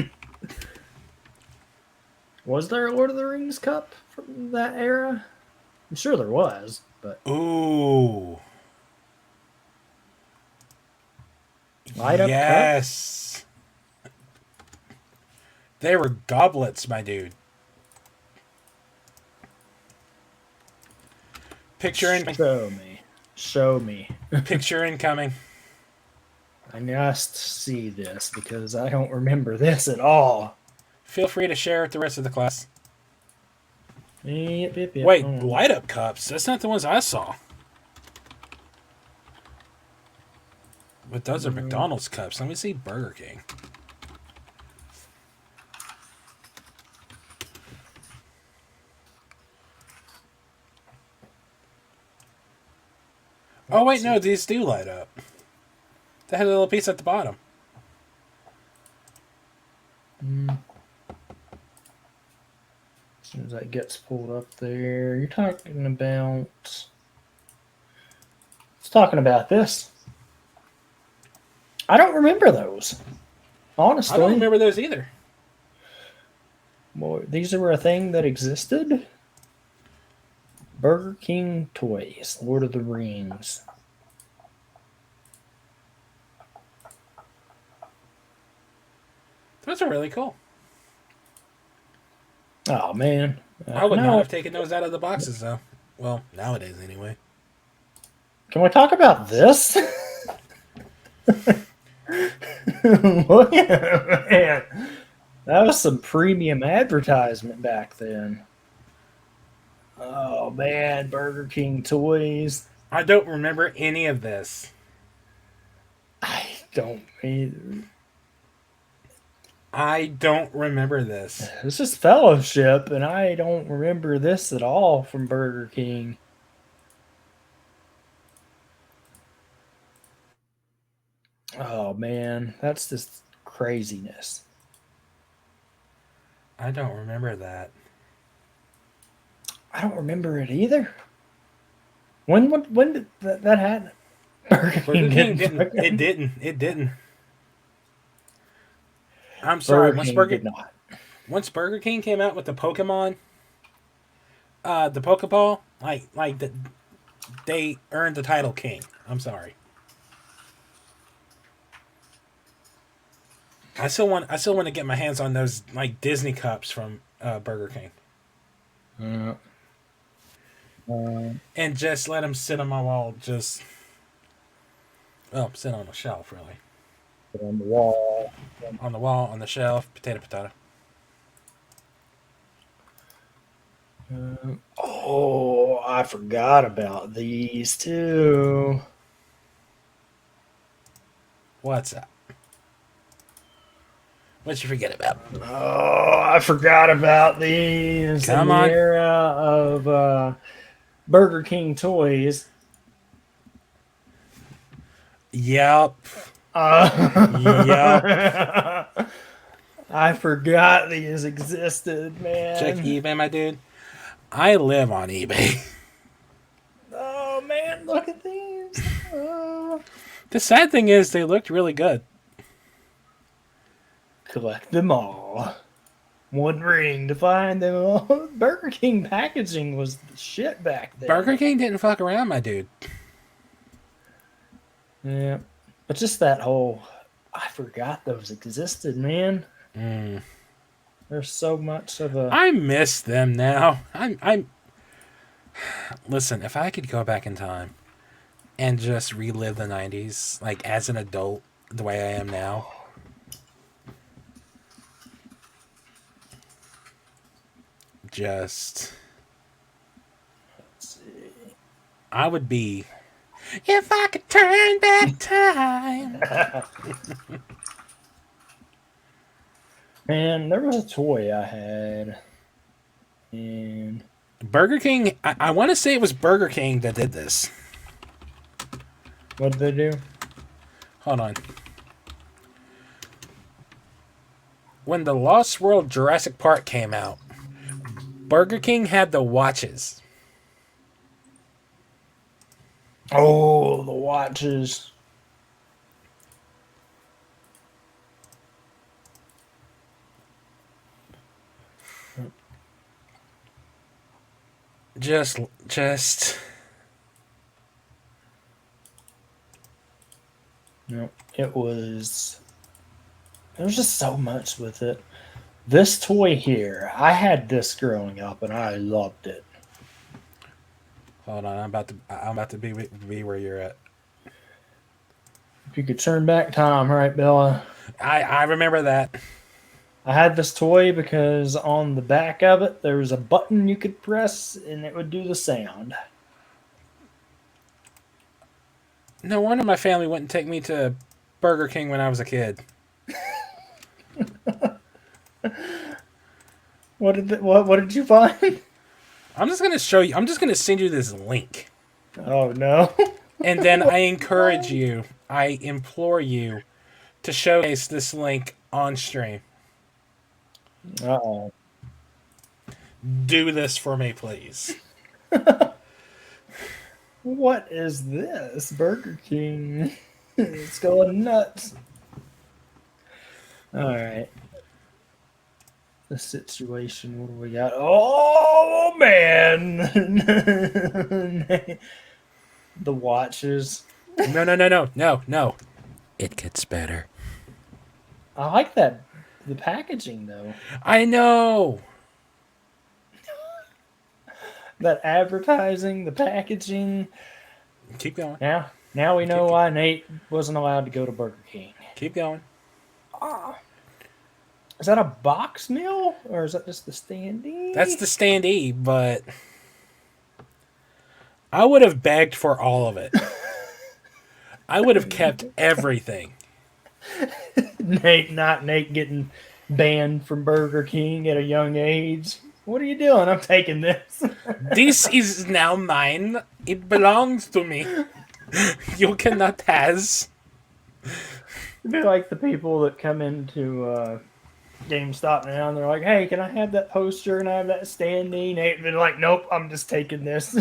Was there a Lord of the Rings cup from that era? I'm sure there was, but Ooh. light up cup. Yes. They were goblets, my dude. Picture in, Show me. picture incoming. I must see this because I don't remember this at all. Feel free to share with the rest of the class. Yep. Wait, Hold on. light up cups? That's not the ones I saw. But those are McDonald's cups. Let me see Burger King. Oh, wait, no, these do light up. They had a little piece at the bottom. As soon as that gets pulled up there, you're talking about. It's talking about this. I don't remember those. Honestly, I don't remember those either. Boy, these were a thing that existed. Burger King toys, Lord of the Rings. Those are really cool. Oh man, I would no. not have taken those out of the boxes, though. Well, nowadays, anyway. Can we talk about this? Look at it, man. That was some premium advertisement back then. Oh man, Burger King toys. I don't remember any of this. I don't either. I don't remember this. This is Fellowship, and I don't remember this at all from Burger King. Oh man, that's just craziness. I don't remember that. I don't remember it either. When did that happen? Burger King King didn't. It didn't. I'm sorry. Burger King did not. Once Burger King came out with the Pokemon, the Pokeball, they earned the title King. I'm sorry. I still want to get my hands on those like Disney cups from Burger King. And just let them sit on my wall. Sit on the shelf, really. Put on the wall. On the wall, on the shelf, potato. Oh, I forgot about these too. What's up? What'd you forget about? Oh, I forgot about these. Come in the on. era of Burger King toys. Yep. Yep. I forgot these existed, man. Check eBay, my dude. I live on eBay. Oh man, look at these. Oh. The sad thing is they looked really good. Collect them all. One ring to find them all. Burger King packaging was the shit back then. Burger King didn't fuck around, my dude. Yeah. But just that whole, I forgot those existed, man. There's so much of a... I miss them now. I'm Listen, if I could go back in time and just relive the 90s, like as an adult, the way I am now. Just I would be if I could turn back time. Man, there was a toy I had, and Burger King. I want to say it was Burger King that did this. what did they do? Hold on. When the Lost World Jurassic Park came out, Burger King had the watches. Oh, the watches. Just. No, it was. There was just so much with it. This toy here, I had this growing up, and I loved it. Hold on, I'm about to be where you're at. If you could turn back time, right, Bella? I remember that. I had this toy because on the back of it there was a button you could press, and it would do the sound. No wonder my family wouldn't take me to Burger King when I was a kid. What did you find? I'm just gonna show you. I'm just gonna send you this link, Oh no! and then I encourage you. I implore you to showcase this link on stream. Uh-oh. Do this for me, please. What is this? Burger King. It's going nuts. All right. The situation. What do we got? Oh man! The watches. No. It gets better. I like that. The packaging though. I know. That advertising, the packaging. Keep going. Now we know why Nate wasn't allowed to go to Burger King. Keep going. Is that a box meal or is that just the standee? That's the standee, but I would have begged for all of it. I would have kept everything. Nate getting banned from Burger King at a young age. What are you doing? I'm taking this. This is now mine. It belongs to me. You cannot has. It'd be like the people that come into GameStop now and they're like, hey, can I have that poster and I have that standee? Nate been like, nope, I'm just taking this.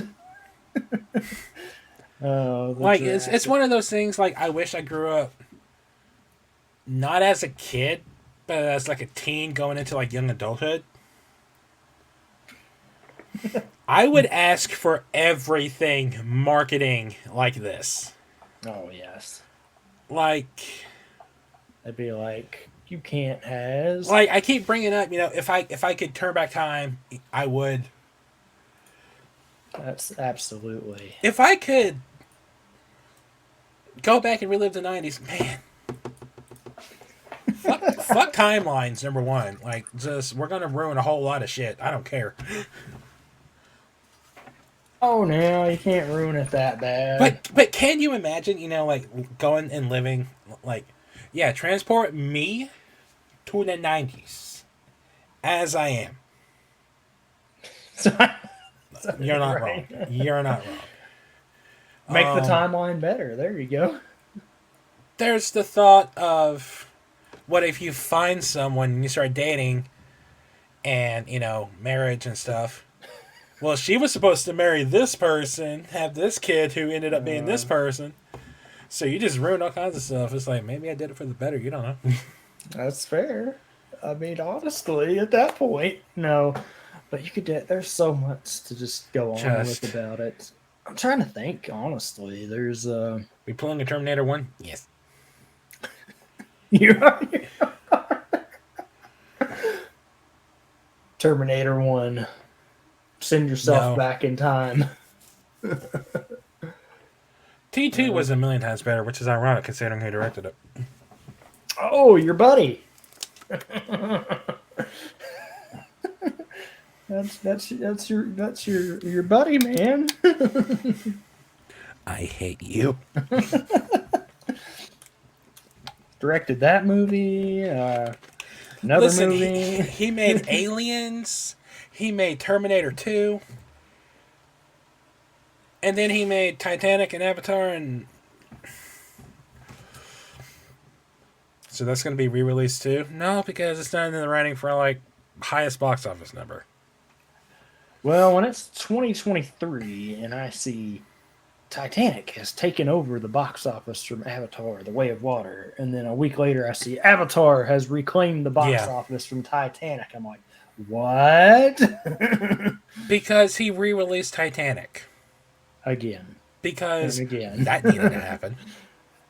Oh, like it's one of those things. Like I wish I grew up not as a kid, but as like a teen going into like young adulthood. I would ask for everything marketing like this. Oh yes. Like I'd be like, you can't has. Like I keep bringing up, if I could turn back time, I would. That's absolutely. If I could go back and relive the 90s, man. Fuck timelines, number one. Like, just, we're going to ruin a whole lot of shit. I don't care. Oh, no, you can't ruin it that bad. But can you imagine, like, going and living, like, yeah, transport me to the 90s as I am. You're not wrong. You're not wrong. Make the timeline better. There you go. There's the thought of, what if you find someone and you start dating and, marriage and stuff. Well, she was supposed to marry this person, have this kid who ended up being this person. So you just ruined all kinds of stuff. It's like, maybe I did it for the better. You don't know. That's fair. I mean, honestly, at that point, no. But you could there's so much to just go on with about it. I'm trying to think, honestly. There's We pulling a Terminator 1? Yes. You are. Terminator 1. Send yourself back in time. T2 was a million times better, which is ironic considering who directed it. Oh, your buddy. That's your buddy, man. I hate you. Directed that movie. Another Listen, movie. he made Aliens. He made Terminator 2. And then he made Titanic and Avatar. And so that's going to be re-released too? No, because it's not in the writing for like highest box office number. Well, when it's 2023 and I see Titanic has taken over the box office from Avatar, The Way of Water, and then a week later I see Avatar has reclaimed the box Yeah. office from Titanic, I'm like, what? Because he re-released Titanic. Again. Because And again. that needed to happen.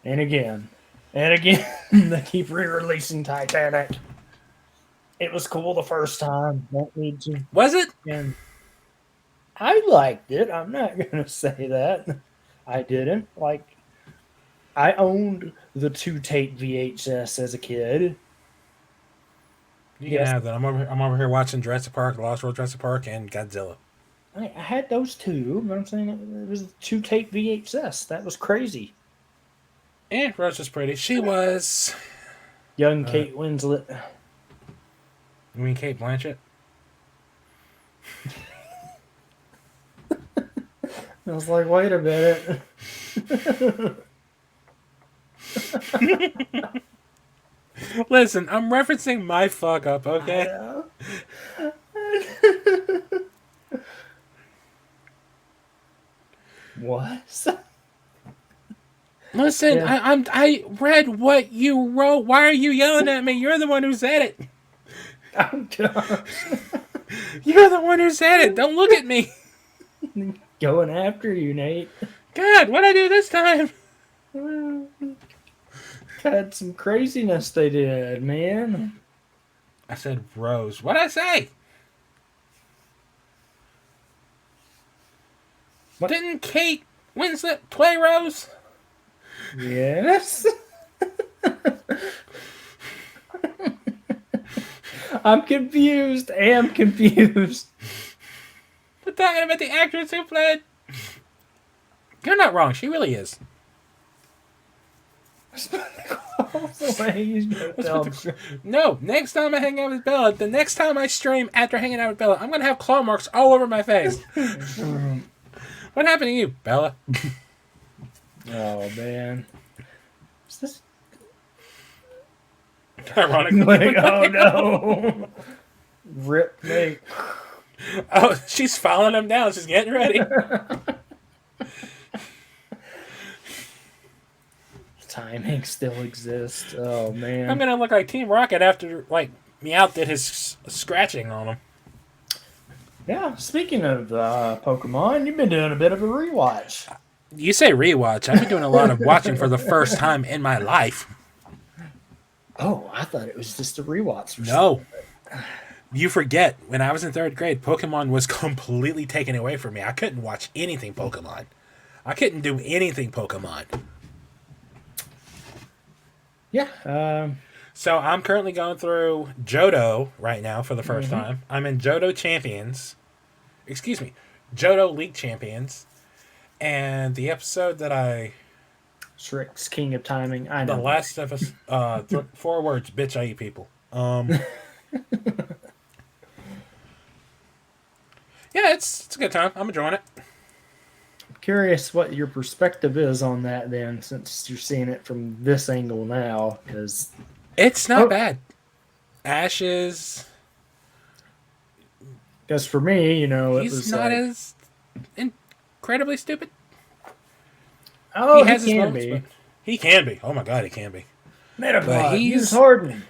And again. And again. They keep re-releasing Titanic. It was cool the first time. Don't need to. Was it? And I liked it. I'm not going to say that. I didn't. Like, I owned the 2-tape VHS as a kid. You can have that. I'm over here watching Jurassic Park, Lost World Jurassic Park, and Godzilla. I had those two, but I'm saying it was a 2-tape VHS. That was crazy. And Rose was pretty. She was. Young Kate Winslet. You mean Kate Blanchett? I was like, wait a minute. Listen, I'm referencing my fuck up, okay? What? Listen, Yeah. I read what you wrote. Why are you yelling at me? You're the one who said it. Oh, gosh. You're the one who said it. Don't look at me. Going after you, Nate. God, what'd I do this time? Had some craziness they did, man. I said Rose. What'd I say? What? Didn't Kate Winslet play Rose? Yes. I'm confused. Am confused. We're talking about the actress who played. You're not wrong. She really is. No, next time I hang out with Bella, the next time I stream after hanging out with Bella, I'm going to have claw marks all over my face. What happened to you, Bella? Oh, man. Is this... Ironically. Like, oh, no. Rip Nate. Oh, she's following him down. She's getting ready. Timing still exists. Oh, man. I'm going to look like Team Rocket after, like, Meowth did his scratching on him. Yeah, speaking of Pokemon, you've been doing a bit of a rewatch. You say rewatch. I've been doing a lot of watching for the first time in my life. Oh, I thought it was just a rewatch. No. You forget, when I was in 3rd grade, Pokemon was completely taken away from me. I couldn't watch anything Pokemon. I couldn't do anything Pokemon. Yeah. So I'm currently going through Johto right now for the first time. I'm in Johto Champions. Excuse me. Johto League Champions. And the episode that Shrek's King of Timing. I know. The last of us... 4 words. Bitch, I eat people. Yeah, it's a good time. I'm enjoying it. I'm curious what your perspective is on that then, since you're seeing it from this angle now, because... It's not bad. Ashes... Because for me, it he's was not like, as incredibly stupid. Oh, has he his can moments, be. but he can be. Oh my god, he can be. Metapod, use Harden.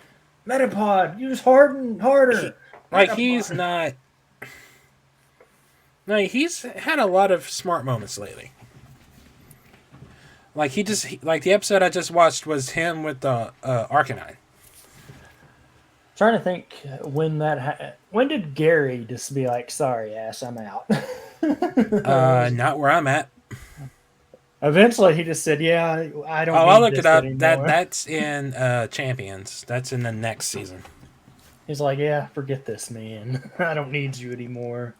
Metapod, use Harden harder. Like, he's not... No, he's had a lot of smart moments lately. Like, like, the episode I just watched was him with the Arcanine. Trying to think when when did Gary just be like, sorry ass, I'm out? Not where I'm at. Eventually he just said, yeah, I don't I'll look this it up. anymore. That's in Champions. That's in the next season. He's like, yeah, forget this, man. I don't need you anymore.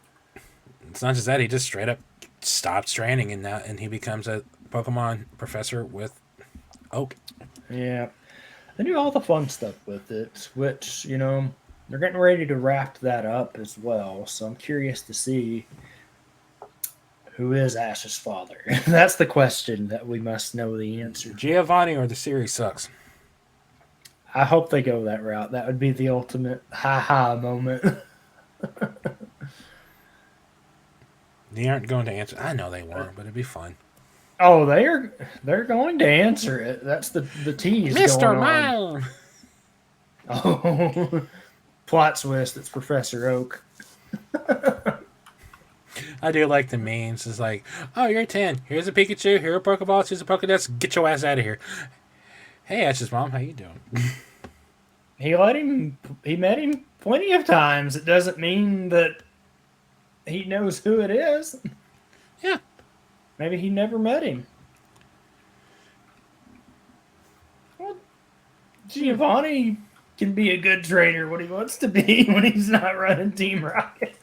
It's not just that, he just straight up stops training, and he becomes a Pokemon professor with Oak. Yeah. They do all the fun stuff with it, which, they're getting ready to wrap that up as well. So I'm curious to see who is Ash's father. That's the question that we must know the answer to. Giovanni or the series sucks. I hope they go that route. That would be the ultimate ha moment. They aren't going to answer. I know they won't, but it'd be fun. Oh, they're going to answer it. That's the tease Mr. going on. Mime! Oh, plot twist. It's Professor Oak. I do like the memes. It's like, oh, you're 10. Here's a Pikachu. Here are Pokeballs. Here's a Pokedex. Get your ass out of here. Hey, Ash's mom. How you doing? He met him plenty of times. It doesn't mean that he knows who it is. Yeah. Maybe he never met him. Well, Giovanni can be a good trainer when he wants to be when he's not running Team Rocket.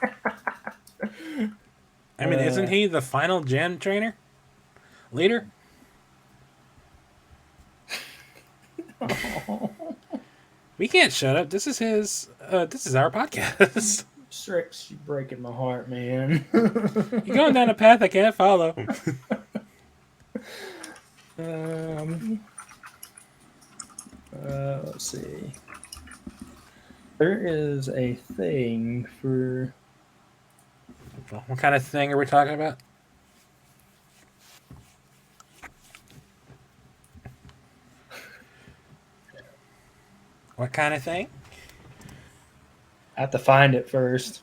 I mean, isn't he the final gym trainer? Leader? Oh. We can't shut up. This is our podcast. Strix, you breaking my heart, man. You're going down a path I can't follow. Let's see. There is a thing for... What kind of thing are we talking about? What kind of thing? I have to find it first.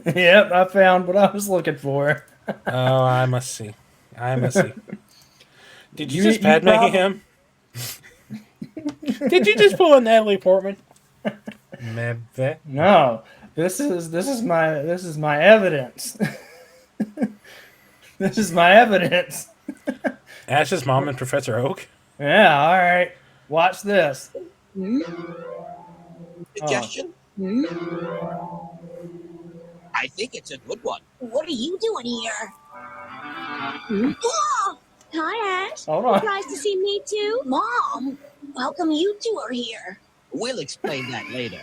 Yep, I found what I was looking for. Oh, I must see. Did you You- just you Padme prob- him? Did you just pull a Natalie Portman? Maybe. No, this is my evidence. This is my evidence. Ash's mom and Professor Oak. Yeah, all right. Watch this. Suggestion? I think it's a good one. What are you doing here? Oh, hi, Ash. Hold on. Surprised to see me too? Mom, how come you two are here? We'll explain that later.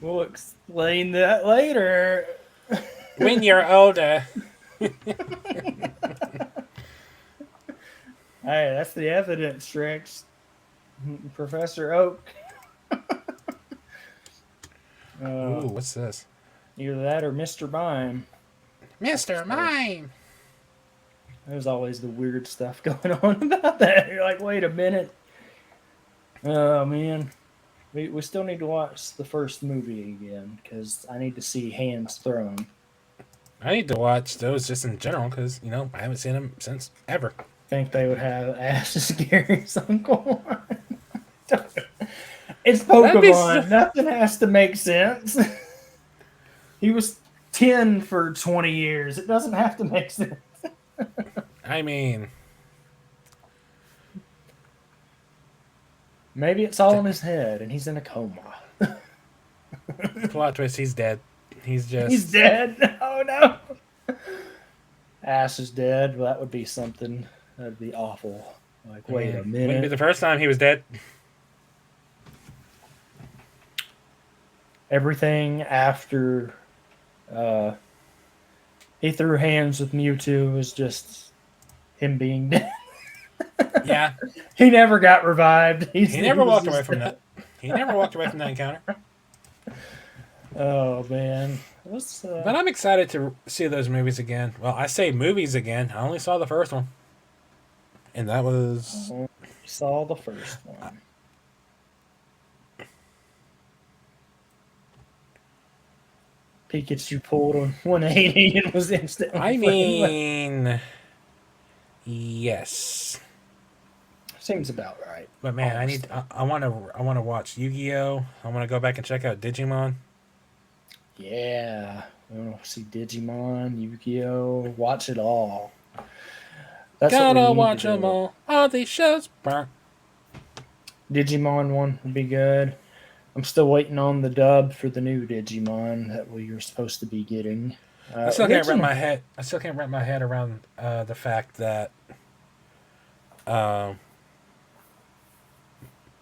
We'll explain that later. When you're older. Hey, that's the evidence, Strix. Professor Oak. Ooh, what's this? Either that or Mr. Mime. Mr. Mime. There's always the weird stuff going on about that. You're like, wait a minute. Oh, man. We still need to watch the first movie again because I need to see Hands Thrown. I need to watch those just in general because, I haven't seen them since ever. Think they would have Ash as Gary's uncle. It's Pokemon. Nothing has to make sense. He was 10 for 20 years. It doesn't have to make sense. I mean, Maybe it's all in his head and he's in a coma. plot twist, he's dead. He's dead. Oh no. Ash is dead. Well, that would be something. That'd be awful. Like, wait a Wouldn't be minute. the first time he was dead. Everything after he threw hands with Mewtwo was just him being dead. Yeah. He never got revived. He never was walked away just from dead. that. He never walked away from that encounter. Oh man. Let's, But I'm excited to see those movies again. Well, I say movies again. I only saw the first one. And that was... saw the first one. Pikachu pulled a 180 and was instantly. I mean... Yes. Seems about right. But man, I want to watch Yu-Gi-Oh! I want to go back and check out Digimon. Yeah. See Digimon, Yu-Gi-Oh. Watch it all. That's what we Gotta need watch to them do. all. All these shows. Brr. Digimon one would be good. I'm still waiting on the dub for the new Digimon that we were supposed to be getting. I still We had can't wrap some. my head. I still can't wrap my head around the fact that um,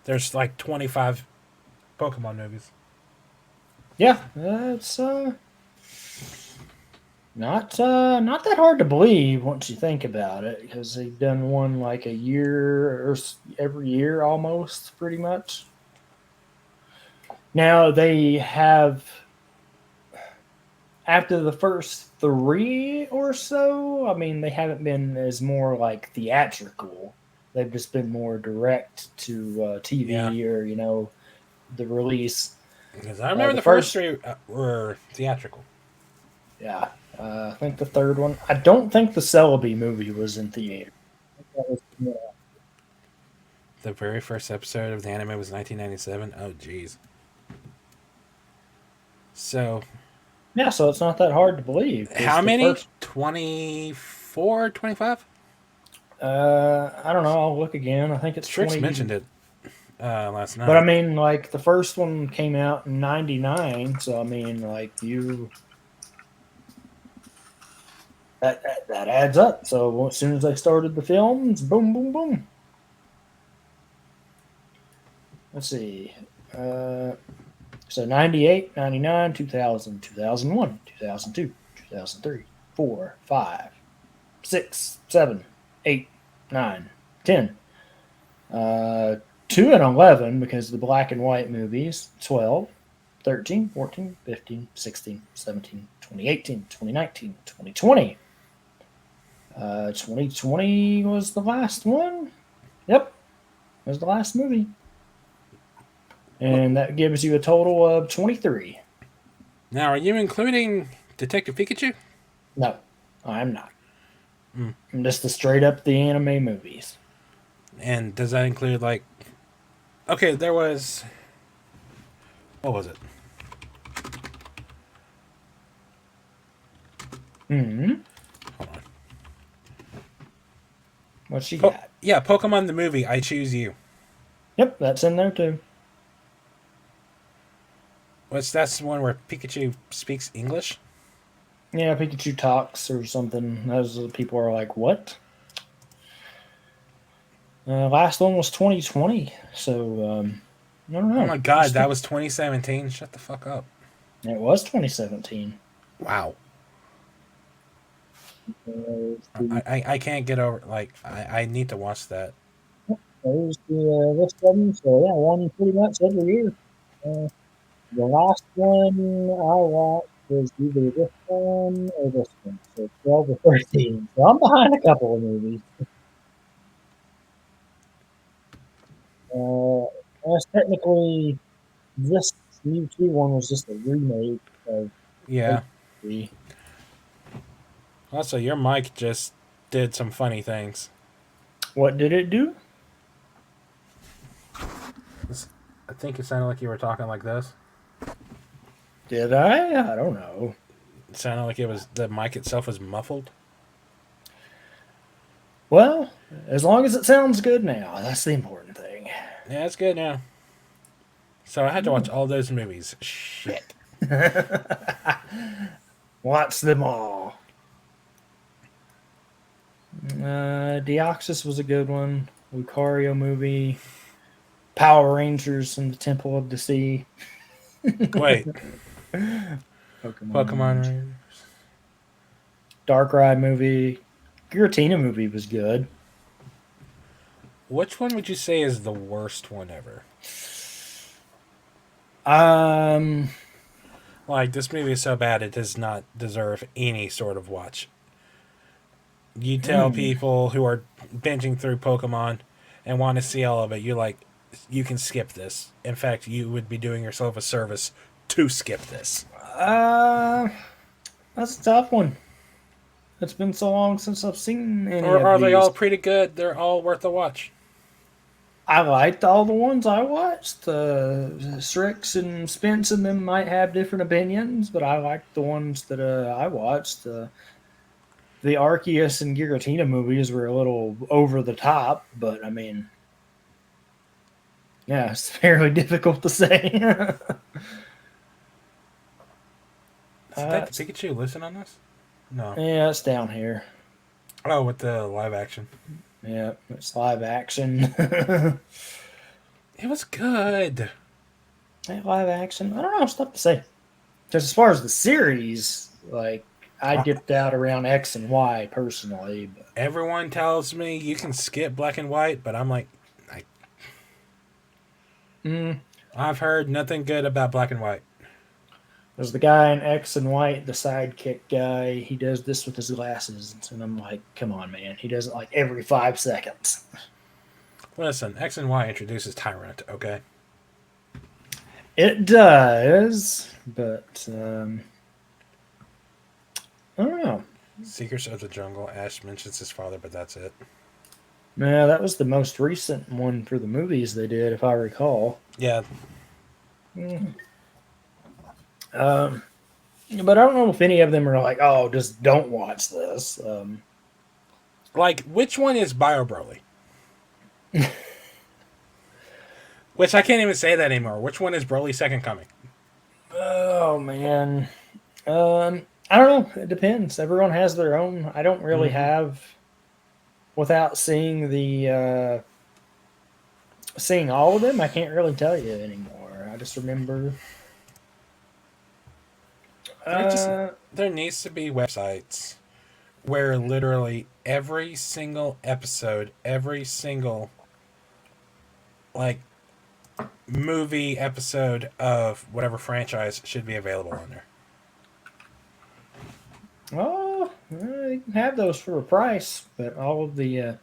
there's like 25 Pokemon movies. Yeah, it's not that hard to believe once you think about it, because they've done one like a year or every year almost, pretty much. Now they have, after the first three or so. I mean, they haven't been as more like theatrical. They've just been more direct to Yeah, TV, or the release. because I remember The the first first, three were theatrical. yeah, I think the third one. I don't think the Celebi movie was in theater. I think that was, yeah. The very first episode of the anime was 1997. Oh, jeez. So, Yeah, so it's not that hard to believe because how the many? first, 24, 25? I don't know. I'll look again. I think it's Strix 20. mentioned it last But I night. mean, like the first one came out in '99, so I mean, like that adds up. So as soon as they started the films, boom, boom, boom. Let's see. Uh, so 98, 99, 2000, 2001, 2002, 2003, 4, 5, 6, 7, 8, 9, 10. 2 and 11 because the black and white movies, 12, 13, 14, 15, 16, 17, 2018, 2019, 2020. 2020 was the last one. Yep, it was the last movie. And that gives you a total of 23. Now, are you including Detective Pikachu? No, I'm not. Mm. I'm just the straight up the anime movies. And does that include, like. Okay, there was. What was it? Hmm. Hold on. What she got? Yeah, Pokemon the movie, I Choose You. Yep, that's in there too. That's the one where Pikachu speaks English? Yeah, Pikachu talks or something. Those people are like, what? Last one was 2020, so I don't Oh know. my god, that was 2017? Shut the fuck up. It was 2017. Wow. The, I can't get over. Like, I need to watch that. there's the list of them. So yeah, one pretty much every year. Uh, the last one I watched was either this one or this one, so 12 or 13. So I'm behind a couple of movies. As technically, this Mewtwo one was just a remake of Yeah. 3. Also, your mic just did some funny things. What did it do? I think it sounded like you were talking like this. Did I? I don't know. It sounded like the mic itself was muffled. Well, as long as it sounds good now, that's the important thing. Yeah, it's good now. So I had to watch all those movies. Shit. Watch them all. Deoxys was a good one. Lucario movie. Power Rangers and the Temple of the Sea. Wait. Pokemon. Rangers. Dark Ride movie. Giratina movie was good. Which one would you say is the worst one ever? Like, this movie is so bad it does not deserve any sort of watch. You tell people who are binging through Pokemon and want to see all of it, you're like, you can skip this. In fact, you would be doing yourself a service to skip this. That's a tough one. It's been so long since I've seen any Or of are these. they all pretty good? They're all worth a watch. I liked all the ones I watched. Strix and Spence and them might have different opinions, but I liked the ones that I watched. The Arceus and Giratina movies were a little over the top, but I mean, yeah, it's fairly difficult to say. Did that Pikachu listen on this? No. Yeah, it's down here. Oh, with the live action. Yeah, it's live action. It was good. Hey, live action. I don't know. Stuff to say. Just as far as the series, like I dipped out around X and Y personally. But Everyone tells me you can skip black and white, but I'm like, I've heard nothing good about black and white. there's the guy in X and White, the sidekick guy. He does this with his glasses, and I'm like, come on, man. He does it like every 5 seconds. Listen, X and Y introduces Tyrant, okay? It does, but I don't know. Secrets of the Jungle. Ash mentions his father, but that's it. Yeah, that was the most recent one for the movies they did, if I recall. Yeah. But I don't know if any of them are like, oh, just don't watch this. Like, which one is Bio Broly? Which I can't even say that anymore. Which one is Broly's second coming? Oh man, I don't know. It depends. Everyone has their own. I don't really have, without seeing the seeing all of them. I can't really tell you anymore. I just remember. There needs to be websites where literally every single episode, every single like movie episode of whatever franchise should be available on there. Oh, you can have those for a price, but all of the. I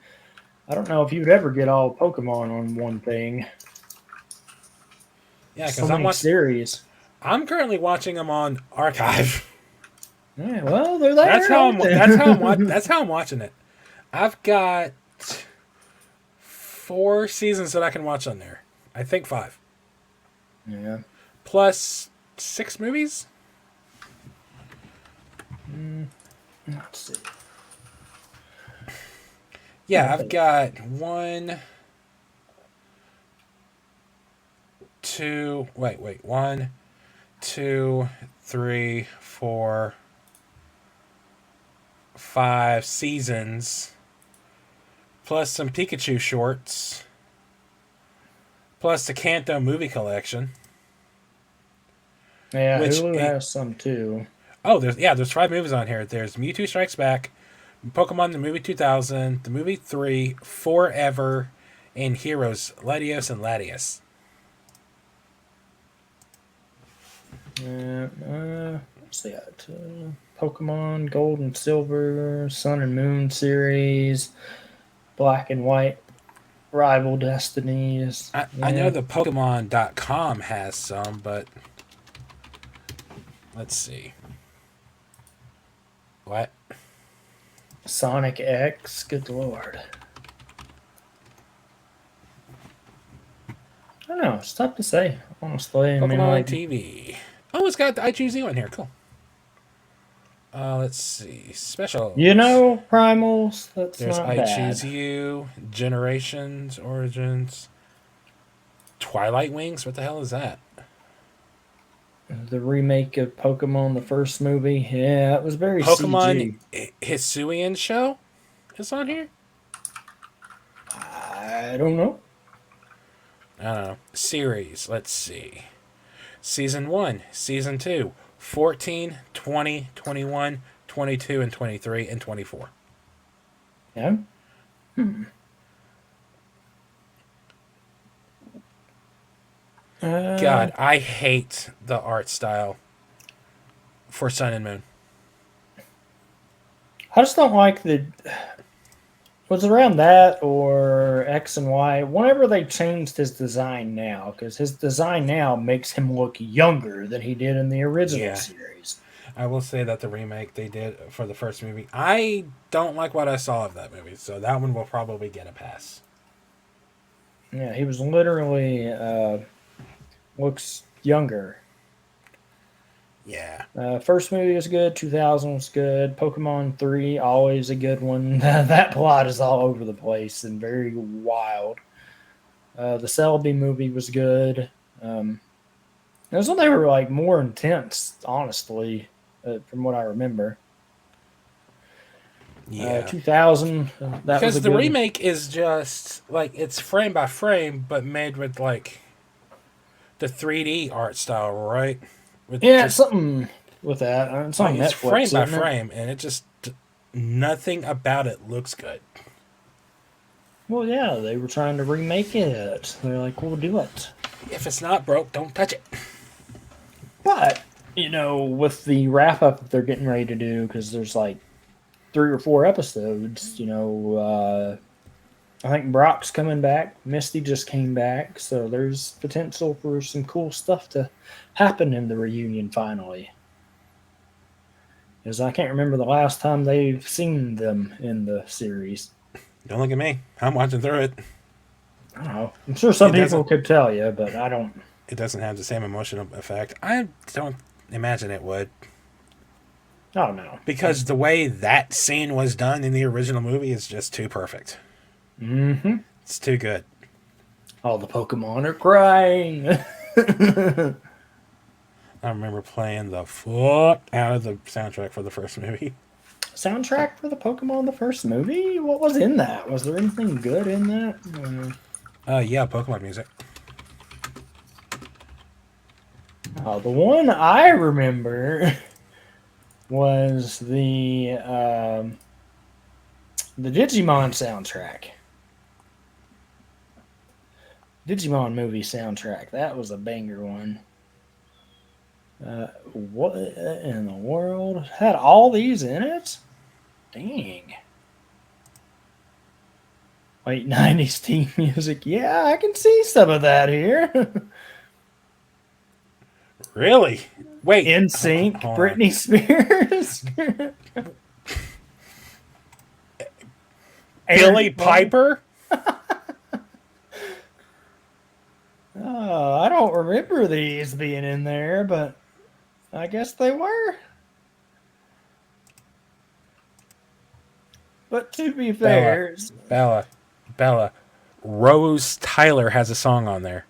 don't know if you'd ever get all Pokemon on one thing. Yeah, because so many series. I'm currently watching them on Archive. Yeah, well, they're there. That's how I'm watching it. I've got 4 seasons that I can watch on there. I think 5. Yeah. Plus 6 movies. Let's see. Yeah, I've got 1, 2. Wait. 1, 2, 3, 4, 5 seasons, plus some Pikachu shorts, plus the Kanto movie collection. Yeah, Hulu has some too. Oh, there's 5 movies on here. There's Mewtwo Strikes Back, Pokemon the movie 2000, the movie 3, Forever, and Heroes Latios and Latias. What's that? Pokemon Gold and Silver, Sun and Moon series, Black and White, Rival Destinies. I know the Pokemon.com has some, but let's see. What? Sonic X, good lord. I don't know, it's tough to say, honestly. Pokemon TV. Oh, it's got the I Choose You on here. Cool. Let's see. Special. You know, Primals, that's There's not I bad. Choose You, Generations, Origins, Twilight Wings. What the hell is that? The remake of Pokemon, the first movie. Yeah, it was very Pokemon CG. Hisuian show is on here? I don't know. I don't know. Series. Let's see. Season 1, Season 2, 14, 20, 21, 22, and 23, and 24. Yeah? God, I hate the art style for Sun and Moon. I just don't like the. Was around that or X and Y? Whenever they changed his design now, because his design now makes him look younger than he did in the original series. I will say that the remake they did for the first movie, I don't like what I saw of that movie, so that one will probably get a pass. Yeah, he was literally looks younger. Yeah. First movie was good. 2000 was good. Pokemon 3, always a good one. That plot is all over the place and very wild. The Celebi movie was good. Those one they were like more intense, honestly, from what I remember. Yeah. 2000, that was Because a the good. remake is just like it's frame by frame, but made with like the 3D art style, right? With Yeah, it's just something with that. It's like on it's frame Netflix, by isn't it? frame, and it just nothing about it looks good. Well, yeah, they were trying to remake it. They're like, we'll do it. If it's not broke, don't touch it. But, with the wrap up that they're getting ready to do, because there's like 3 or 4 episodes, I think Brock's coming back. Misty just came back. So there's potential for some cool stuff to happen in the reunion finally. Because I can't remember the last time they've seen them in the series. Don't look at me. I'm watching through it. I don't know. I'm sure some It people doesn't- could tell you, but I don't. It doesn't have the same emotional effect. I don't imagine it would. I don't know. Because the way that scene was done in the original movie is just too perfect. Mm-hmm. It's too good. All the Pokemon are crying. I remember playing the fuck out of the soundtrack for the first movie. Soundtrack for the Pokemon the first movie? What was in that? Was there anything good in that? Yeah, Pokemon music. The one I remember was the Digimon soundtrack. Digimon movie soundtrack. That was a banger one. What in the world? Had all these in it? Dang. Late 90s teen music. Yeah, I can see some of that here. Really? Wait. In Sync, hold on. Britney Spears. Billy Piper? Oh, I don't remember these being in there, but I guess they were. But to be fair, Bella. Rose Tyler has a song on there.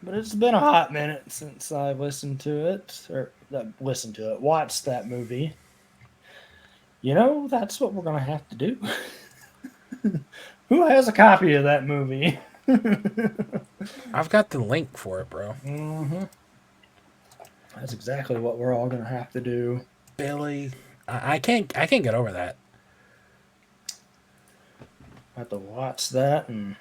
but it's been a hot minute since I watched that movie. That's what we're going to have to do. Who has a copy of that movie? I've got the link for it, bro. Mm-hmm. That's exactly what we're all going to have to do. Billy. I can't get over that. I have to watch that, and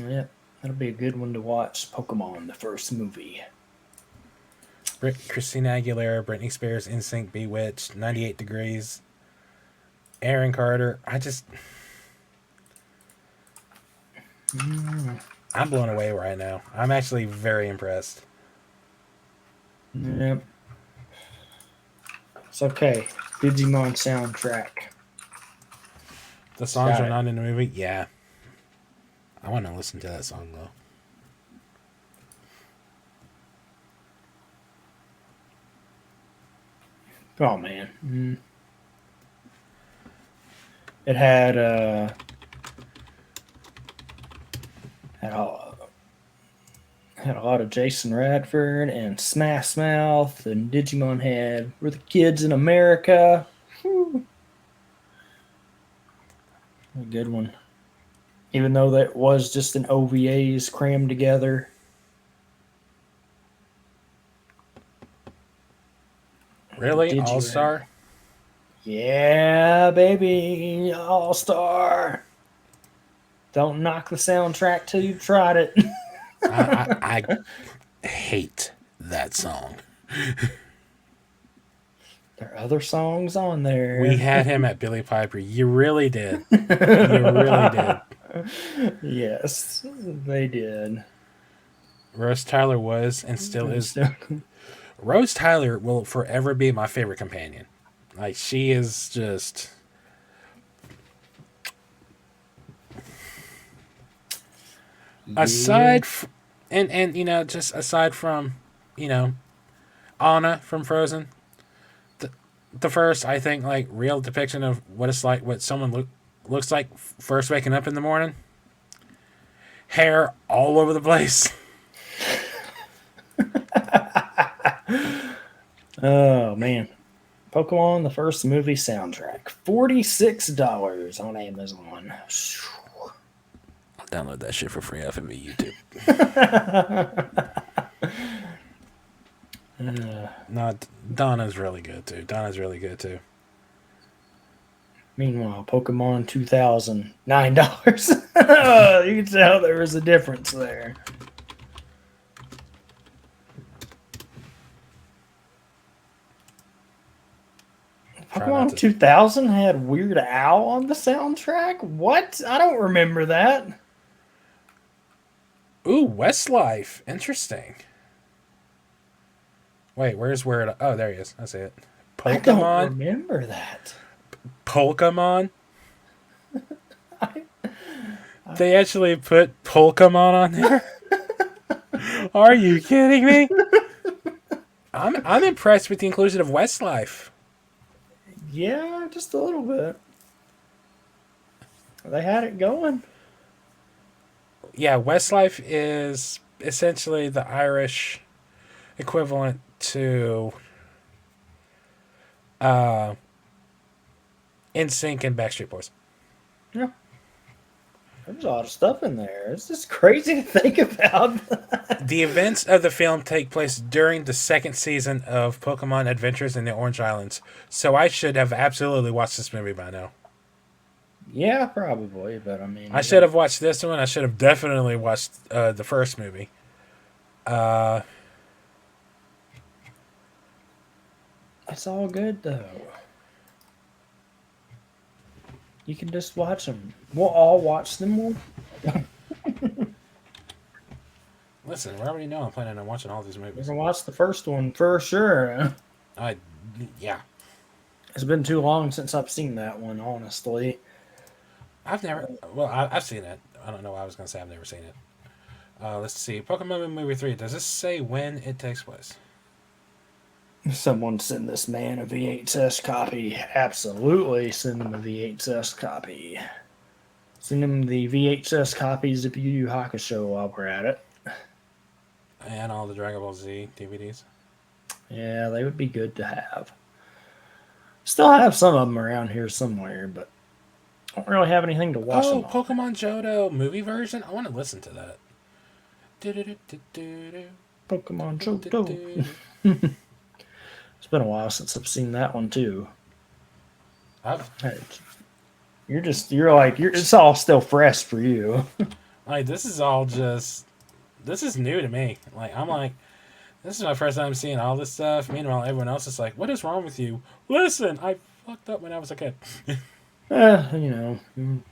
yeah, that'll be a good one to watch. Pokemon, the first movie. Christina Aguilera, Britney Spears, NSYNC, Bewitched, 98 Degrees, Aaron Carter. I'm blown away right now. I'm actually very impressed. Yep. It's okay. Digimon soundtrack. The songs Got are it. not in the movie? Yeah. I want to listen to that song, though. Oh man. It had a lot of Jason Radford and Smash Mouth, and Digimon had We're the Kids in America. Whew. A good one. Even though that was just an OVAs crammed together. Really? All Star? Yeah, baby. All Star. Don't knock the soundtrack till you've tried it. I hate that song. There are other songs on there. We had him at Billy Piper. You really did. You really did. Yes, they did. Rose Tyler was and still is. Rose Tyler will forever be my favorite companion. Like, she is just Yeah. And just aside from, you know, Anna from Frozen, the first, I think, like, real depiction of what it's like, what someone looks like first waking up in the morning. Hair all over the place. Oh man. Pokemon the first movie soundtrack. $46 on Amazon. I'll download that shit for free off of YouTube. No, Donna's really good too. Meanwhile, Pokemon 2000, $9. You can tell there was a difference there. Pokemon 2000 had Weird Al on the soundtrack? What? I don't remember that. Ooh, Westlife. Interesting. Wait, where's Weird? Oh, there he is. I see it. I don't Pokemon. remember that. Pokemon. They actually put Pokemon on there. Are you kidding me? I'm impressed with the inclusion of Westlife. Yeah, just a little bit. They had it going. Yeah, Westlife is essentially the Irish equivalent to NSYNC and Backstreet Boys. Yeah. There's a lot of stuff in there. It's just crazy to think about. The events of the film take place during the second season of Pokemon Adventures in the Orange Islands, so I should have absolutely watched this movie by now. Yeah, probably, but I mean... I should have watched this one. I should have definitely watched the first movie. It's all good, though. You can just watch them. We'll all watch them. Listen, we already know I'm planning on watching all these We're movies. going to watch the first one for sure. Yeah. It's been too long since I've seen that one, honestly. I've seen it. I don't know why I was going to say I've never seen it. Let's see. Pokemon Movie 3. Does this say when it takes place? Someone send this man a VHS copy. Absolutely send him a VHS copy. Send him the VHS copies of Yu Yu Hakusho while we're at it. And all the Dragon Ball Z DVDs. Yeah, they would be good to have. Still have some of them around here somewhere, but I don't really have anything to watch them on. Pokemon Johto movie version? I want to listen to that. Pokemon Johto. It's been a while since I've seen that one too. It's all still fresh for you. Like, this is new to me. This is my first time seeing all this stuff. Meanwhile, everyone else is like, what is wrong with you? Listen, I fucked up when I was a kid. I'm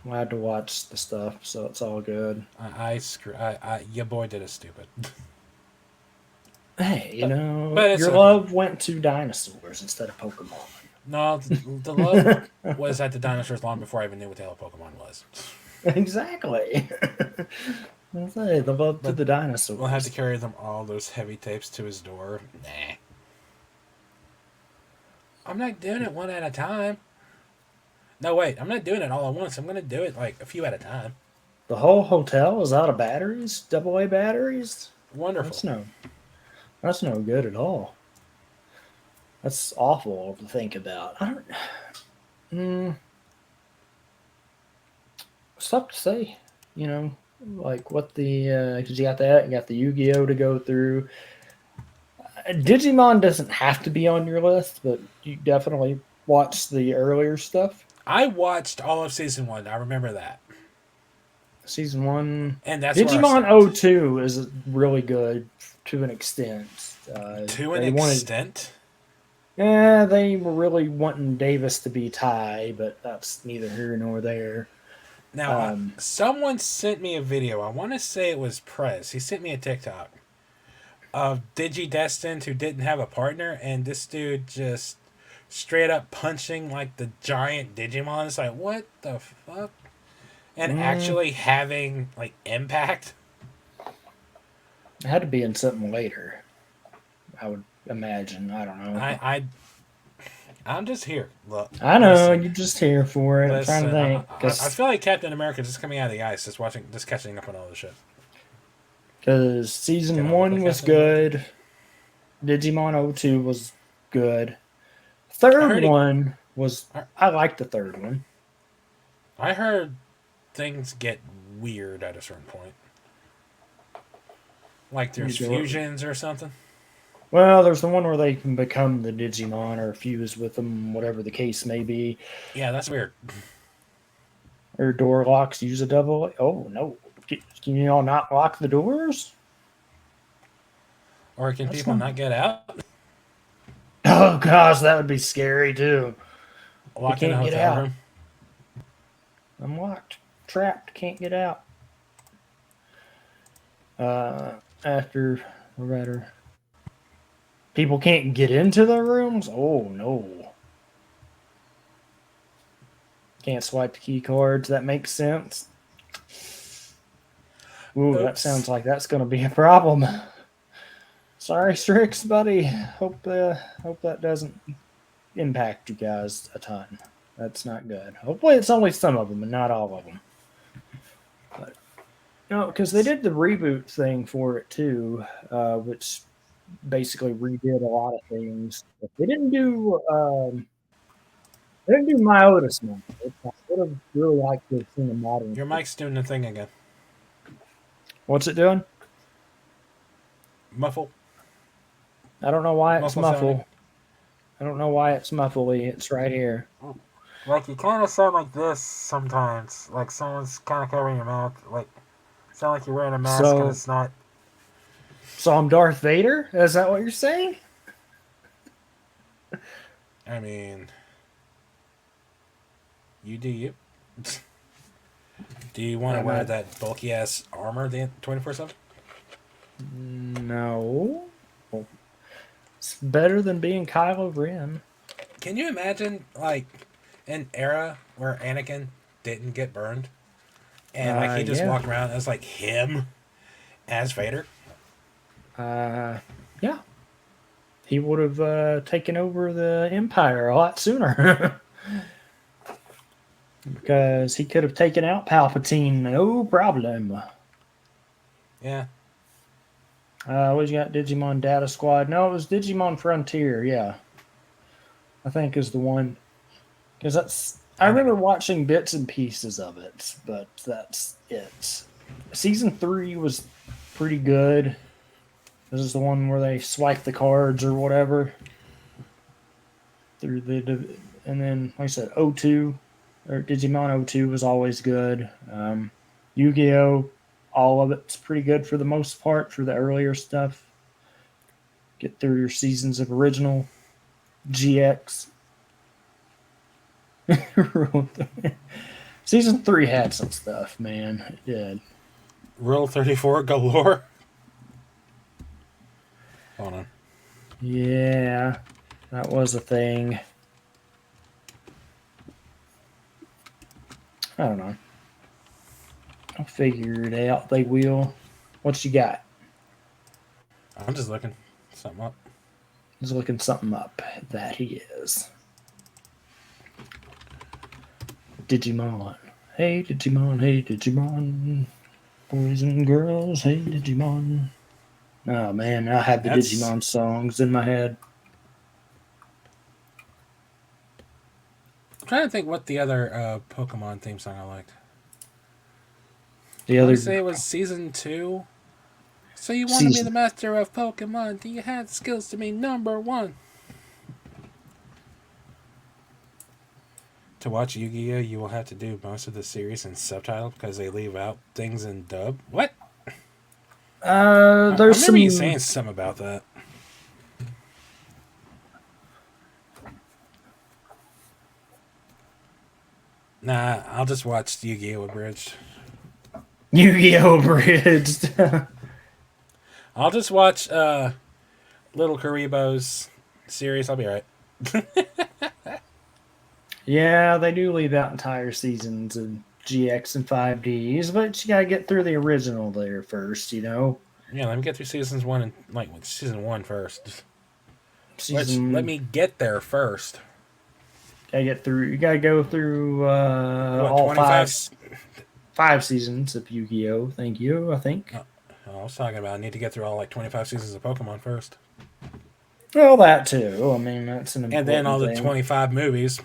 glad to watch the stuff, so it's all good. Your boy did it stupid. Hey, but your love went to dinosaurs instead of Pokemon. No, the love was at the dinosaurs long before I even knew what the hell a Pokemon was. Exactly. I'll say the love to the dinosaurs. We'll have to carry them all those heavy tapes to his door. Nah. I'm not doing it one at a time. No, wait. I'm not doing it all at once. I'm going to do it like a few at a time. The whole hotel is out of batteries? AA batteries? Wonderful. That's no good at all. That's awful to think about. It's tough to say, like what because you got that, you got the Yu-Gi-Oh to go through. Digimon doesn't have to be on your list, but you definitely watch the earlier stuff. I watched all of season 1. I remember that. Season 1. And that's Digimon 02 is really good to an extent. Extent? Yeah, they were really wanting Davis to be Tai, but that's neither here nor there. Now, someone sent me a video. I want to say it was Prez. He sent me a TikTok of Digidestined who didn't have a partner, and this dude just straight up punching like the giant Digimon. It's like, what the fuck? And actually having like impact. It had to be in something later. I would imagine. I don't know. I'm just here. Look, I know listen, you're just here for it. I'm trying to listen. think I feel like Captain America just coming out of the ice, just catching up on all this shit. because Can season I look one like was Captain America? good. Digimon 02 was good. I Third heard it. one was I I liked the third one. I heard things get weird at a certain point, like there's fusions or something. Well, there's the one where they can become the Digimon or fuse with them, whatever the case may be. Yeah, that's weird. Or door locks use a double. Oh no! Can you all not lock the doors? Or can That's people not. not get out? Oh gosh, that would be scary too. You Locked in a can't get hotel out. room. I'm locked, trapped, can't get out. After the writer, people can't get into their rooms. Oh no! Can't swipe the key cards. That makes sense. Ooh, that sounds Oops. like that's going to be a problem. Sorry, Strix, buddy. Hope that doesn't impact you guys a ton. That's not good. Hopefully, it's only some of them and not all of them. But no, because they did the reboot thing for it too, which basically redid a lot of things. But they didn't do My Otis now. I would have really liked to have seen a modern. Your mic's doing the thing again. What's it doing? Muffle. I don't know why it's Muffle sounding. muffled. I don't know why it's muffly. It's right here. Like you kind of sound like this sometimes. Like someone's kind of covering your mouth. Like sound like you're wearing a mask and So, it's not. so I'm Darth Vader. Is that what you're saying? I mean, you do you. Do you want to Am wear I? that bulky ass armor the 24/7? No. Well, it's better than being Kylo Ren. Can you imagine like an era where Anakin didn't get burned and like he just Yeah. walked around as like him as Vader? Yeah. He would have taken over the Empire a lot sooner. Because he could have taken out Palpatine, no problem. Yeah. We got Digimon Data Squad. No, it was Digimon Frontier. Yeah, I think is the one. Because I I don't remember know. watching bits and pieces of it, but that's it. Season 3 was pretty good. This is the one where they swipe the cards or whatever through and then like I said, O2 or Digimon O2 was always good. Yu-Gi-Oh, all of it's pretty good for the most part for the earlier stuff. Get through your seasons of original GX. Season 3 had some stuff, man. It did. Rule 34 galore. Hold on. Yeah, that was a thing. I don't know. I'll figure it out. They will. What you got? I'm just looking something up. He's looking something up. That he is. Digimon. Hey, Digimon. Hey, Digimon. Boys and girls. Hey, Digimon. Oh, man. I have the That's Digimon songs in my head. I'm trying to think what the other Pokemon theme song I liked. The I want other to say it was season 2. So you want to be the season. master of Pokemon? Do you have the skills to be number 1? To watch Yu-Gi-Oh, you will have to do most of the series in subtitle because they leave out things in dub. What? I There's remember you some. saying something about that. Nah, I'll just watch Yu-Gi-Oh abridged. Yu-Gi-Oh! Bridged. I'll just watch Little Karibo's series. I'll be alright. Yeah, they do leave out entire seasons of GX and 5Ds, but you gotta get through the original there first, you know? Yeah, let me get through seasons 1 and season 1 first. Season. Let me get there first. Gotta get through. You gotta go through What, all 25? five seasons of Yu-Gi-Oh. Thank you. I think. I was talking about I need to get through all 25 seasons of Pokemon first. Well, that too. I mean, that's an important And then all the thing. 25 movies.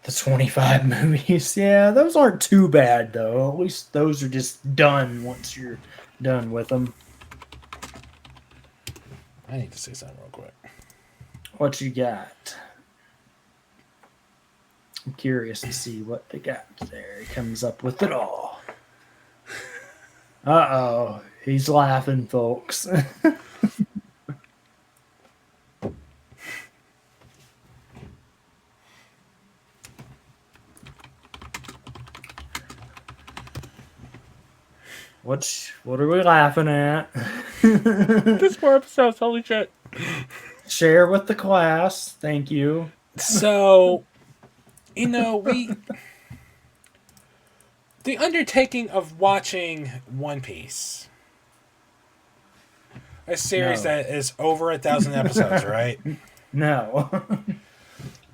The 25 movies. Yeah, those aren't too bad though. At least those are just done once you're done with them. I need to say something real quick. What you got? I'm curious to see what they got there. He comes up with it all. Uh-oh. He's laughing, folks. What are we laughing at? Just 4 episodes, holy shit. Share with the class. Thank you. So, the undertaking of watching One Piece, a series No. that is over 1,000 episodes, right? No.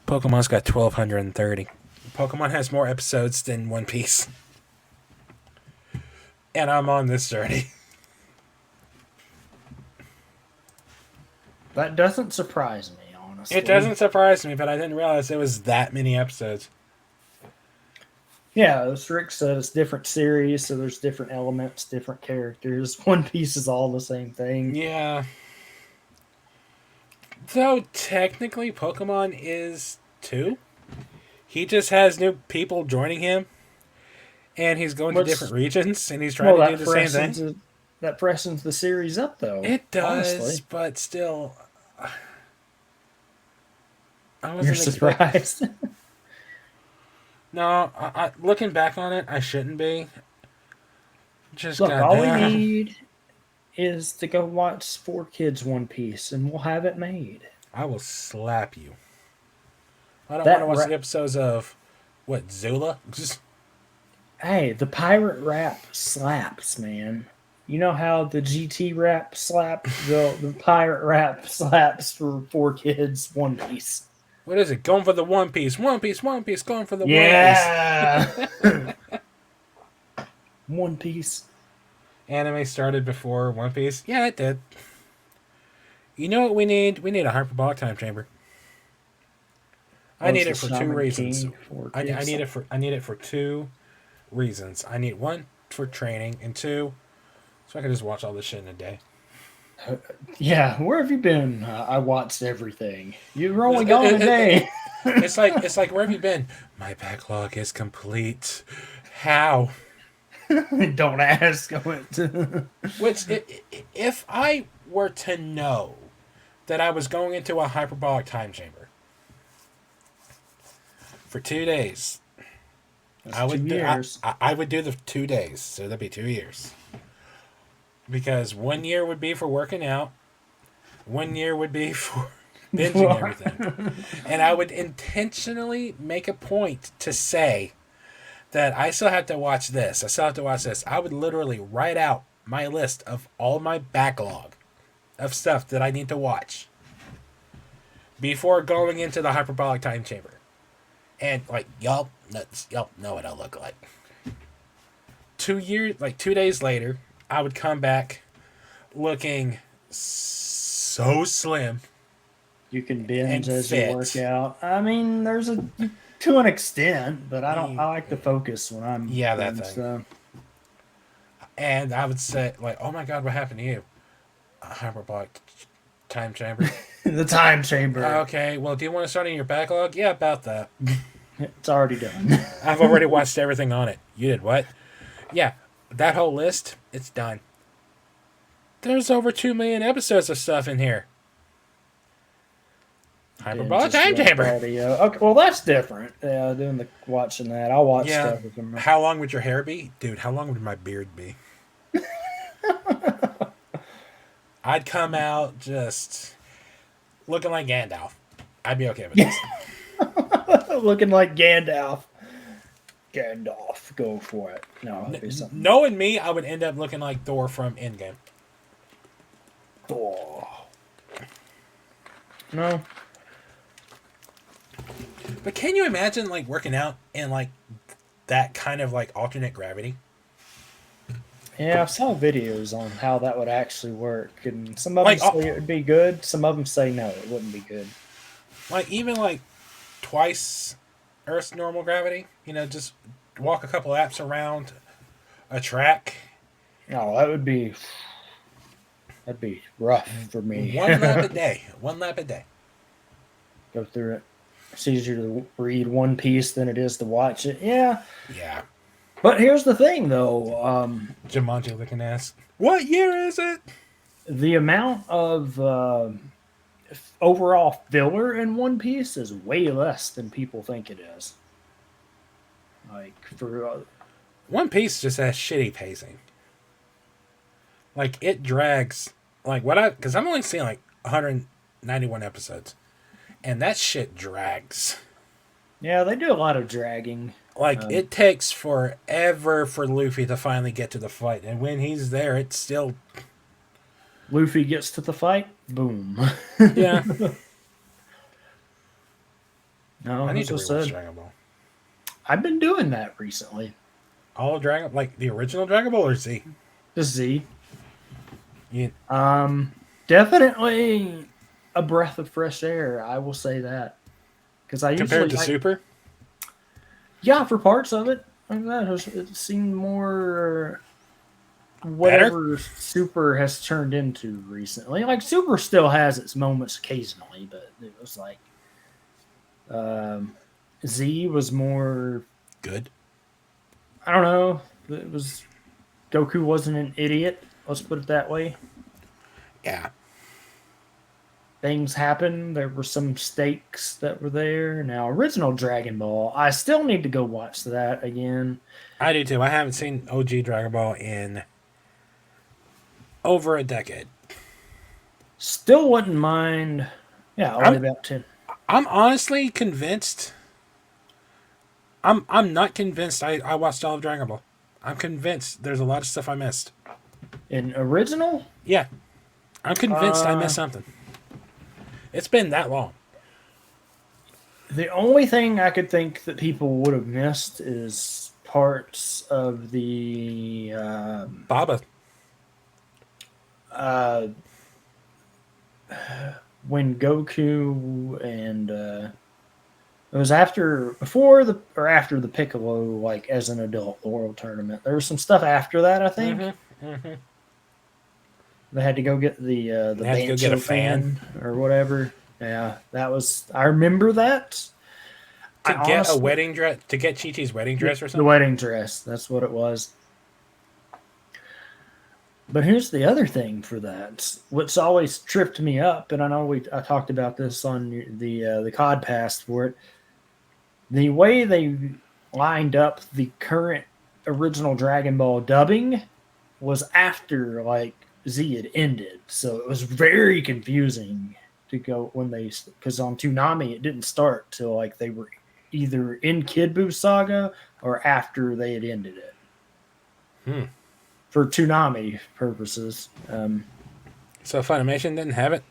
Pokemon's got 1,230. Pokemon has more episodes than One Piece. And I'm on this journey. That doesn't surprise me, honestly. It doesn't surprise me, but I didn't realize there was that many episodes. Yeah, as Rick said, it's different series, so there's different elements, different characters. One Piece is all the same thing. Yeah. Though technically Pokemon is too. He just has new people joining him. And he's going to different regions, and he's trying to do the same thing. That freshens the series up, though. It does, honestly. but still... You're surprised? No, looking back on it, I shouldn't be. Just Look, all we need is to go watch 4Kids One Piece, and we'll have it made. I will slap you. I don't want to watch the episodes of, Zula? Hey, the pirate rap slaps, man. You know how the GT rap slaps? The pirate rap slaps for 4Kids One Piece. What is it? Going for the One Piece. One Piece, One Piece, going for the One Piece. One Piece. Anime started before One Piece? Yeah, it did. You know what we need? We need a hyperbolic time chamber. I need it for 2 reasons. I need it for 2 reasons. I need 1 for training, and 2 so I can just watch all this shit in a day. Yeah, where have you been? I watched everything. You were only gone a day. It's like where have you been? My backlog is complete. How? Don't ask. Which, if I were to know that I was going into a hyperbolic time chamber for 2 days, I would do the 2 days, so that'd be 2 years. Because 1 year would be for working out, 1 year would be for binging everything. And I would intentionally make a point to say that I still have to watch this. I still have to watch this. I would literally write out my list of all my backlog of stuff that I need to watch before going into the hyperbolic time chamber. And y'all know what I look like. 2 days later, I would come back looking so slim. You can binge as you work out. I mean, there's to an extent, but I like to focus when I'm that thing. So. And I would say, oh my God, what happened to you? A hyperbolic time chamber. The time chamber. Okay, well, do you want to start in your backlog? Yeah, about that. It's already done. I've already watched everything on it. You did what? Yeah, that whole list, it's done. There's over 2 million episodes of stuff in here. Hyperbolic time chamber. Okay, well, that's different. Yeah, watching that. I'll watch stuff with them. How long would your hair be? Dude, how long would my beard be? I'd come out just looking like Gandalf. I'd be okay with this. Looking like Gandalf. Gandalf, go for it. No, it'd be something. Knowing me, I would end up looking like Thor from Endgame. Oh. No. But can you imagine like working out in like that kind of like alternate gravity? Yeah, I saw videos on how that would actually work, and some of Like, them say it would be good. Some of them say no, it wouldn't be good. Like even like twice Earth's normal gravity. You know, just walk a couple laps around a track. No, that'd be rough for me. One lap a day. One lap a day. Go through it. It's easier to read One Piece than it is to watch it. Yeah, Yeah. but here's the thing, though. Jumanji looking ass. What year is it? The amount of overall filler in One Piece is way less than people think it is. Like for One Piece just has shitty pacing. Like it drags. Like because I'm only seeing like 191 episodes, and that shit drags. yeah, they do a lot of dragging. Like it takes forever for Luffy to finally get to the fight, and when he's there, it's still. Luffy gets to the fight, boom. Yeah. No, I need to as I rewatch said, Dragon Ball. I've been doing that recently. All of Dragon, like the original Dragon Ball or Z? The Z. Yeah. Definitely a breath of fresh air. I will say that because I Compared usually to Super? yeah, for parts of it, it seemed more whatever Super has turned into recently. Like Super still has its moments occasionally, but it was like Z was more Good. I don't know. It was Goku wasn't an idiot. Let's put it that way. Yeah. Things happened. There were some stakes that were there. Now, original Dragon Ball, I still need to go watch that again. I do too. I haven't seen OG Dragon Ball in over a decade. Still wouldn't mind. Yeah, only about 10. I'm honestly convinced. I'm not convinced I watched all of Dragon Ball. I'm convinced there's a lot of stuff I missed. In original? Yeah. I'm convinced I missed something. It's been that long. The only thing I could think that people would have missed is parts of the Baba. when Goku and it was after the Piccolo, like as an adult, the World Tournament. There was some stuff after that, I think. They had to go get the had to go get a fan or whatever. Yeah, that was. I remember that. To get a wedding dress, to get Chi-Chi's wedding dress or something? The wedding dress. That's what it was. But here's the other thing for that. What's always tripped me up, and I know I talked about this on the COD Pass for it. The way they lined up the current original Dragon Ball dubbing was after like Z had ended, so it was very confusing to go because on Toonami it didn't start till like they were either in Kid Buu Saga or after they had ended it. For Toonami purposes. So Funimation didn't have it?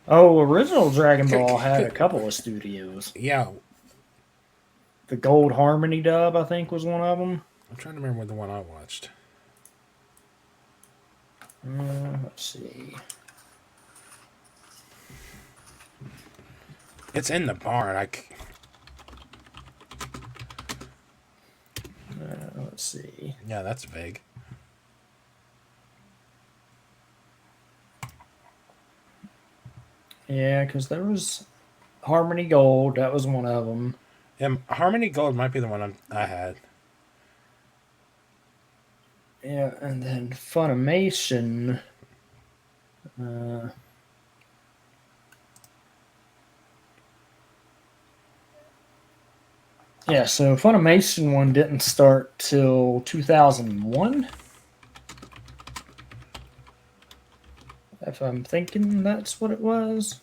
Oh, original Dragon Ball had a couple of studios. Yeah. The Gold Harmony dub, I think, was one of them. I'm trying to remember the one I watched. Let's see. It's in the barn. Let's see. Yeah, that's vague. Yeah, because there was Harmony Gold. That was one of them. Yeah, Harmony Gold might be the one I had. Yeah, and then Funimation. Yeah, so Funimation one didn't start till 2001. If I'm thinking that's what it was.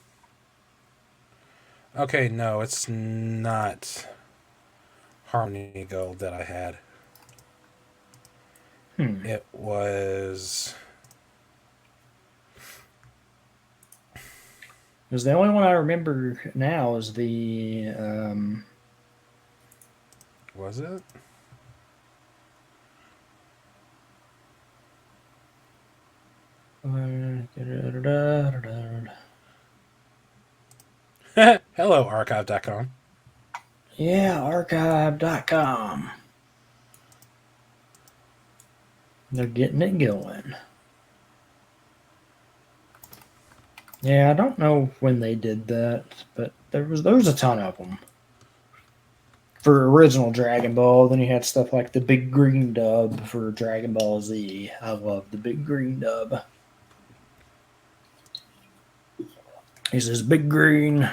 Okay, no, it's not Harmony Gold that I had. It was... Because the only one I remember now is the Was it? Hello, archive.com. yeah, archive.com. They're getting it going. Yeah, I don't know when they did that, but there was a ton of them for original Dragon Ball. Then you had stuff like the Big Green Dub for Dragon Ball Z. I love the Big Green Dub. He says Big Green.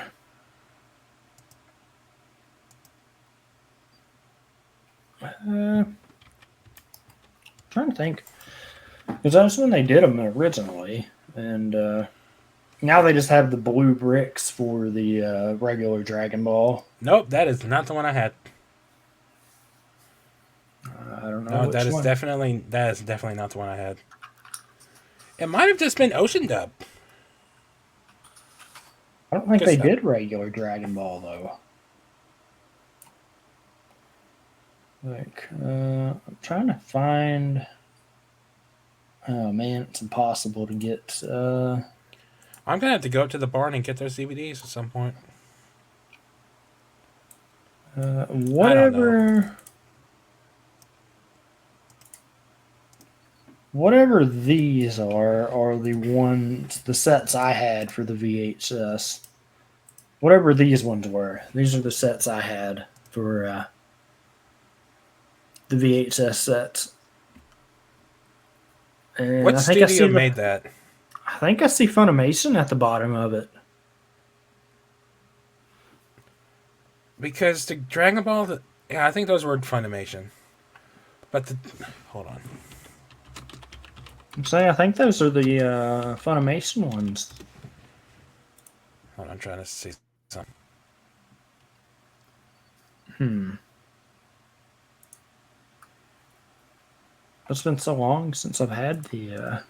Trying to think, because that's when they did them originally, and now they just have the blue bricks for the regular Dragon Ball. Nope, that is not the one I had. I don't know No, which that is one. definitely not the one I had. It might have just been Ocean Dub. I don't think Guess they so. did regular Dragon Ball though. Like, I'm trying to find. Oh man, it's impossible to get. I'm gonna have to go up to the barn and get those DVDs at some point. Whatever. Whatever these are the ones, the sets I had for the VHS. Whatever these ones were, these are the sets I had for the VHS sets. And What I think studio made that? I think I see Funimation at the bottom of it. Because the Dragon Ball, yeah, I think those were Funimation. But hold on. I'm saying I think those are the Funimation ones. Hold on, I'm trying to see something. It's been so long since I've had the.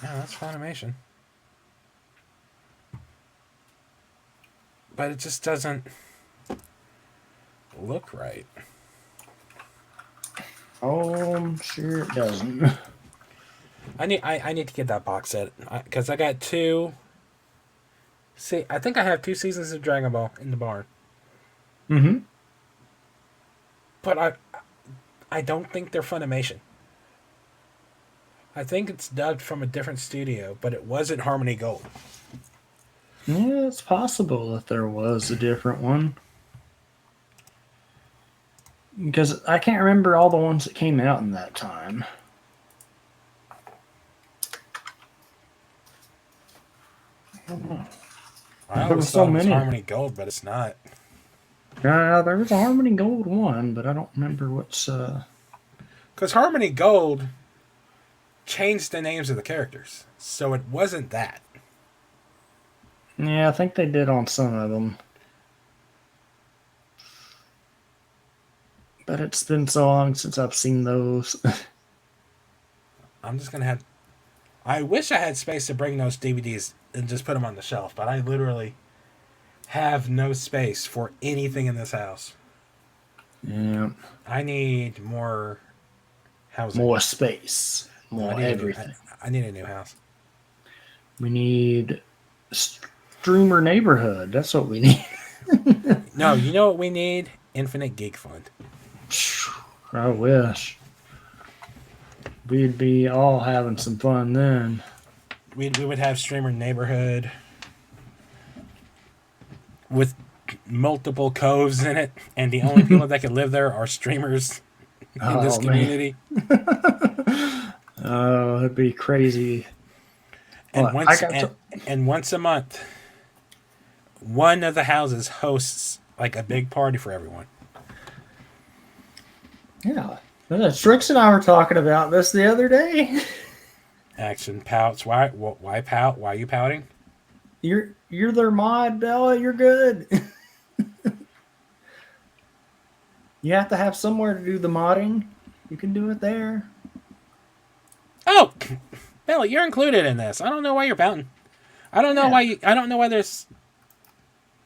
Yeah, that's Funimation. But it just doesn't look right. Oh, I'm sure it doesn't. I need to get that box set because I got two. See, I think I have 2 seasons of Dragon Ball in the barn. Mm-hmm. But I don't think they're Funimation. I think it's dubbed from a different studio, but it wasn't Harmony Gold. Yeah, it's possible that there was a different one. Because I can't remember all the ones that came out in that time. I There were always so thought it was many. Harmony Gold, but it's not. There was a Harmony Gold one, but I don't remember what's. Because Harmony Gold changed the names of the characters, so it wasn't that. Yeah, I think they did on some of them. But it's been so long since I've seen those. I'm just gonna have. I wish I had space to bring those DVDs and just put them on the shelf, but I literally have no space for anything in this house. Yeah. I need more housing. More space. No, More everything. I need a new house. We need streamer neighborhood. That's what we need. No, you know what we need? Infinite Geek Fund. I wish. We'd be all having some fun then. We would have streamer neighborhood with multiple coves in it, and the only people that can live there are streamers in this community. Oh, it'd be crazy. And Well, once a month, one of the houses hosts like a big party for everyone. Yeah. Strix and I were talking about this the other day. Action pouts. Why pout? Why are you pouting? You're their mod, Bella. You're good. You have to have somewhere to do the modding. You can do it there. Oh, Billy, you're included in this. I don't know why you're pouting. I don't know why you. I don't know why there's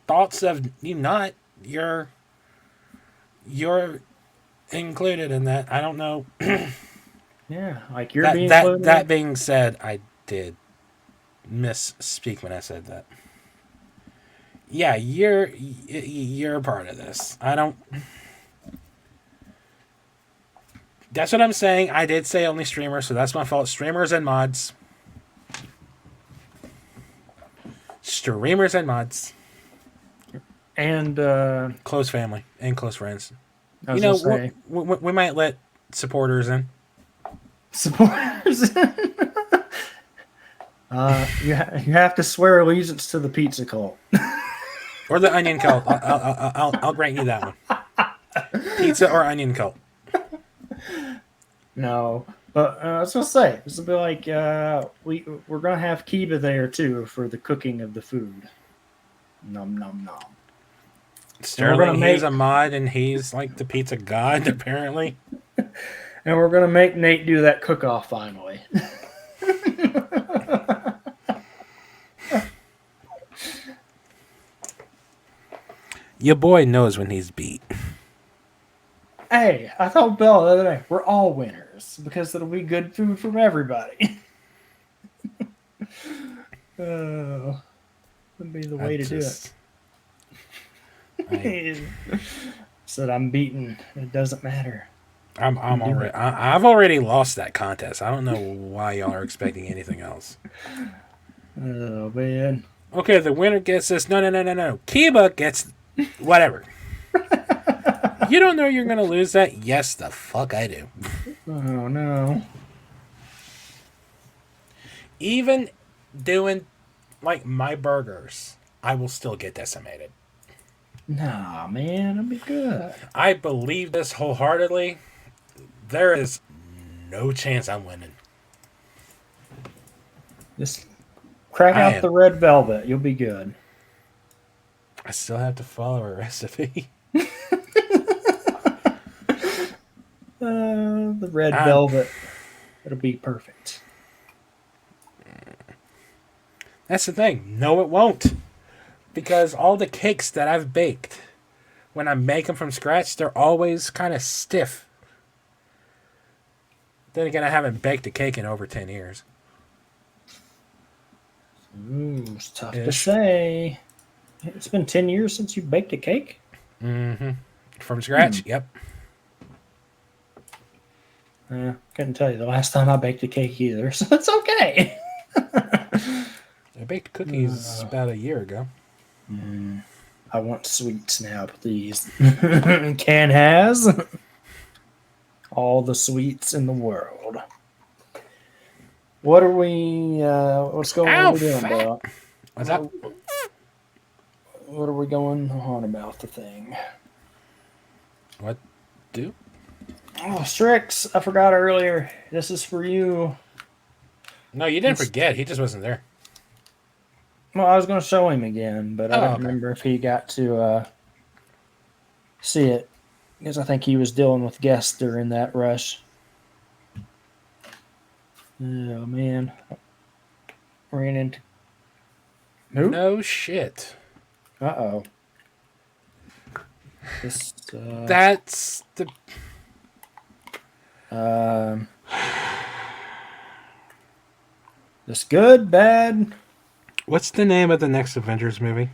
thoughts of you not. You're included in that. I don't know. Yeah, like you're that being that included. that being said, I did misspeak when I said that. Yeah, you're a part of this. I don't. That's what I'm saying. I did say only streamers, so that's my fault. Streamers and mods. Streamers and mods. And Close family and close friends. I was gonna say We might let supporters in. supporters. You have to swear allegiance to the pizza cult. Or the onion cult. I'll grant you that one. Pizza or onion cult. No, but I was gonna say this will be like we're gonna have Kiba there too for the cooking of the food. Nom nom nom. Sterling, he's a mod and he's like the pizza god apparently. And we're gonna make Nate do that cook-off finally. Your boy knows when he's beat. Hey, I told Bella the other day, we're all winners because it'll be good food from everybody. Would be the way to do it. Said I'm beaten. It doesn't matter. I've already lost that contest. I don't know why y'all are expecting anything else. Oh man. Okay, the winner gets this. No. Kiba gets whatever. You don't know you're gonna lose that? Yes, the fuck I do. Oh no. Even doing like my burgers, I will still get decimated. Nah, man, it'll be good. I believe this wholeheartedly. There is no chance I'm winning. Just crack out the red velvet. You'll be good. I still have to follow a recipe. The red velvet. It'll be perfect. That's the thing. No, it won't. Because all the cakes that I've baked, when I make them from scratch, they're always kind of stiff. Then again, I haven't baked a cake in over 10 years. Ooh, it's tough to say. It's been 10 years since you baked a cake? Mm-hmm. From scratch? Yep. Couldn't tell you the last time I baked a cake either, so it's okay. I baked cookies about a year ago. I want sweets now, please. Can has all the sweets in the world. What are we? What's going on? What are we doing about? What's up? What are we going on about the thing? What do? Oh, Strix! I forgot earlier. This is for you. No, you didn't forget. He just wasn't there. Well, I was going to show him again, but I don't remember if he got to see it because I think he was dealing with guests during that rush. Oh man, ran into who? No shit. Uh-oh. That's the. This good, bad. What's the name of the next Avengers movie?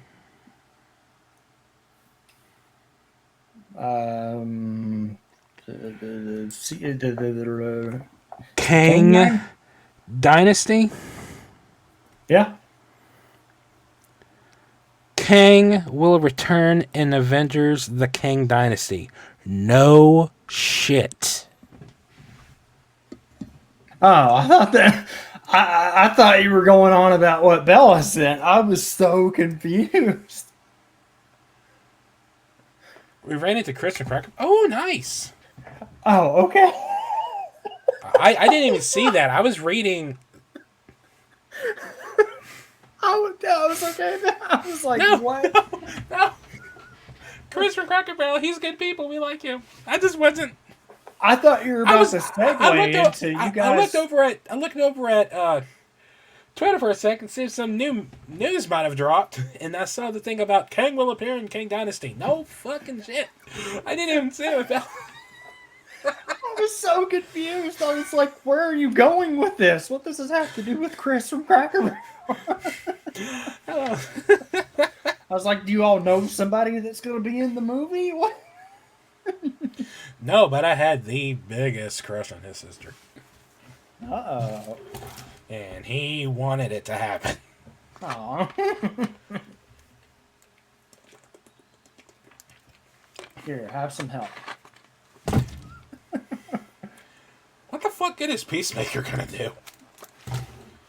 Kang Dynasty? Yeah. Kang will return in Avengers The Kang Dynasty. No shit. Oh, I thought that. I thought you were going on about what Bella said. I was so confused. We ran into Christian Cracker. Oh, nice. Oh, okay. I didn't even see that. I was reading. I was okay. I was like, No, what? no. Chris from Cracker Barrel, he's good people. We like him. I just wasn't. I thought you were about to segue into you guys. I looked over at Twitter for a second, see if some new news might have dropped, and I saw the thing about Kang will appear in Kang Dynasty. No fucking shit. I didn't even see it. I was so confused. I was like, where are you going with this? What does this have to do with Chris from Cracker Barrel? I was like, do you all know somebody that's going to be in the movie? What? No, but I had the biggest crush on his sister. Uh-oh. And he wanted it to happen. Aw. Here, have some help. What the fuck good is Peacemaker gonna do?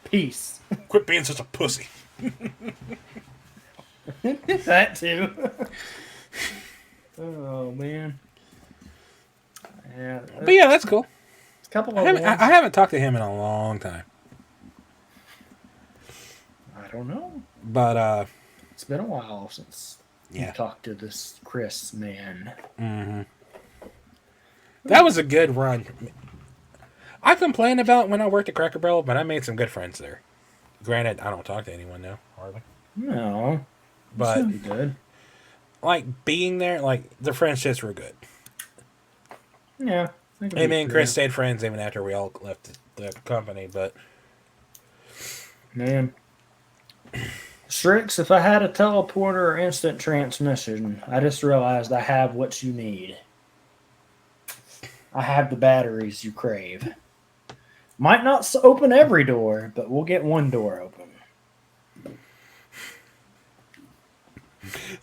Peace. Quit being such a pussy. That too. Oh, man. Yeah, But yeah, that's cool. a couple I of haven't, ones. I haven't talked to him in a long time. I don't know. But, It's been a while since yeah. you talked to this Chris man. Mm-hmm. That was a good run. I complained about when I worked at Cracker Barrel, but I made some good friends there. Granted, I don't talk to anyone now, hardly. No. But, Should be good. like, being there, like, the friendships were good. Yeah. Hey, me and Chris stayed friends even after we all left the company, but... Man. Strix, if I had a teleporter or instant transmission, I just realized I have what you need. I have the batteries you crave. Might not open every door, but we'll get one door open.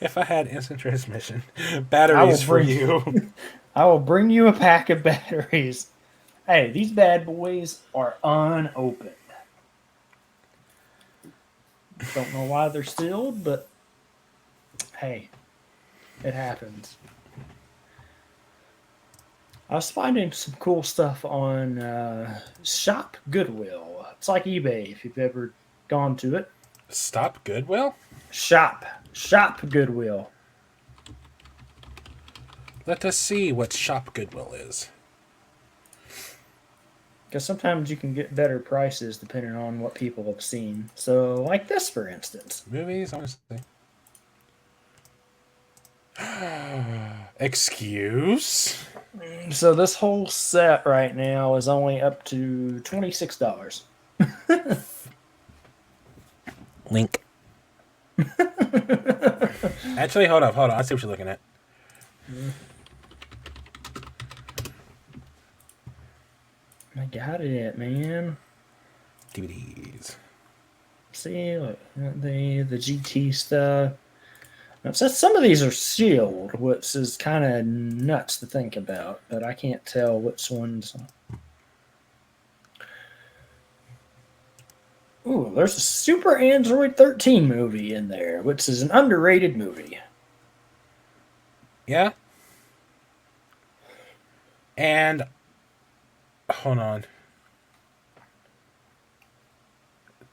If I had instant transmission, batteries for you. I will bring you a pack of batteries. Hey, these bad boys are unopened. Don't know why they're sealed, but hey, it happens. I was finding some cool stuff on Shop Goodwill. It's like eBay if you've ever gone to it. Stop Goodwill? Shop Goodwill. Let us see what Shop Goodwill is. Because sometimes you can get better prices depending on what people have seen. So, like this, for instance. Movies, honestly. Excuse? So this whole set right now is only up to $26. Link. Actually, hold on. I see what you're looking at. I got it, man. DVDs. See, look, the GT stuff. Now, so some of these are sealed, which is kind of nuts to think about, but I can't tell which ones. Ooh, there's a Super Android 13 movie in there, which is an underrated movie. Yeah? And hold on.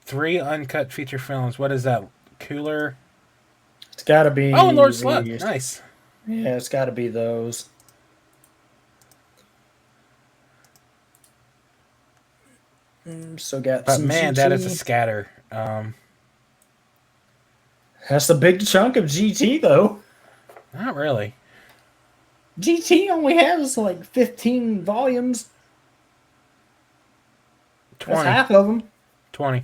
3 uncut feature films. What is that? Cooler? It's got to be. Oh, Lord Slug. Nice. Yeah, it's got to be those. So got But some man, GT. that is a scatter. That's a big chunk of GT, though. Not really. GT only has like 15 volumes. 20. That's half of them. 20.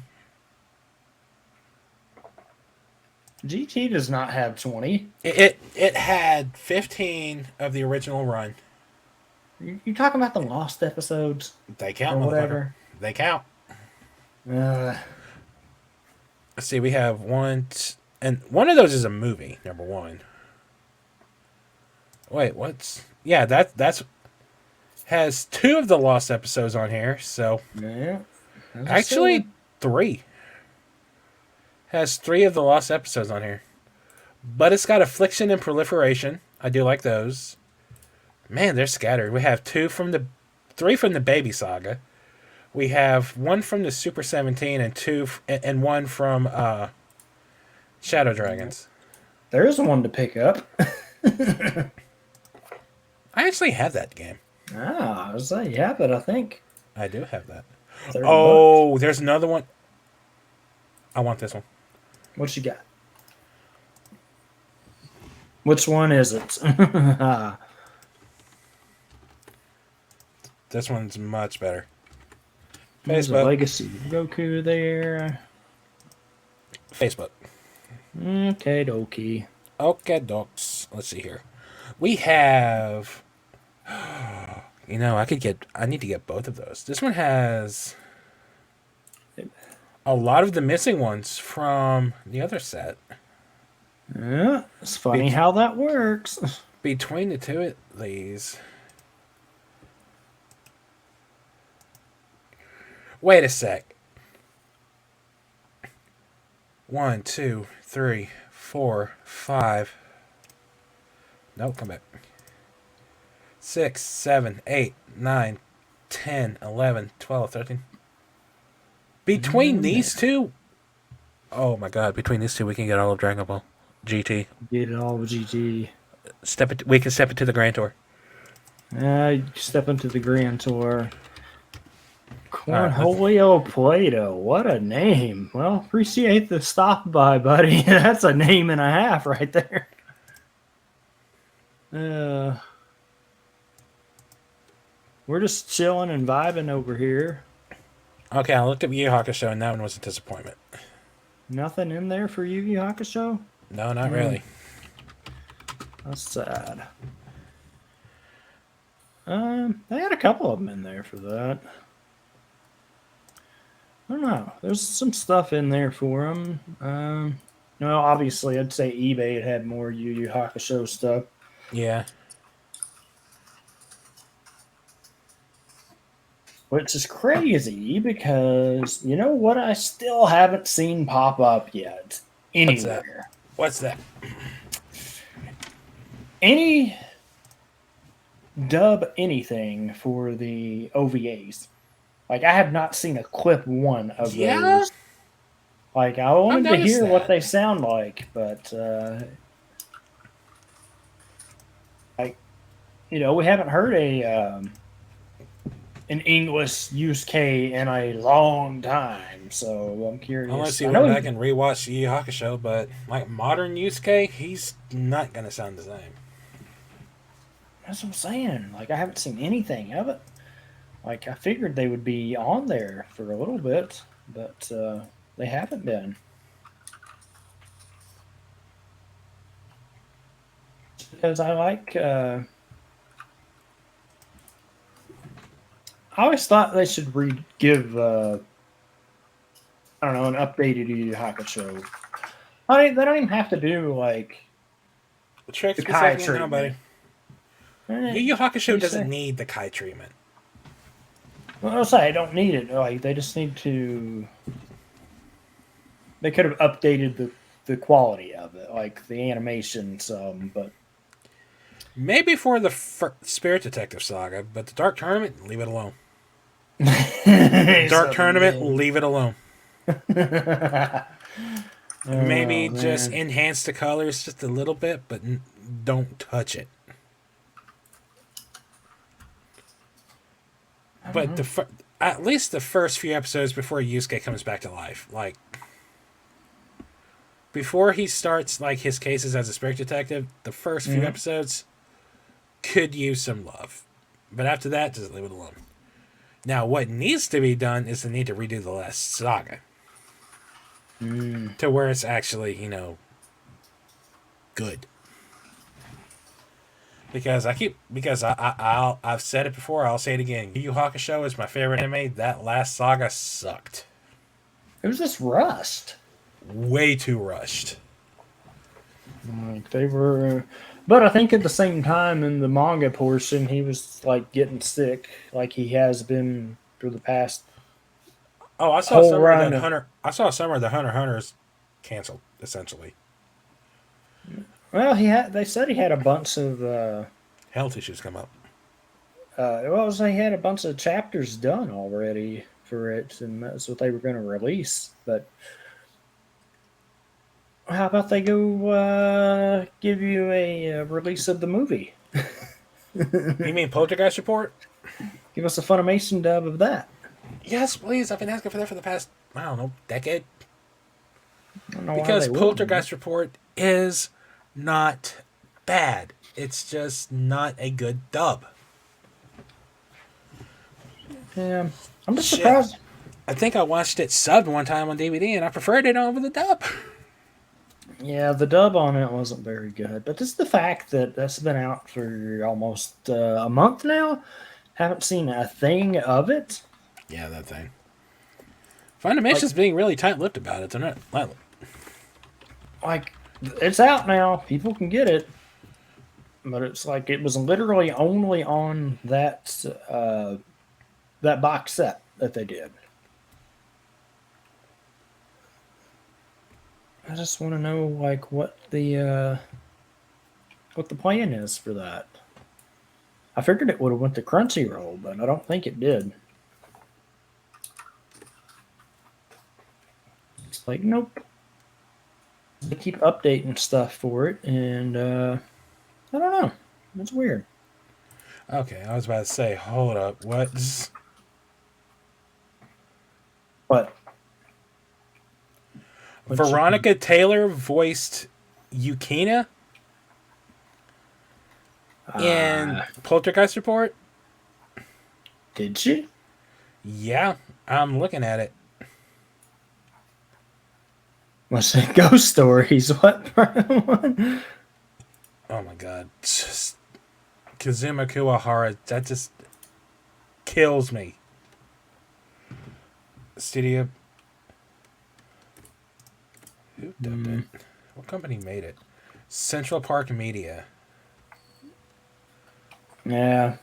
GT does not have 20. It had 15 of the original run. You talking about the lost episodes They count, or whatever? They count. Uh, Let's see, we have and one of those is a movie, number 1. Wait, what's... Yeah, that's... Has 2 of the lost episodes on here, so... yeah. Actually, 3. Has 3 of the lost episodes on here. But it's got Affliction and Proliferation. I do like those. Man, they're scattered. We have 3 from the Baby Saga. We have 1 from the Super 17 and 1 from Shadow Dragons. There is one to pick up. I actually have that game. Ah, I was like, yeah, but I think I do have that. 30 Oh, bucks. there's another one. I want this one. What you got? Which one is it? This one's much better. There's a Facebook. Legacy Goku there. Facebook. Okay, dokie. Okay, docs. Let's see here. We have. I need to get both of those. This one has a lot of the missing ones from the other set. Yeah, it's funny how that works. Between the two of these. Wait a sec. 1, 2, 3, 4, 5. Nope, come back. 6, 7, 8, 9, 10, 11, 12, 13. Between these two. Oh my god, between these two we can get all of Dragon Ball GT. Get it all with GT. We can step into the Grand Tour. Step into the Grand Tour. right, Cornholio Plato. What a name. Well, appreciate the stop by, buddy. That's a name and a half right there. We're just chilling and vibing over here. Okay, I looked at Yu Yu Hakusho and that one was a disappointment. Nothing in there for Yu Yu Hakusho? No, not really. That's sad. They had a couple of them in there for that. I don't know. There's some stuff in there for them. No, obviously, I'd say eBay had more Yu Yu Hakusho stuff. Yeah. Which is crazy because you know what I still haven't seen pop up yet anywhere. What's that? Any dub anything for the OVAs. Like I have not seen a clip one of those. Like I wanted to hear what they sound like, but we haven't heard an English use K in a long time, so I'm curious. Unless you went back and rewatch Yu Yu Hakusho, but like modern Yusuke, he's not gonna sound the same. That's what I'm saying. Like I haven't seen anything of it. Like I figured they would be on there for a little bit, but they haven't been. Because I like. I always thought they should give, I don't know, an updated Yu Yu Hakusho. They don't even have to do, like, The trick the Kai treatment. now, buddy. Yu Yu Hakusho doesn't need the Kai treatment. Well, I'll say I don't need it. Like, they just need to... They could have updated the quality of it, like the animation some, but... Maybe for the Spirit Detective saga, but the Dark Tournament, leave it alone. Dark Tournament, leave it alone. Maybe just enhance the colors just a little bit, but don't touch it. But at least the first few episodes before Yusuke comes back to life, like before he starts like his cases as a spirit detective, the first few episodes could use some love. But after that, just leave it alone. Now, what needs to be done is the need to redo the last saga. To where it's actually, good. Because I've said it before, I'll say it again. Yu Yu Hakusho is my favorite anime. That last saga sucked. It was just rushed. Way too rushed. Like they were... But I think at the same time in the manga portion, he was like getting sick, like he has been for the past. Oh, I saw Summer the Hunter. I saw Summer the Hunter Hunters canceled essentially. Well, they said he had a bunch of health issues come up. He had a bunch of chapters done already for it, and that's what they were going to release. But How about they go give you a release of the movie? You mean Poltergeist Report? Give us a Funimation dub of that. Yes, please. I've been asking for that for the past, I don't know, decade. I don't know why Because they wouldn't. Poltergeist Report is not bad. It's just not a good dub. Yeah, I'm just Shit. surprised. I think I watched it subbed one time on DVD and I preferred it over the dub. Yeah, the dub on it wasn't very good, but just the fact that that's been out for almost a month now, haven't seen a thing of it. Yeah, that thing. Funimation's being really tight-lipped about it. They're not. Like, it's out now. People can get it, but it's like it was literally only on that box set that they did. I just want to know like what the plan is for that. I figured it would have went to Crunchyroll, but I don't think it did. It's like nope. They keep updating stuff for it, and I don't know. It's weird. Okay, I was about to say, hold up, what? But Veronica Taylor voiced Yukina in Poltergeist Report? Did she? Yeah, I'm looking at it. Was it Ghost Stories? What? Oh my god. Just Kazuma Kuwahara, that just kills me. Studio. Who dubbed it? What company made it? Central Park Media. Yeah,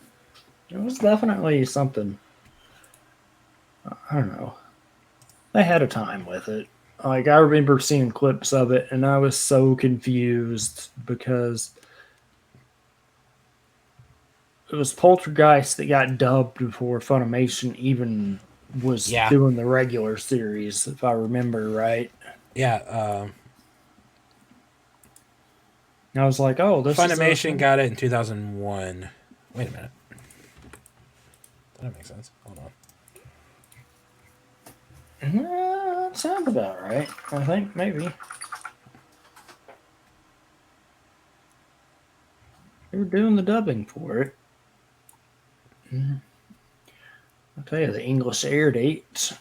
it was definitely something. I don't know. They had a time with it. Like, I remember seeing clips of it, and I was so confused because it was Poltergeist that got dubbed before Funimation even was doing the regular series, if I remember right. Yeah, I was like, oh, this Funimation got it in 2001. Wait a minute. Does that make sense? Hold on. That sounds about right. I think maybe. They were doing the dubbing for it. I'll tell you the English air dates.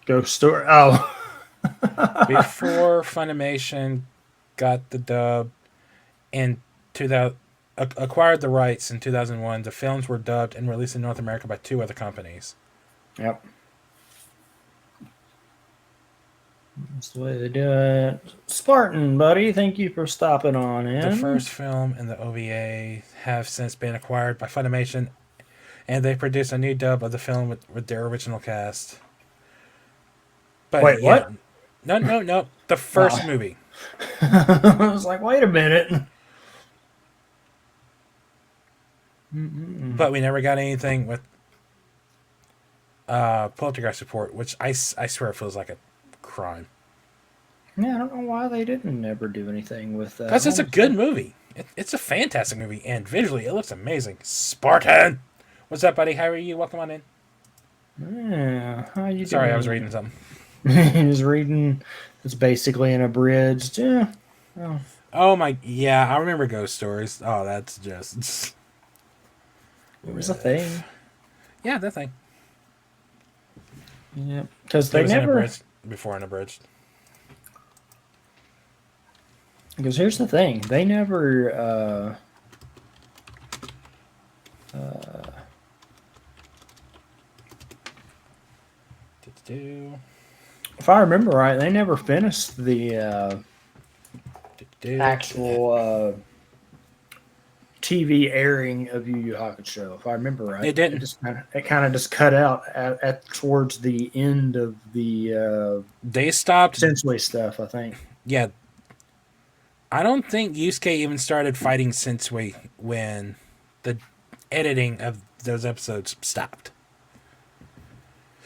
Ghost Story. Oh. Before Funimation got the dub in 2000, acquired the rights in 2001, the films were dubbed and released in North America by 2 other companies. Yep. That's the way they do it. Spartan, buddy, thank you for stopping on in. The first film and the OVA have since been acquired by Funimation, and they produced a new dub of the film with their original cast. But wait, what? No. The first movie. I was like, wait a minute. But we never got anything with Poltergeist Report, which I swear feels like a crime. Yeah, I don't know why they didn't ever do anything with that. Because it's a good movie. It's a fantastic movie, and visually it looks amazing. Spartan! What's up, buddy? How are you? Welcome on in. Yeah, how you doing? Sorry, I was reading something. He was reading. It's basically an abridged. Yeah. Oh my, yeah, I remember Ghost Stories. Oh, that's just... It was a thing. Yeah, that thing. Yeah, because they never... Before unabridged. Because here's the thing. They never... If I remember right, they never finished the actual TV airing of Yu Yu Hakusho. If I remember right, it didn't. It kind of just cut out at towards the end of the. They stopped Sensui stuff, I think. Yeah, I don't think Yusuke even started fighting Sensui when the editing of those episodes stopped.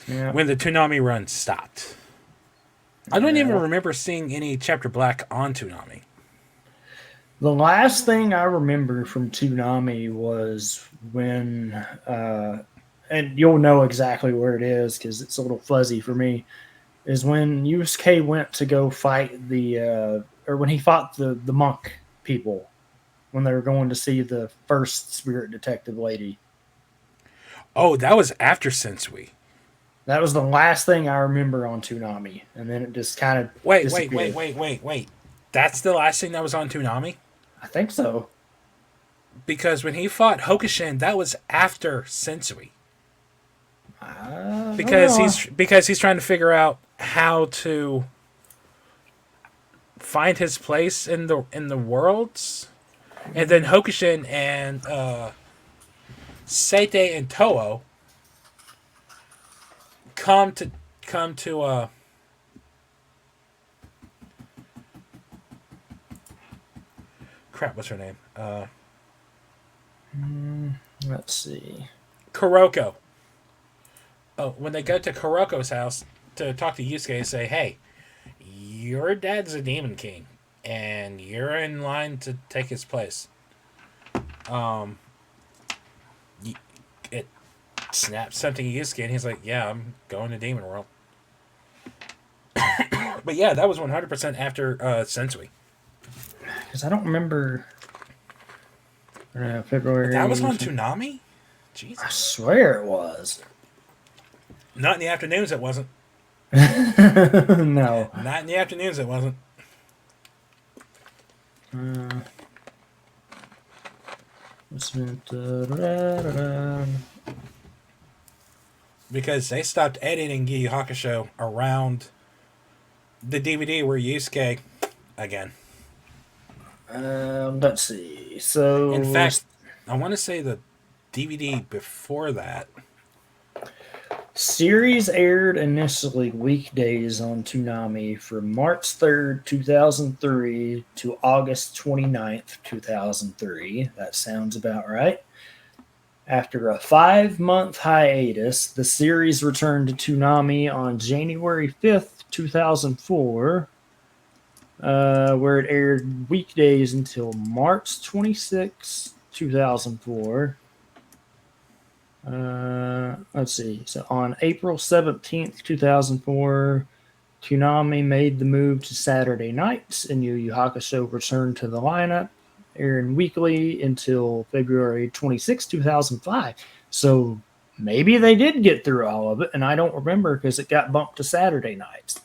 Yeah. When the Toonami run stopped. I don't even remember seeing any Chapter Black on Toonami. The last thing I remember from Toonami was when, and you'll know exactly where it is because it's a little fuzzy for me, is when Yusuke went to go fight or when he fought the monk people when they were going to see the first spirit detective lady. Oh, that was after Sensui. That was the last thing I remember on Toonami, and then it just kind of Wait. disappeared. That's the last thing that was on Toonami? I think so. Because when he fought Hokushin, that was after Sensui. Because he's trying to figure out how to find his place in the worlds, and then Hokushin and Seite and Toho come to crap, what's her name? Let's see. Kuroko. Oh, when they go to Kuroko's house to talk to Yusuke and say, "Hey, your dad's a demon king, and you're in line to take his place." It snaps something to Yusuke, and he's like, "Yeah, I'm going to Demon World." But yeah, that was 100% after Sensui. Because I don't remember. February. That was on Toonami? Jesus. I swear it was. Not in the afternoons, it wasn't. No. Not in the afternoons, it wasn't. Because they stopped editing Yu Yu Hakusho around the DVD where Yusuke again. Let's see. So, in fact, I want to say the DVD before that. Series aired initially weekdays on Toonami from March 3rd, 2003 to August 29th, 2003. That sounds about right. After a 5-month hiatus, the series returned to Toonami on January 5th, 2004, where it aired weekdays until March 26, 2004. Let's see. So on April 17th, 2004, Toonami made the move to Saturday nights, and Yu Yu Hakusho returned to the lineup, airing weekly until February 26, 2005. So maybe they did get through all of it, and I don't remember because it got bumped to Saturday nights.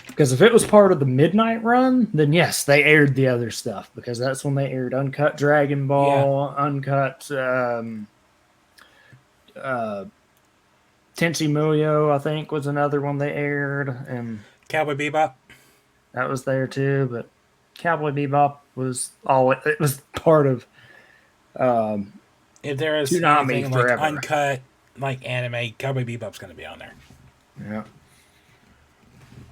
Because if it was part of the midnight run, then yes, they aired the other stuff because that's when they aired Uncut Dragon Ball, Uncut Tenchi Muyo, I think, was another one they aired, and Cowboy Bebop. That was there too, but Cowboy Bebop was it was part of if there is Toonami anything forever. Like uncut, like anime, Cowboy Bebop's going to be on there. Yeah.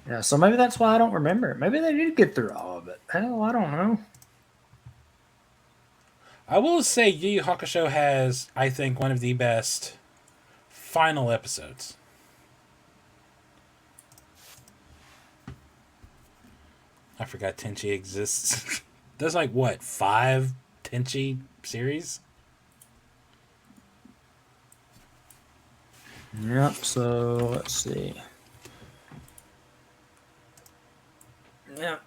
Yeah, so maybe that's why I don't remember it. Maybe they did get through all of it. Hell, I don't know. I will say Yu Yu Hakusho has, I think, one of the best final episodes. I forgot Tenchi exists. There's like, what, 5 Tenchi series? Yep, so let's see. Yeah,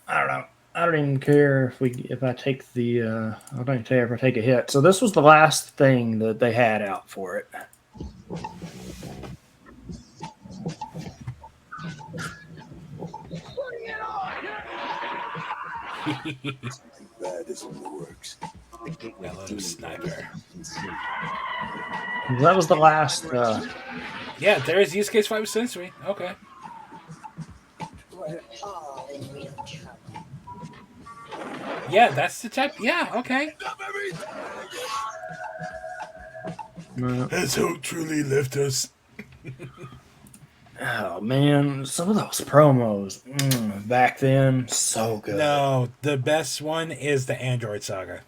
I don't know. I don't even care if I take the. I don't even care if I take a hit. So this was the last thing that they had out for it. That is in the works. Hello, Sniper. That was the last. Yeah, there's Yusuke's fight with Sensui. Okay. Yeah, that's the type. Yeah, okay. Has hope truly left us? Oh man, some of those promos back then, so good. No, the best one is the Android Saga.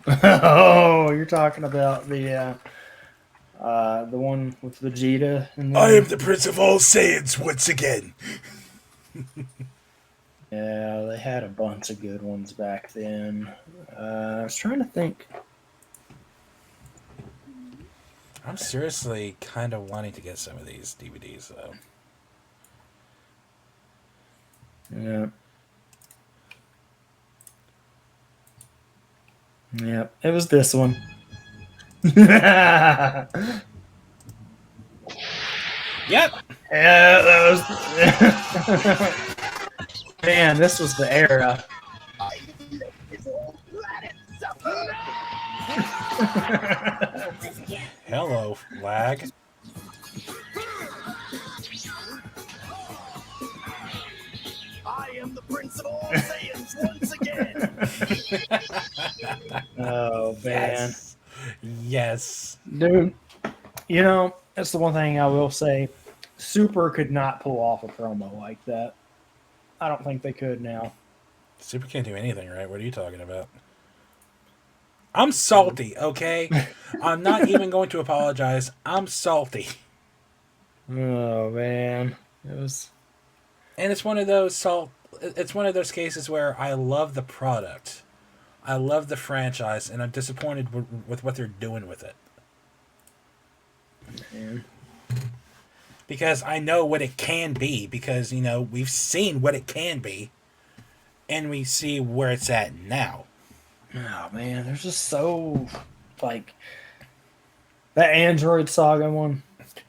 Oh, you're talking about the one with Vegeta and I am then the Prince of all Saiyans once again. yeah, they had a bunch of good ones back then. I was trying to think. I'm seriously kind of wanting to get some of these DVDs, though. Yeah. Yeah, it was this one. Yeah, Yep. that was. Man, this was the era. Hello, lag. I am the Prince of all Saiyans once again. Oh man, Yes. Yes. dude. You know that's the one thing I will say. Super could not pull off a promo like that. I don't think they could now. Super can't do anything, right? What are you talking about? I'm salty, okay? I'm not even going to apologize. I'm salty. Oh man, it was. And it's one of those it's one of those cases where I love the product. I love the franchise and I'm disappointed with what they're doing with it. Man. Because I know what it can be because, we've seen what it can be and we see where it's at now. Oh man, there's just so like that Android Saga one.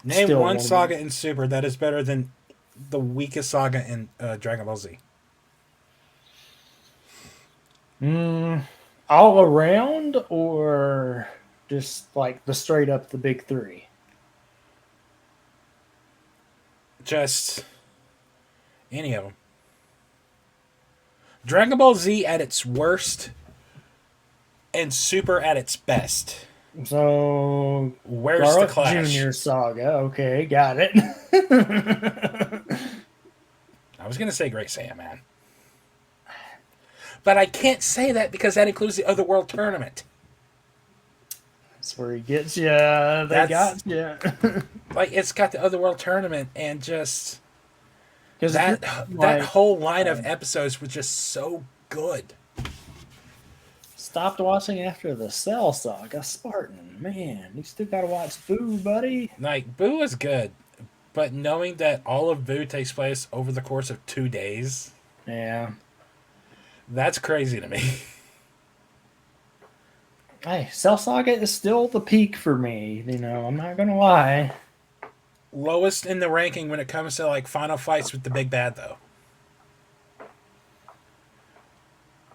Name Still one one of saga in Super that is better than the weakest saga in Dragon Ball Z. All around, or just like the straight up the big three. Just any of them. Dragon Ball Z at its worst and Super at its best. So Where's the Garlic clash? Junior Saga. Okay, got it. I was going to say Great Saiyan Man. But I can't say that because that includes the Otherworld tournament. That's where he gets you. They got you. Like, it's got the Otherworld tournament and just... Because that whole line of episodes was just so good. stopped watching after the Cell Saga. Spartan, man, you still got to watch Boo, buddy. Like, Boo is good. But knowing that all of Boo takes place over the course of 2 days... Yeah. That's crazy to me. Hey, Cell Saga is still the peak for me. I'm not gonna lie. Lowest in the ranking when it comes to like final fights with the big bad, though.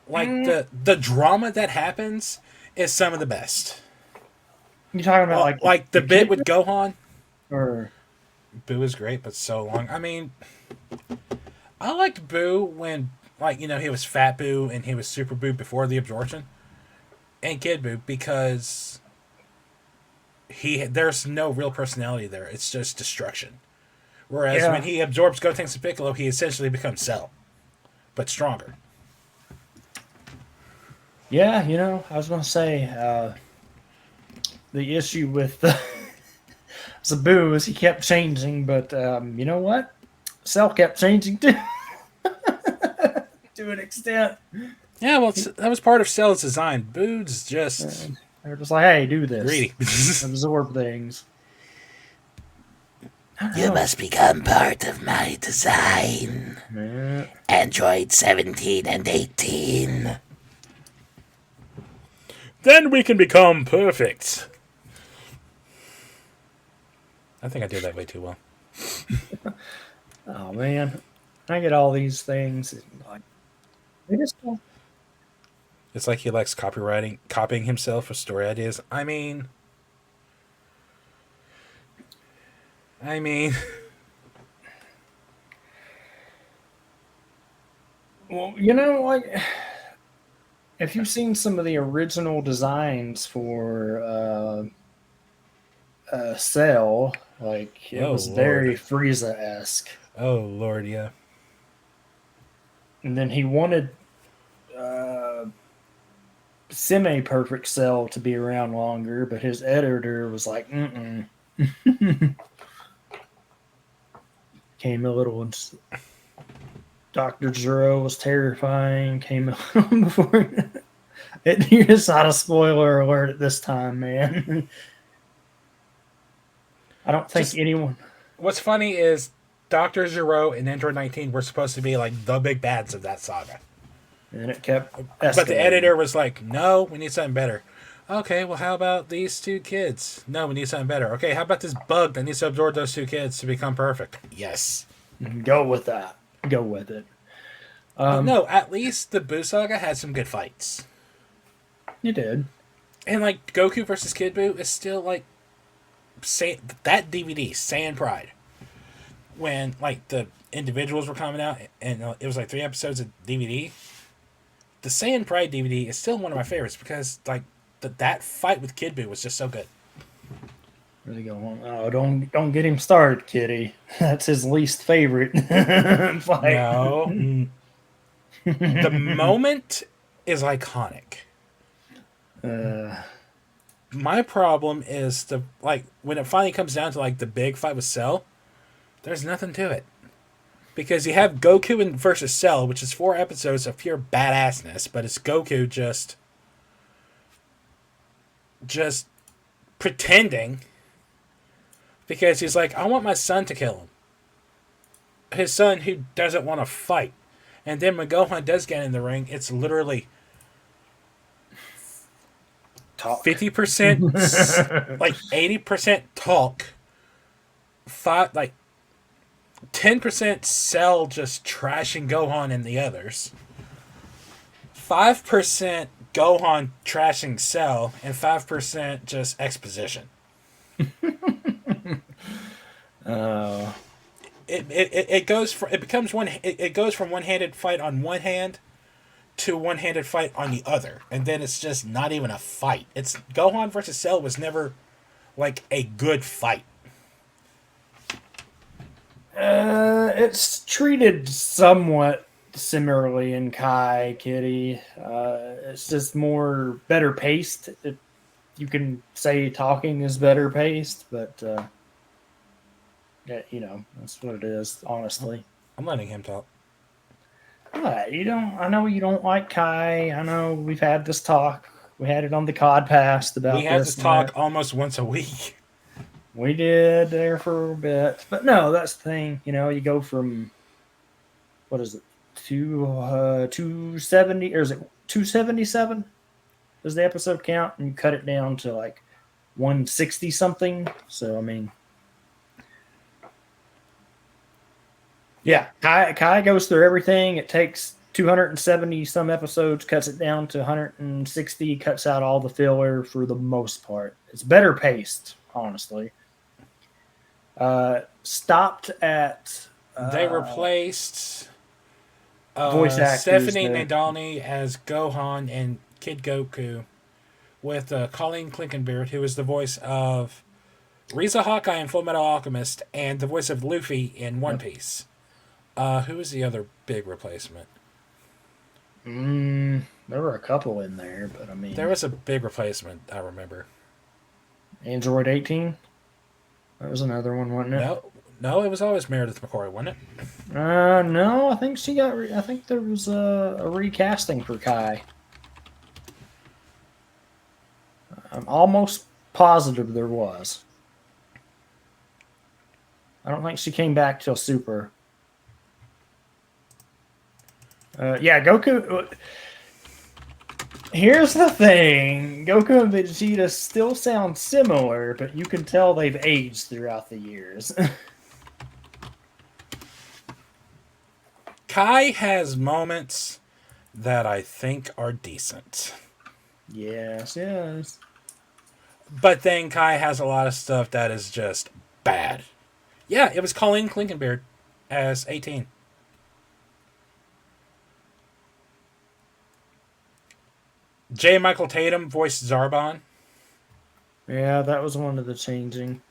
Like the drama that happens is some of the best. You talking about like the bit with Gohan? Or Boo is great, but so long. I mean, I liked Boo when he was Fat Boo and he was Super Boo before the absorption, and Kid Boo because there's no real personality there. It's just destruction. Whereas when he absorbs Gotenks and Piccolo, he essentially becomes Cell, but stronger. Yeah, I was gonna say the issue with Boo is he kept changing, but you know what? Cell kept changing too. To an extent. Yeah, well, that was part of Cell's design. Boo's just... They're just like, hey, do this. greedy. Absorb things. You must become part of my design. Man. Android 17 and 18. Then we can become perfect. I think I did that way too well. Oh, man. I get all these things. They just don't. It's like he likes copying himself for story ideas. I mean... Well, if you've seen some of the original designs for Cell, it was very Frieza-esque. Oh, Lord, yeah. And then he wanted semi-perfect Cell to be around longer, but his editor was like, mm-mm. Came a little. Dr. Zero was terrifying. Came a little before. It's not a spoiler alert at this time, man. I don't think anyone. What's funny is Dr. Zero and Android 19 were supposed to be like the big bads of that saga. And it kept But the escalating. editor was like, no, we need something better. Okay, well, how about these 2 kids? No, we need something better. Okay, how about this bug that needs to absorb those 2 kids to become perfect? Yes. Go with that. Go with it. No, at least the Boo saga had some good fights. You did. And like Goku versus Kid Buu is still like that DVD, Saiyan Pride. When like the individuals were coming out and it was like 3 episodes of DVD. The Saiyan Pride DVD is still one of my favorites because like that fight with Kid Buu was just so good. Really go on. Oh, don't get him started, Kitty. That's his least favorite fight. No. The moment is iconic. My problem is the like when it finally comes down to like the big fight with Cell, there's nothing to it. Because you have Goku versus Cell, which is 4 episodes of pure badassness, but it's Goku just pretending because he's like, I want my son to kill him. His son who doesn't want to fight. And then when Gohan does get in the ring, it's literally Talk. 50%, like 80% talk, 10% Cell just trashing Gohan and the others, 5% Gohan trashing Cell, and 5% just exposition. Oh. It goes from one-handed fight on one hand to one-handed fight on the other, and then it's just not even a fight. It's Gohan versus Cell was never like a good fight. It's treated somewhat similarly in Kai, Kitty. It's just better paced. You can say talking is better paced, but yeah, that's what it is. Honestly, I'm letting him talk. What? I know you don't like Kai. I know we've had this talk. We had it on the Codcast about We had this this talk and that. almost once a week. We did there for a bit, but no, that's the thing. You go from what is it, 270 or is it 277? Does the episode count? And you cut it down to like 160 something. So I mean, yeah, Kai goes through everything. It takes 270 some episodes, cuts it down to 160, cuts out all the filler for the most part. It's better paced, honestly. Stopped at They replaced voice actors. Stephanie Nadolny as Gohan and Kid Goku with Colleen Clinkenbeard, who is the voice of Riza Hawkeye in Full Metal Alchemist and the voice of Luffy in One Piece. Who was the other big replacement? There were a couple in there, but I mean, There was a big replacement, I remember. Android 18. That was another one, wasn't it? No, it was always Meredith McCoy, wasn't it? No, I think she got. I think there was a recasting for Kai. I'm almost positive there was. I don't think she came back till Super. Yeah, Goku. Here's the thing: Goku and Vegeta still sound similar, but you can tell they've aged throughout the years. Kai has moments that I think are decent. Yes. But then Kai has a lot of stuff that is just bad. Yeah, it was Colleen Clinkenbeard as 18. J. Michael Tatum voiced Zarbon. Yeah, that was one of the changing.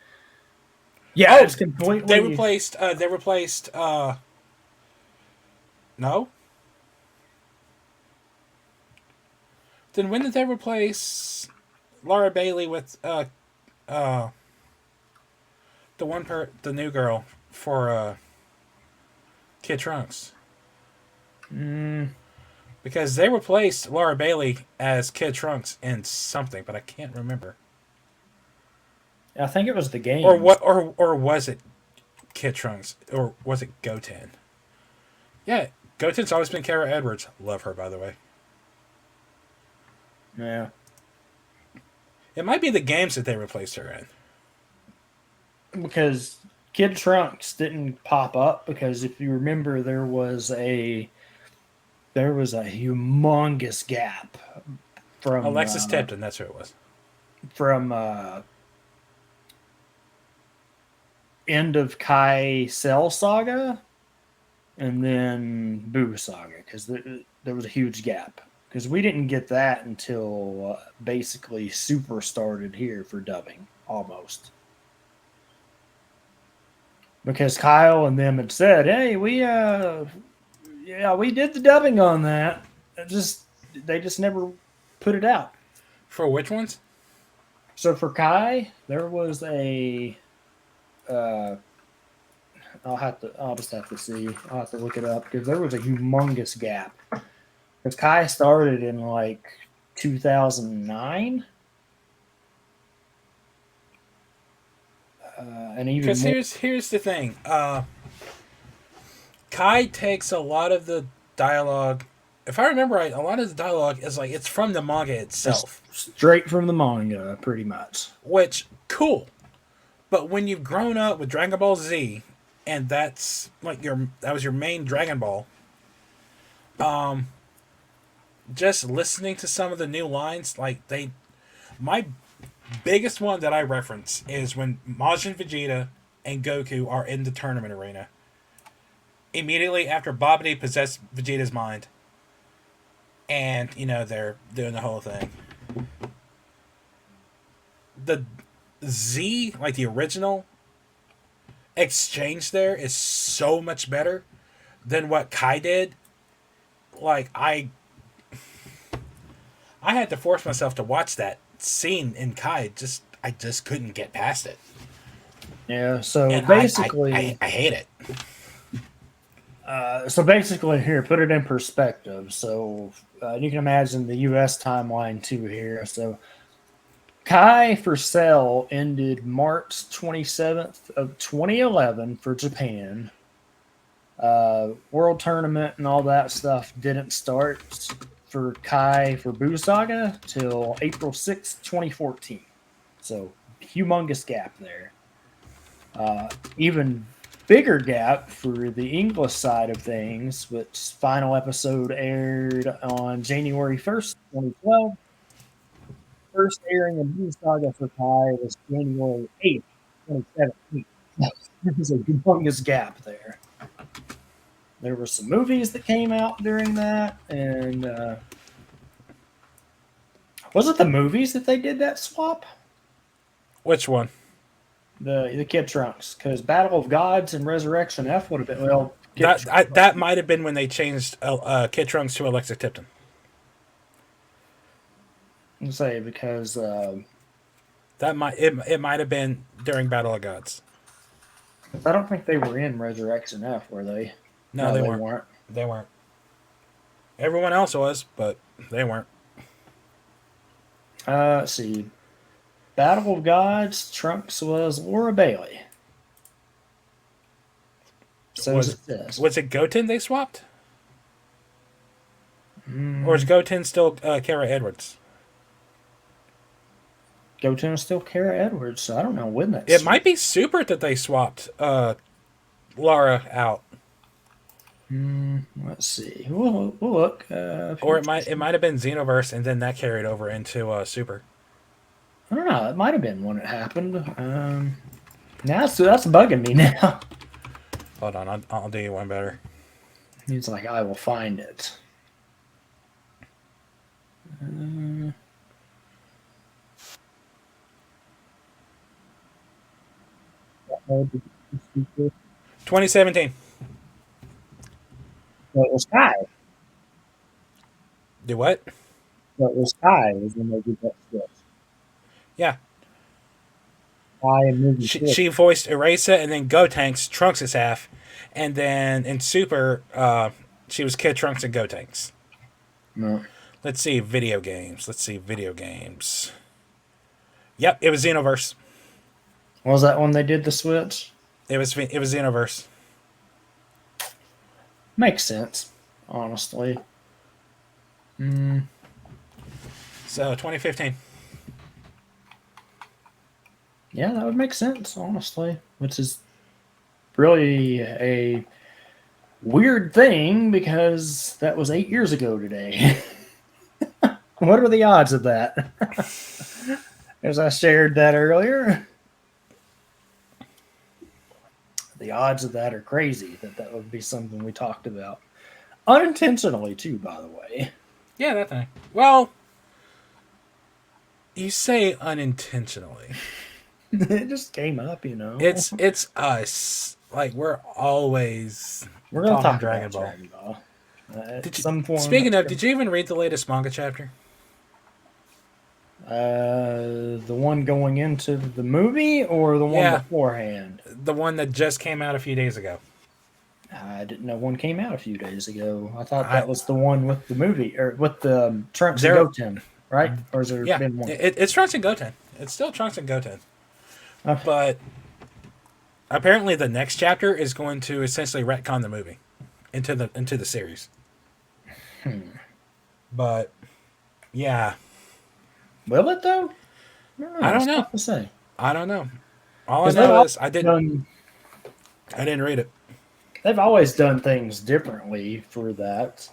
Yeah, it's completely. They replaced. No. Then when did they replace Laura Bailey with uh the new girl for Kid Trunks? Because they replaced Laura Bailey as Kid Trunks in something, but I can't remember. I think it was the Or games. what? Or was it Kid Trunks? Or was it Goten? Yeah, Goten's always been Kara Edwards. Love her, by the way. Yeah. It might be the games that they replaced her in. Because Kid Trunks didn't pop up because if you remember there was a humongous gap from Alexis Tipton, that's who it was. from end of Kai Cell Saga and then Boo Saga because there was a huge gap because we didn't get that until basically Super started here for dubbing almost. Because Kyle and them had said, "Hey, we did the dubbing on that. They just never put it out." For which ones? So for Kai, there was a I'll just have to see. I'll have to look it up because there was a humongous gap. Because Kai started in like 2009. And even Because more, here's the thing. Kai takes a lot of the dialogue. If I remember right, a lot of the dialogue is like it's from the manga itself. straight from the manga, pretty much. Which cool. But when you've grown up with Dragon Ball Z, and that's like that was your main Dragon Ball. Just listening to some of the new lines, my biggest one that I reference is when Majin Vegeta and Goku are in the tournament arena. Immediately after Babidi possessed Vegeta's mind, and they're doing the whole thing. The Z, like the original exchange there, is so much better than what Kai did. Like I had to force myself to watch that scene in Kai. I just couldn't get past it. Yeah. So And basically, I hate it. So basically, here, put it in perspective. So you can imagine the U.S. timeline too here. So Kai for Cell ended March 27th of 2011 for Japan. World Tournament and all that stuff didn't start for Kai for Buu Saga till April 6th, 2014. So humongous gap there. Even bigger gap for the English side of things, which final episode aired on January 1st, 2012. First airing of Buu Saga for Kai was January 8th, 2017. There's a humongous gap there. There were some movies that came out during that, and was it the movies that they did that swap? Which one? The Kid Trunks, because Battle of Gods and Resurrection F would have been That might have been when they changed Kid Trunks to Alexis Tipton. I'll say because That might have been during Battle of Gods. I don't think they were in Resurrection F, were they? No, they weren't. They weren't. Everyone else was, but they weren't. Let's see. Battle of Gods, Trunks was Laura Bailey. So Was it Goten they swapped? Or is Goten still Kara Edwards? Goten is still Kara Edwards, so I don't know when that. It might be Super that they swapped Laura out. Let's see. We'll look. Or it might have been Xenoverse, and then that carried over into Super. I don't know. It might have been when it happened. Now that's bugging me now. Hold on, I'll do you one better. He's like, I will find it. 2017. Well, it was Kai. Do what? It So it was Kai was when they did that switch. Yeah. Kai and movie She voiced Erasa, and then Gotenks, Trunks' half, and then in Super, she was Kid Trunks and Gotenks. No. Let's see video games. Yep, it was Xenoverse. Was that when they did the switch? It was Xenoverse. Makes sense, honestly. So 2015. Yeah, that would make sense, honestly. Which is really a weird thing because that was 8 years ago today. What are the odds of that? As I shared that earlier, the odds of that are crazy. That would be something we talked about unintentionally too. By the way, Yeah, that thing. Well, you say unintentionally. it just came up, you know. It's us. Like we're always We're gonna talking talk Dragon about Ball. Dragon Ball. At Did you, some point. speaking of, did you even read the latest manga chapter? The one going into the movie or the one Yeah. beforehand? The one that just came out a few days ago. I didn't know one came out a few days ago. I thought I- that was the one with the movie or with the Trunks and There- Goten, right? Or has there Yeah, been one? it's Trunks and Goten. It's still Trunks and Goten. Okay. But apparently, the next chapter is going to essentially retcon the movie into the series. But yeah, Will it though? I don't It's know. tough to say. I don't know. All I 'Cause they've know is always done- I didn't read it. They've always done things differently for that,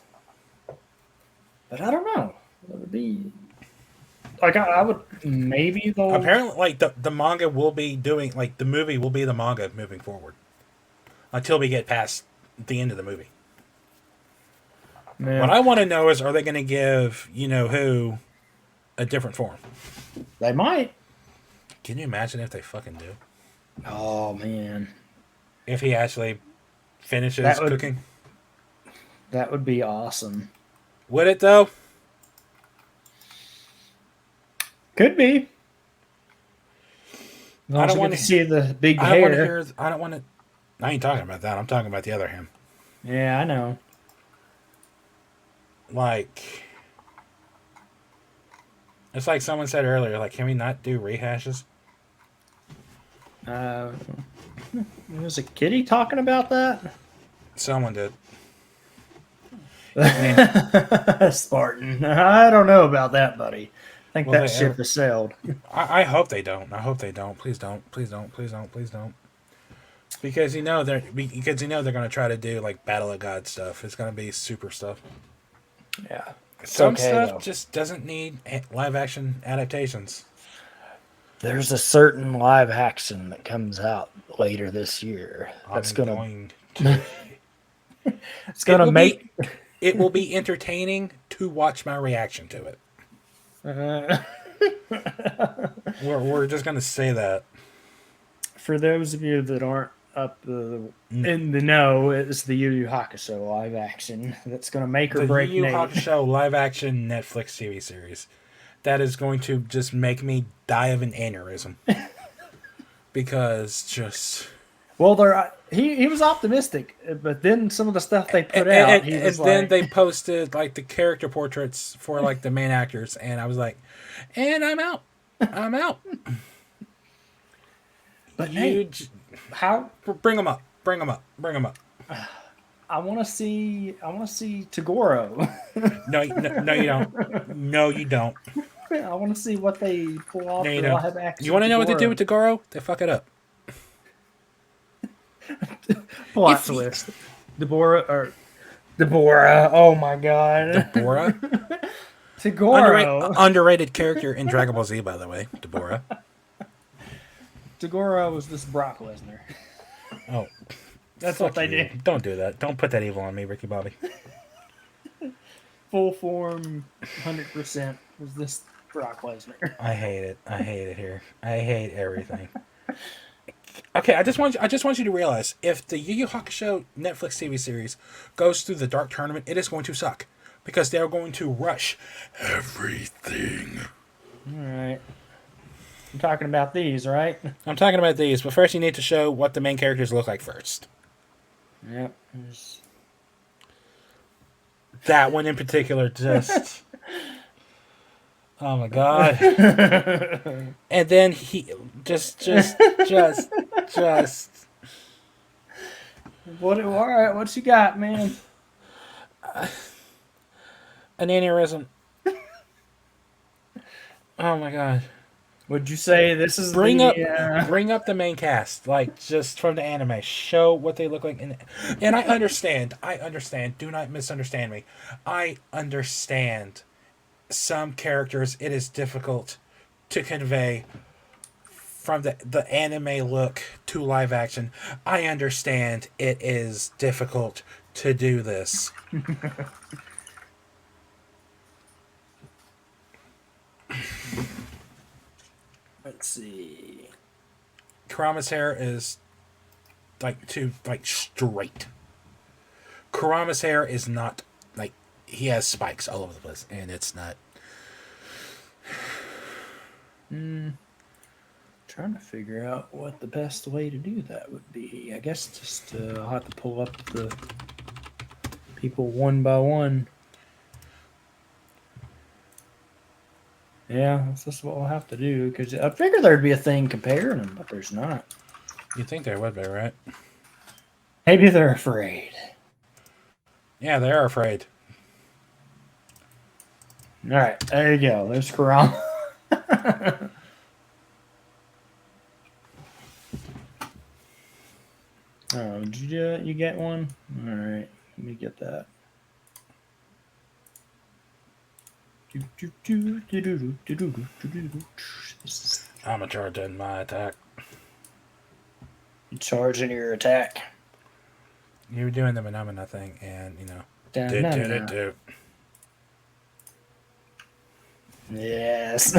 but I don't know. It would be like I would maybe though. Apparently, like the manga will be doing like the movie will be the manga moving forward until we get past the end of the movie. Yeah, What I want to know is, are they going to give who a different form? they might. Can you imagine if they fucking do? Oh man, If he actually finishes That would- cooking, that would be awesome. would it though? Could be. I don't want wanna- to see the big I don't want to hair. hear. I don't want to. I ain't talking about that. I'm talking about the other him. Yeah, I know. Like, it's like someone said earlier. Like, can we not do rehashes? Was a kitty talking about that? Someone did. Spartan. I don't know about that, buddy. I think Well, that they- ship has sailed. I hope they don't. I hope they don't. Please don't. Please don't. Please don't. Please don't. Because they're going to try to do like Battle of God stuff. It's going to be super stuff. Yeah. Some okay, stuff though. just doesn't need live action adaptations. There's a certain live action that comes out later this year. That's I'm gonna going to. it's gonna will make It will be entertaining to watch my reaction to it. We're just going to say that. for those of you that aren't up in the know, it's the Yu Yu Hakusho live action that's gonna make or The break Yu Yu Nate. Hakusho live action Netflix TV series. That is going to just make me die of an aneurysm. Because just. Well, he was optimistic, but then some of the stuff they put out, he was then like, they posted like the character portraits for like the main actors, and I was like, and I'm out. I'm out. but Nate, how Bring them up. Bring them up. Bring them up. I want to see Tagoro. No, you don't. No, you don't. I want to see what they pull off No, you for don't. live action. You want to know what they do with Tagoro. Tagoro? They fuck it up. Plot If- twist? Deborah. Oh my god, Deborah. Tagoro. Underrated character in Dragon Ball Z, by the way. Deborah. Tagoro was this Brock Lesnar. Oh, That's fuck what they you. did. Don't do that. Don't put that evil on me, Ricky Bobby. Full form, 100% was this Brock Lesnar. I hate it. I hate it here. I hate everything. Okay, I just want you to realize, if the Yu Yu Hakusho Netflix TV series goes through the Dark Tournament, it is going to suck. because they're going to rush everything. All right. I'm talking about these, right? I'm talking about these, but first you need to show what the main characters look like first. Yep. That one in particular just... Oh my god. And then he... Just... What? All right. What you got, man? An aneurysm. Oh my god. Would you say this is Bring the, up the main cast, like just from the anime. Show what they look like, and I understand. Do not misunderstand me. I understand some characters. It is difficult to convey from the anime look to live action. I understand it is difficult to do this. Let's see. Kurama's hair is straight. Kurama's hair is not like he has spikes all over the place, and it's not. Trying to figure out what the best way to do that would be. I guess just I'll have to pull up the people one by one. Yeah, that's just what we'll have to do, because I figured there'd be a thing comparing them, but there's not. You'd think there would be, right? Maybe they're afraid. Yeah, they are afraid. All right, there you go. There's Kurama. Oh, did you get one? All right, let me get that. I'm a charge in my attack. You charging your attack. You were doing the phenomena thing, and do. Yes.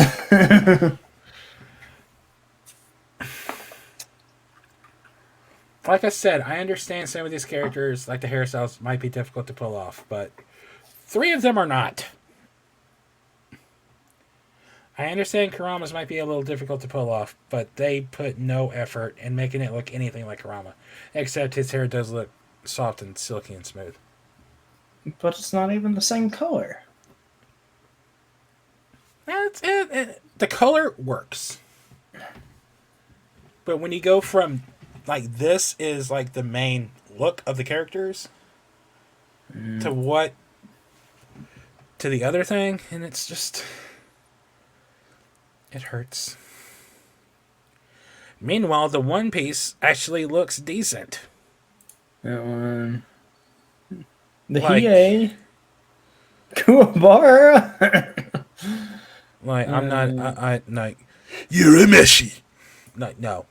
Like I said, I understand some of these characters, like the hairstyles, might be difficult to pull off, but 3 of them are not. I understand Kurama's might be a little difficult to pull off, but they put no effort in making it look anything like Kurama, except his hair does look soft and silky and smooth. But it's not even the same color. The color works. But when you go from, like, this is, like, the main look of the characters to the other thing, and it's just... It hurts. Meanwhile, the One Piece actually looks decent. That one. The Like- Hiei. Kuwabara. Like, I'm not... I like... You're a Meshi. No.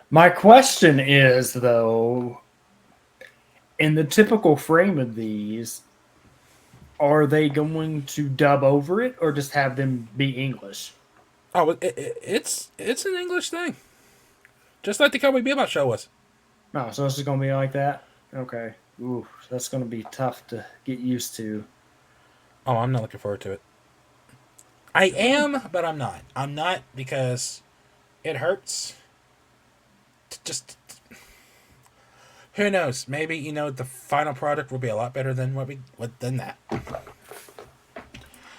My question is, though, in the typical frame of these, are they going to dub over it or just have them be English? Oh, it's an English thing. Just like the Cowboy Bebop show was. Oh, so it's just going to be like that? Okay. Ooh, that's going to be tough to get used to. Oh, I'm not looking forward to it. I am, but I'm not. I'm not because it hurts. Just... Who knows? Maybe, the final product will be a lot better than than that.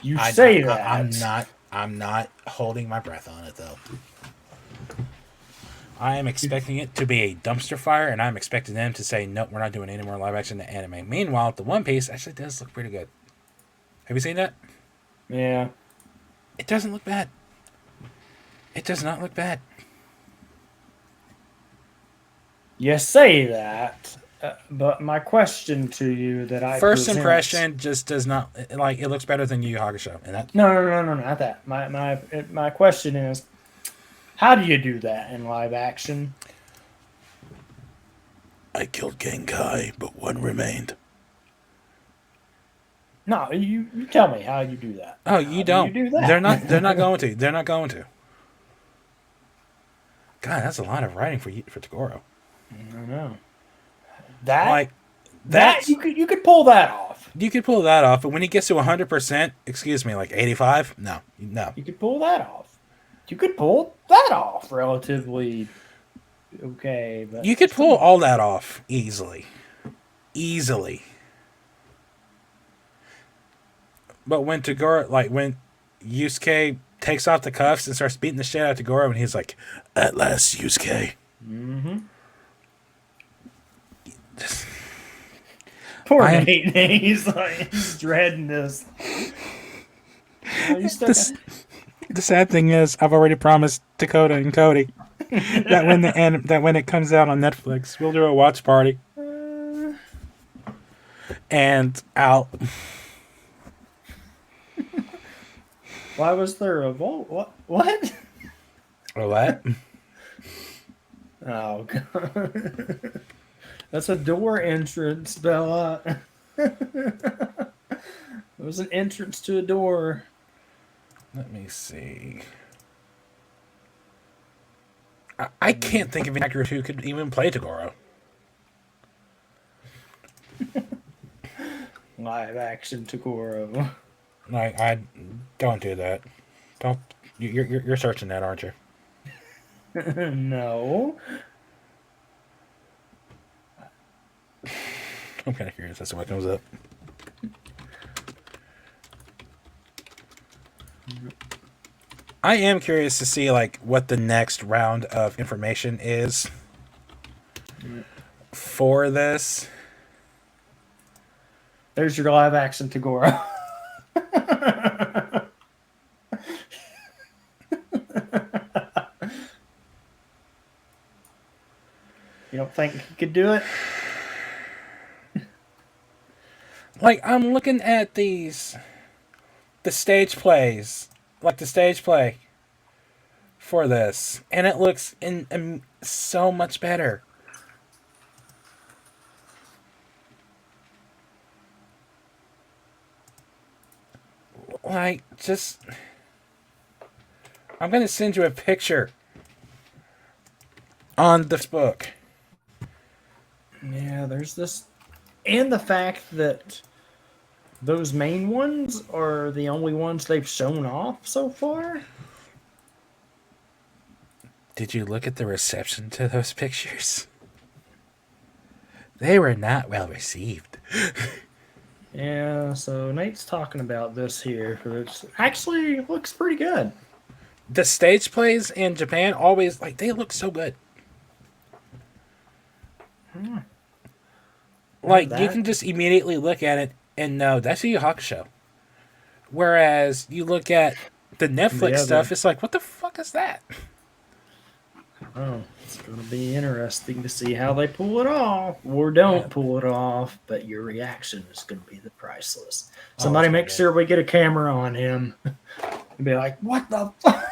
You say that. I'm not holding my breath on it, though. I am expecting it to be a dumpster fire, and I'm expecting them to say, nope, we're not doing any more live action anime. Meanwhile, the One Piece actually does look pretty good. Have you seen that? Yeah. It doesn't look bad. It does not look bad. You say that, but my question to you that I First present- impression just does not like it looks better than Yu Yu Hakusho, and that No, not that. My question is, how do you do that in live action? I killed Genkai, but one remained. No, you tell me how you do that. oh, How you do don't. you do that? They're not going to. They're not going to. God, that's a lot of writing for Tagoro. I don't know. That Like That you could pull that off. You could pull that off, but when he gets to 100%, excuse me, like 85, no. You could pull that off. You could pull that off relatively okay, but You could pull all that off easily. But when Tagoro, like when Yusuke takes off the cuffs and starts beating the shit out of Tagoro, and he's like, "At last, Yusuke." Mm-hmm. Poor Nate. He's like, he's dreading this. The sad thing is, I've already promised Dakota and Cody that when it comes out on Netflix, we'll do a watch party, and I'll. Why was there a vault? What? Or what? Oh god. That's a door entrance, Bella. It was an entrance to a door. Let me see. I can't think of an actor who could even play Tagoro. Live action Tagoro. Like, I don't do that. Don't. You're searching that, aren't you? No. I'm kind of curious as to what comes up. I am curious to see like what the next round of information is for this. There's your live action Tagoro. You don't think he could do it? Like, I'm looking at the stage plays, like the stage play for this, and it looks so much better. Like, just, I'm gonna send you a picture on this book. Yeah, there's this, and the fact that those main ones are the only ones they've shown off so far. Did you look at the reception to those pictures? They were not well received. Yeah, so Nate's talking about this here, which actually looks pretty good. The stage plays in Japan always, like, they look so good. Like, you can just immediately look at it and know that's a Yu Hakusho. Whereas you look at the Netflix stuff, it's like, what the fuck is that? Oh, it's going to be interesting to see how they pull it off or don't pull it off, but your reaction is going to be the priceless. Somebody make sure we get a camera on him and be like, what the fuck?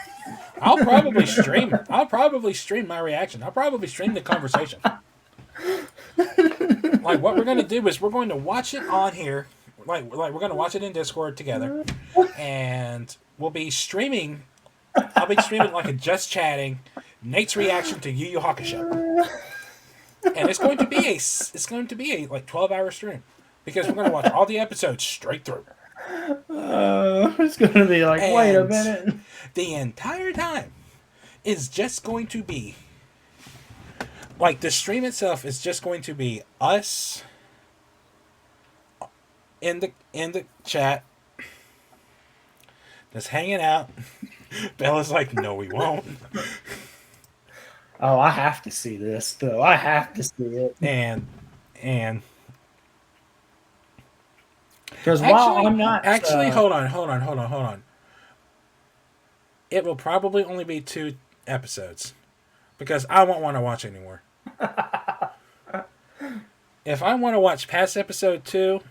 I'll probably stream my reaction. I'll probably stream the conversation. Like, what we're going to do is we're going to watch it on here. Like we're going to watch it in Discord together. And we'll be streaming. I'll be streaming like a just chatting Nate's reaction to Yu Yu Hakusho. And it's going to be a like 12-hour stream because we're going to watch all the episodes straight through. It's going to be like, wait a minute. The entire time is just going to be like the stream itself is just going to be us in the chat just hanging out. Bella's like, no, we won't. Oh, I have to see this, though. I have to see it. And because while I'm not actually, hold on. It will probably only be 2 episodes because I won't want to watch anymore. If I want to watch past episode 2,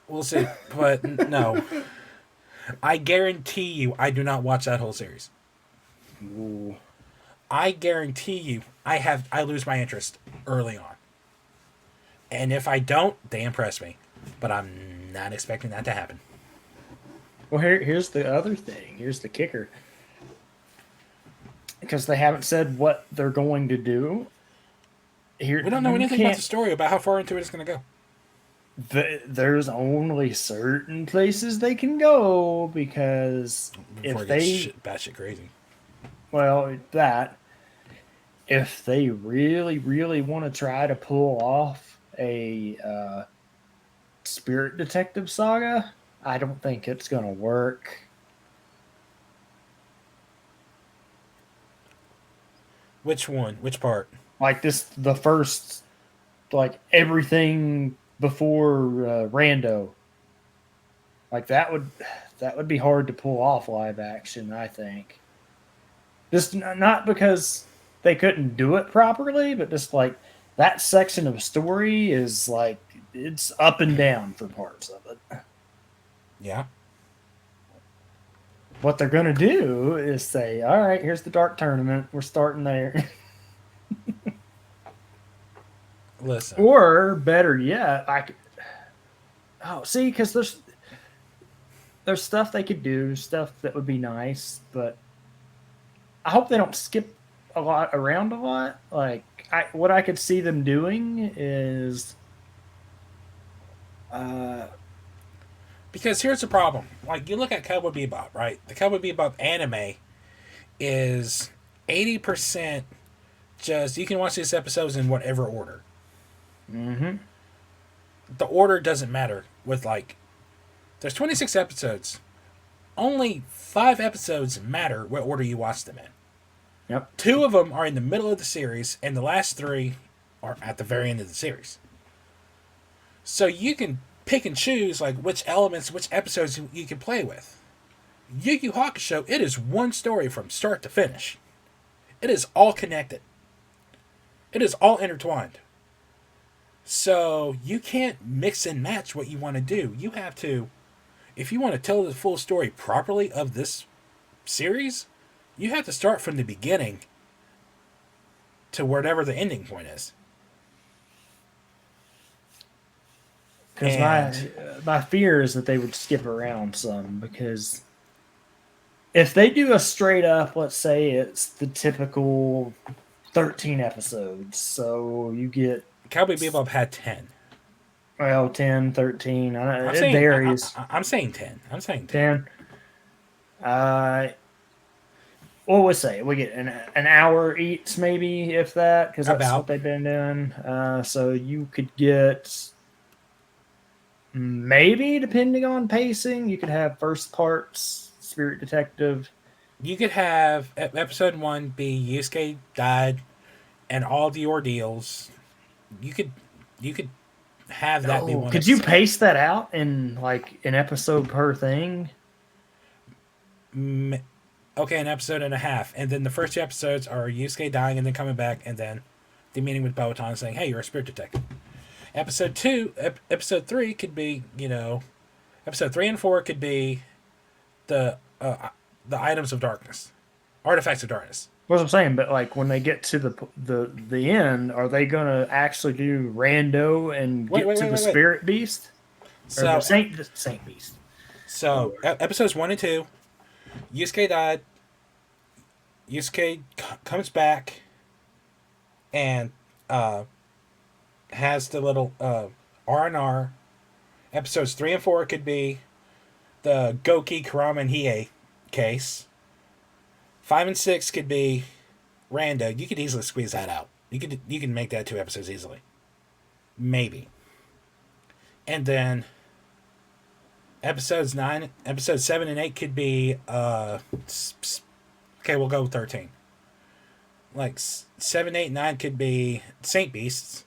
we'll see. But no, I guarantee you, I do not watch that whole series. Ooh. I guarantee you, I lose my interest early on. And if I don't, they impress me. But I'm not expecting that to happen. Well, here's the other thing. Here's the kicker. Because they haven't said what they're going to do. here We don't know you anything about can't. the story about how far into it it's going to go. There's only certain places they can go because Before if it gets they, batshit crazy. well, that if they really, really want to try to pull off a spirit detective saga, I don't think it's gonna work. Which one? Which part? Like this, the first, like everything before Rando, like that would be hard to pull off live action. I think just not because they couldn't do it properly, but just like that section of story is like it's up and down for parts of it. Yeah. What they're gonna do is say, "All right, here's the dark tournament. We're starting there." Listen. Or better yet, oh, see, because there's stuff they could do, stuff that would be nice, but I hope they don't skip a lot around a lot. Like what I could see them doing is, uh, Because here's the problem. Like, you look at Cowboy Bebop, right? The Cowboy Bebop anime is 80% just, you can watch these episodes in whatever order. mm-hmm. The order doesn't matter. With, like, there's 26 episodes. Only 5 episodes matter what order you watch them in. Yep. 2 of them are in the middle of the series, and the last 3 are at the very end of the series. So you can pick and choose like which elements, which episodes you can play with. Yu Yu Hakusho, it is one story from start to finish. It is all connected. It is all intertwined. So you can't mix and match what you want to do. You have to, if you want to tell the full story properly of this series, you have to start from the beginning to whatever the ending point is. Because my fear is that they would skip around some because if they do a straight up, let's say it's the typical 13 episodes, so you get Cowboy Bebop had 10. well 10, 13. I'm It saying varies. I'm saying 10. I'm saying 10. 10. What we say? We get an hour each, maybe if that, because that's About. what they've been doing. So you could get maybe, depending on pacing, you could have first parts Spirit Detective. You could have episode 1 be Yusuke died and all the ordeals. You could have that be Oh, one could you episode. pace that out in like an episode per thing? Okay, an episode and a half, and then the first 2 episodes are Yusuke dying and then coming back, and then the meeting with Botan saying, "Hey, you're a spirit detective." Episode 3 could be, episode 3 and 4 could be the items of darkness, artifacts of darkness. What I'm saying, but like when they get to the end, are they gonna actually do Rando and get to the Wait. Spirit Beast or So, the Saint Beast? Episodes 1 and 2, Yusuke died. Yusuke comes back and has the little R&R. Episodes 3 and 4 could be the Goki, Kurama, and Hiei case. 5 and 6 could be Rando. You could easily squeeze that out. You can make that 2 episodes easily. Maybe. And then episode 7 and 8 could be okay, we'll go with 13. Like 7, 8, 9 could be Saint Beasts.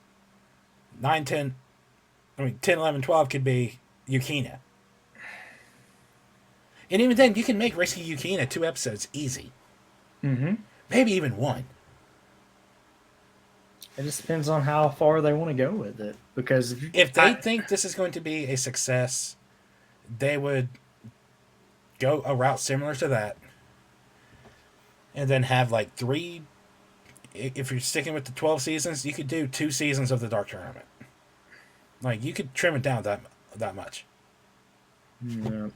10, 11, 12 could be Yukina. And even then, you can make Risky Yukina 2 episodes easy. Mm-hmm. Maybe even 1. It just depends on how far they want to go with it. Because If they think this is going to be a success, they would go a route similar to that. And then have like 3. If you're sticking with the 12 seasons, you could do 2 seasons of the Dark Tournament. Like, you could trim it down that much. Yeah.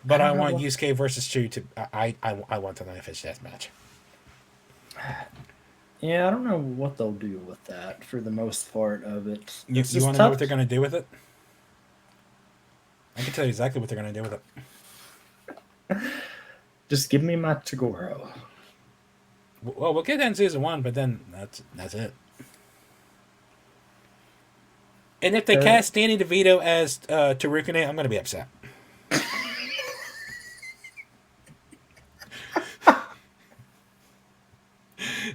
But I want Yusuke versus Chu to. I want the Knife Edge death match. Yeah, I don't know what they'll do with that for the most part of it. You It's just want to know tough. what they're going to do with it? I can tell you exactly what they're going to do with it. Just give me my Tagoro. Well, we'll get that in season 1, but then that's it. And if they cast Danny DeVito as Tarukane, I'm going to be upset.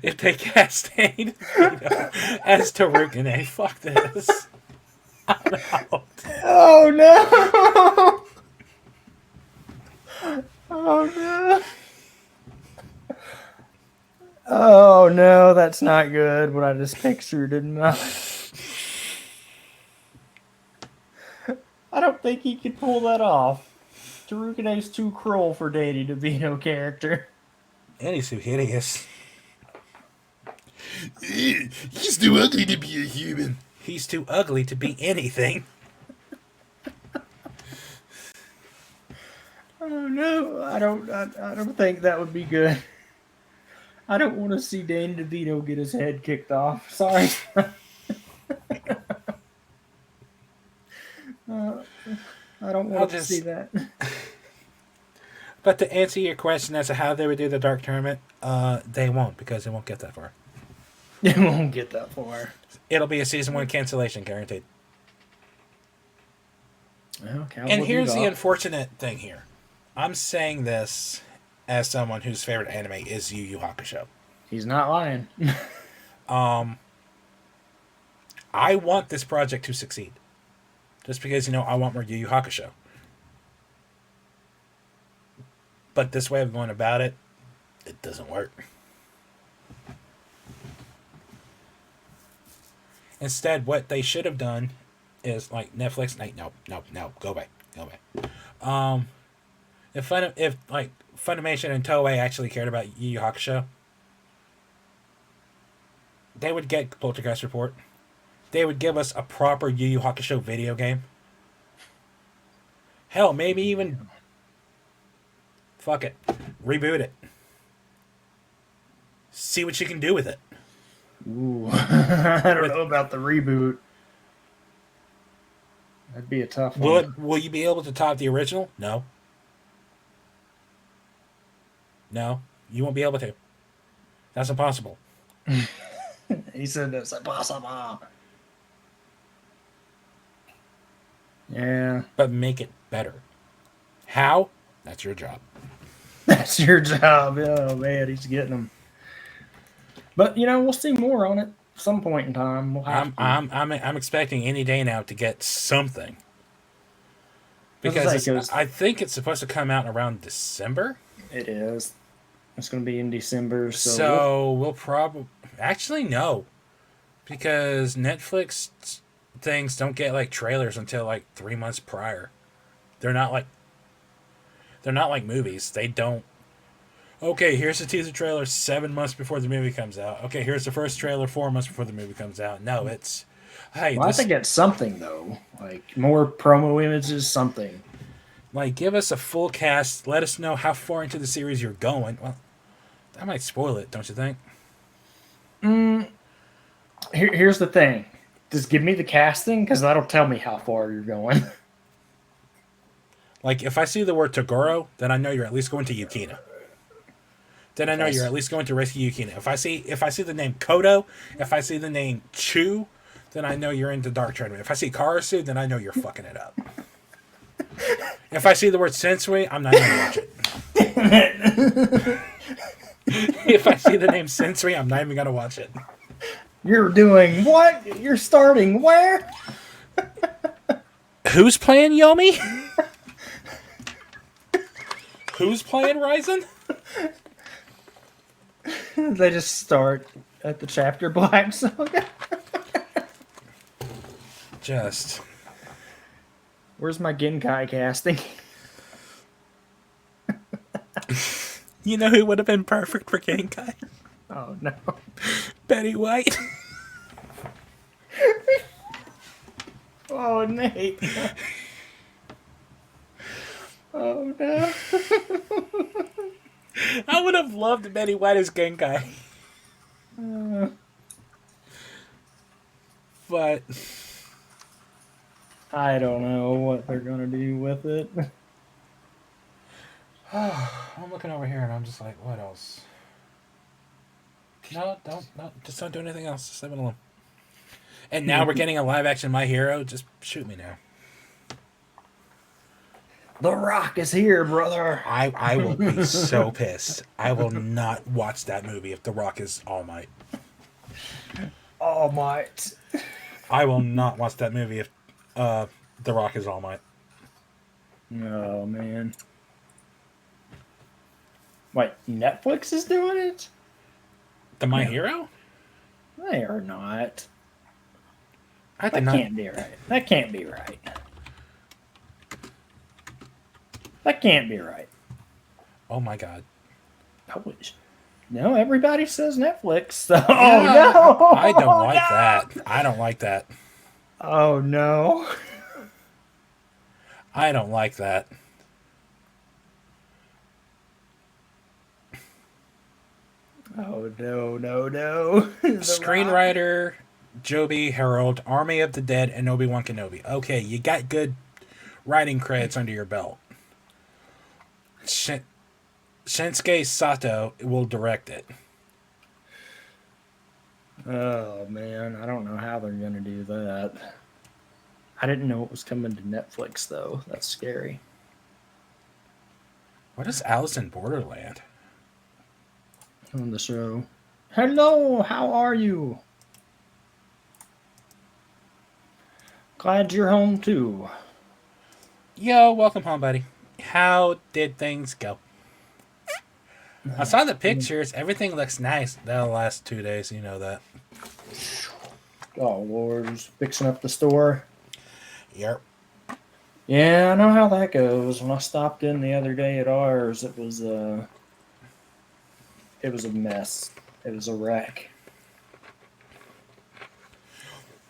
If they cast Danny DeVito as Tarukane, fuck this. I'm out. Oh no! Oh no! Oh no, that's not good. What I just pictured in my. I don't think he could pull that off. Tarukane's too cruel for Danny DeVito character. And he's too hideous. He's too ugly to be a human. He's too ugly to be anything. Oh no, I don't think that would be good. I don't want to see Danny DeVito get his head kicked off. Sorry. I don't want to see that. But to answer your question as to how they would do the Dark Tournament, they won't, because they won't get that far. They won't get that far. It'll be a season 1 cancellation, guaranteed. Well, And here's the unfortunate thing here. I'm saying this as someone whose favorite anime is Yu Yu Hakusho. He's not lying. I want this project to succeed. Just because, I want more Yu Yu Hakusho. But this way of going about it, it doesn't work. Instead, what they should have done is like Netflix. No, go away. If Funimation and Toei actually cared about Yu Yu Hakusho, they would get Poltergeist Report. They would give us a proper Yu Yu Hakusho video game. Hell, maybe even fuck it, reboot it. See what you can do with it. Ooh, I don't know about the reboot. That'd be a tough one. Will you be able to top the original? No. No, you won't be able to. That's impossible. He said that's impossible. Yeah. But make it better. How? That's your job. That's your job. Oh man, he's getting them. But we'll see more on it some point in time. We'll have I'm expecting any day now to get something. Because I think it's supposed to come out around December. It is. It's going to be in December. So we'll probably... Actually, no. Because Netflix things don't get like trailers until like 3 months prior. They're not like movies. They don't... Okay, here's the teaser trailer 7 months before the movie comes out. Okay, here's the first trailer 4 months before the movie comes out. No, it's... Hey, I think it's something, though. Like, more promo images, something. Like, give us a full cast. Let us know how far into the series you're going. Well, that might spoil it, don't you think? Here's the thing. Just give me the casting, because that'll tell me how far you're going. Like, if I see the word Toguro, then I know you're at least going to Yukina. Then I know you're at least going to rescue Yukina. If I see the name Kodo, if I see the name Chu, then I know you're into Dark Tournament. If I see Karasu, then I know you're fucking it up. If I see the word Sensui, I'm not going to watch it. If I see the name Sensui, I'm not even going to watch it. You're doing what? You're starting where? Who's playing Yomi? Who's playing Ryzen? They just start at the chapter black song. Just... Where's my Genkai casting? You know who would have been perfect for Genkai? Oh, no. Betty White. Oh, Nate. Oh, no. I would have loved Betty White as Genkai. But I don't know what they're gonna do with it. I'm looking over here and I'm just like, what else? No, just don't do anything else. Just leave it alone. And now we're getting a live action My Hero. Just shoot me now. The Rock is here, brother. I will be so pissed. I will not watch that movie if The Rock is All Might. All Might. I will not watch that movie if The Rock is All Might. Oh man. Wait, Netflix is doing it? The My Hero? They are not. I That did not. can't be right. That can't be right. That can't be right. Oh my god. Publish. No, everybody says Netflix. So. Yeah, Oh no! I don't like no! that. I don't like that. Oh no! I don't like that. Oh no! No! The Screenwriter Joby Harold, Army of the Dead, and Obi-Wan Kenobi. Okay, you got good writing credits under your belt. Shinsuke Sato will direct it. Oh man, I don't know how they're gonna do that. I didn't know it was coming to Netflix though. That's scary. What is Alice in Borderland? On the show. Hello, how are you? Glad you're home too. Yo, welcome home, buddy. How did things go? I saw the pictures. Everything looks nice. The last 2 days, you know that. Oh Lord, just fixing up the store. Yep. Yeah, I know how that goes. When I stopped in the other day at ours, it was a mess. It was a wreck.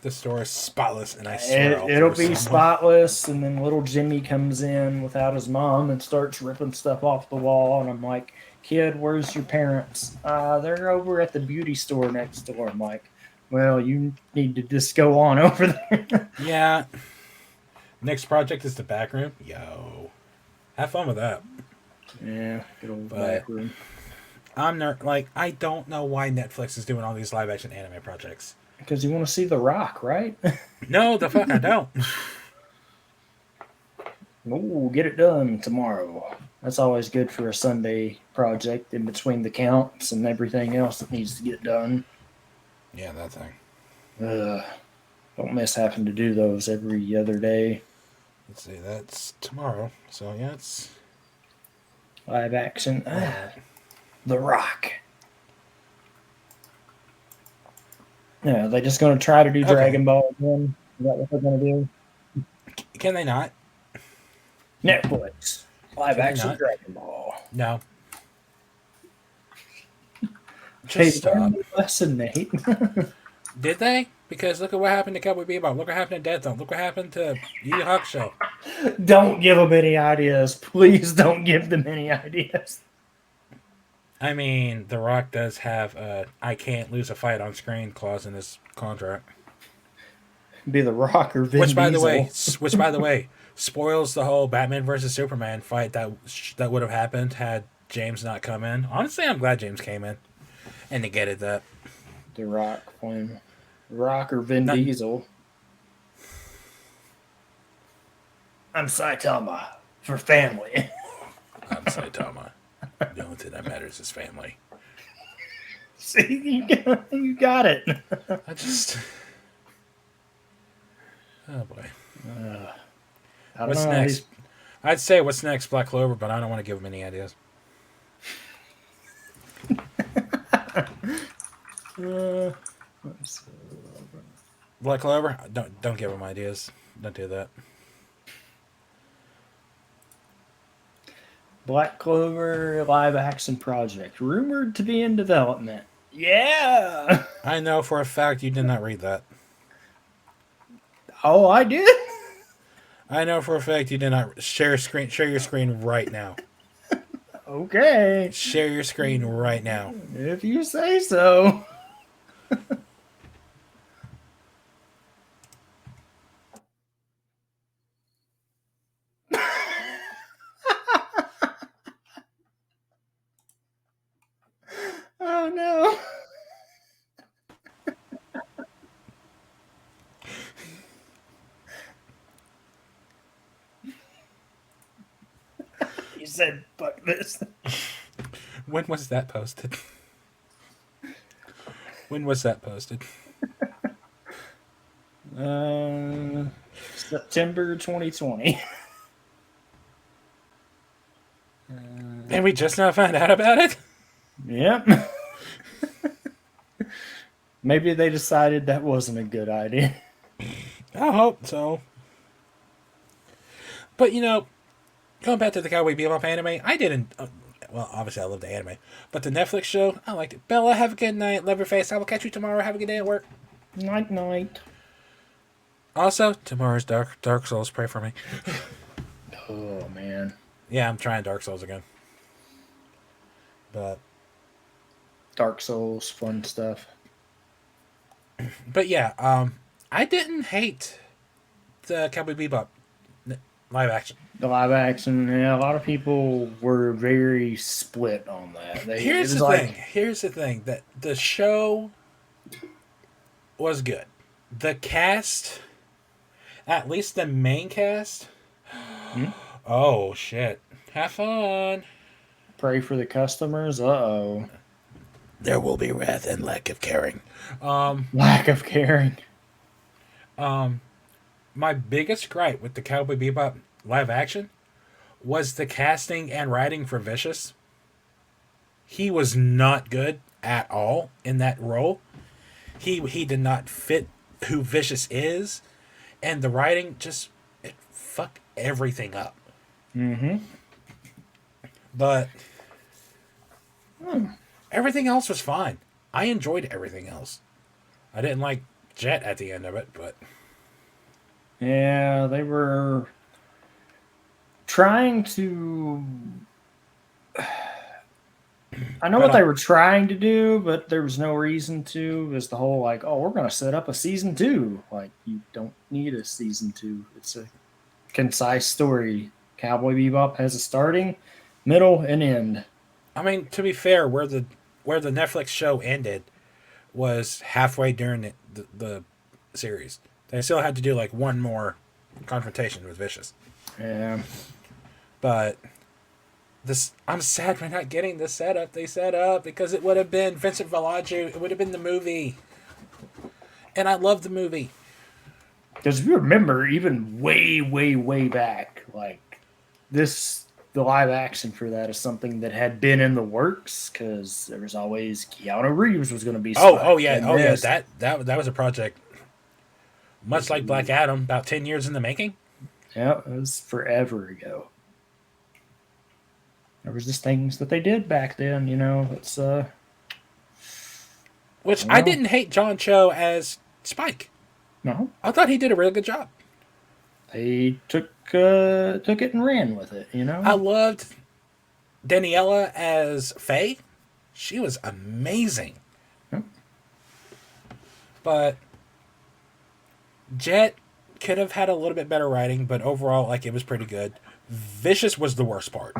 The store is spotless, and I swear It'll be spotless, and then little Jimmy comes in without his mom and starts ripping stuff off the wall, and I'm like, "Kid, where's your parents?" They're over at the beauty store next door. I'm like, "Well, you need to just go on over there." Yeah. Next project is the back room. Yo, have fun with that. Yeah, good old But- back room. I don't know why Netflix is doing all these live action anime projects. Because you want to see The Rock, right? No, the fuck I don't. Oh, get it done tomorrow. That's always good for a Sunday project in between the counts and everything else that needs to get done. Yeah, that thing. Don't miss having to do those every other day. Let's see, that's tomorrow. So yeah, it's Live action. The Rock. Yeah, they just going to try to do Okay. Dragon Ball again? Is that what they're going to do? Can they not? Netflix. Live Can they action not? Dragon Ball. No. Hey, Just stop. learn a lesson, Nate. Did they? Because look at what happened to Cowboy Bebop. Look what happened to Death Note. Look what happened to Yu Yu Hakusho. Don't give them any ideas. Please don't give them any ideas. I mean, The Rock does have a "I can't lose a fight on screen" clause in his contract. Be The Rock or Vin Which, by Diesel. the way, spoils the whole Batman versus Superman fight that would have happened had James not come in. Honestly, I'm glad James came in and negated that. The Rock one. Rock or Vin Not- Diesel. I'm Saitama for family. I'm Saitama. The only thing that matters is family. See, you got it. I just. Oh boy. I don't What's know, next? I'd say what's next, Black Clover, but I don't want to give him any ideas. Let's see. Black Clover, don't give him ideas. Don't do that. Black Clover live action project rumored to be in development. Yeah. I know for a fact you did not read that. Oh, I did. I know for a fact you did not share your screen right now. Okay, Share your screen right now. if you say so. said, fuck this. When was that posted? When was that posted? September 2020. And we just now found out about it? Yep. Maybe they decided that wasn't a good idea. I hope so. But, you know, going back to the Cowboy Bebop anime, I didn't... well, obviously I love the anime. But the Netflix show, I liked it. Bella, have a good night. Love your face. I will catch you tomorrow. Have a good day at work. Night, night. Also, tomorrow's Dark Souls. Pray for me. Oh, man. Yeah, I'm trying Dark Souls again. But Dark Souls, fun stuff. But yeah, I didn't hate the Cowboy Bebop live action. The live action, yeah, a lot of people were very split on that. Here's the thing that the show was good. The cast, at least the main cast. Oh shit! Have fun. Pray for the customers. Uh-oh. There will be wrath and lack of caring. Lack of caring. My biggest gripe with the Cowboy Bebop live action was the casting and writing for Vicious. He was not good at all in that role. He did not fit who Vicious is, and the writing just it fucked everything up. Mm-hmm. But everything else was fine. I enjoyed everything else. I didn't like Jet at the end of it, but Yeah, they were trying to... I know what they were trying to do, but there was no reason to. It was the whole, like, oh, we're going to set up a season 2. Like, you don't need a season 2. It's a concise story. Cowboy Bebop has a starting, middle, and end. I mean, to be fair, where the Netflix show ended was halfway during the series. They still had to do like one more confrontation with Vicious. Yeah. But I'm sad we're not getting the setup they set up, because it would have been Vincent Villaggio. It would have been the movie. And I love the movie. Because if you remember, even way, way, way back, like, the live action for that is something that had been in the works, because there was always Keanu Reeves was going to be Spike. Yeah. That was a project much like Black Adam, about 10 years in the making. Yeah, it was forever ago. There was just things that they did back then, you know. It's which I didn't hate John Cho as Spike. No, I thought he did a really good job. they took it and ran with it, you know. I loved Daniela as Faye. She was amazing. Yep. But Jet could have had a little bit better writing, but overall, like, it was pretty good. Vicious was the worst part.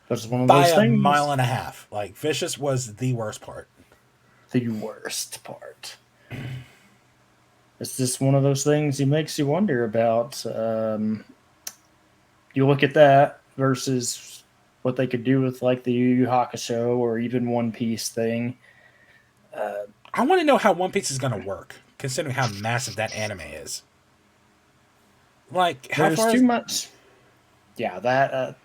That's one of By those a things. mile and a half. Like, Vicious was the worst part. The worst part. It's just one of those things that makes you wonder about. You look at that versus what they could do with, like, the Yu Yu Hakusho or even One Piece thing. I want to know how One Piece is going to work, considering how massive that anime is. Like, how There's far too is... much. Yeah,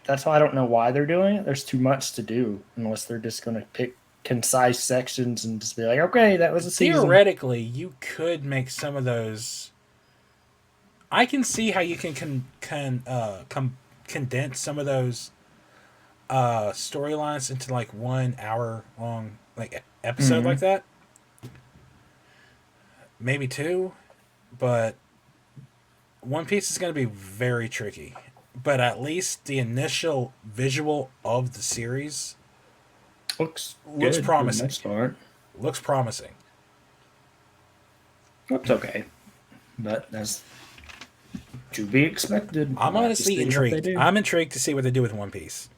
that's why I don't know why they're doing it. There's too much to do unless they're just going to pick concise sections and just be like, okay, that was a season. Theoretically, you could make some of those. I can see how you can condense some of those storylines into like 1 hour long like episode like that. Maybe 2, but One Piece is going to be very tricky. But at least the initial visual of the series looks promising. For the most part. Looks promising. Looks okay, but that's to be expected. I'm honestly intrigued. I'm intrigued to see what they do with One Piece.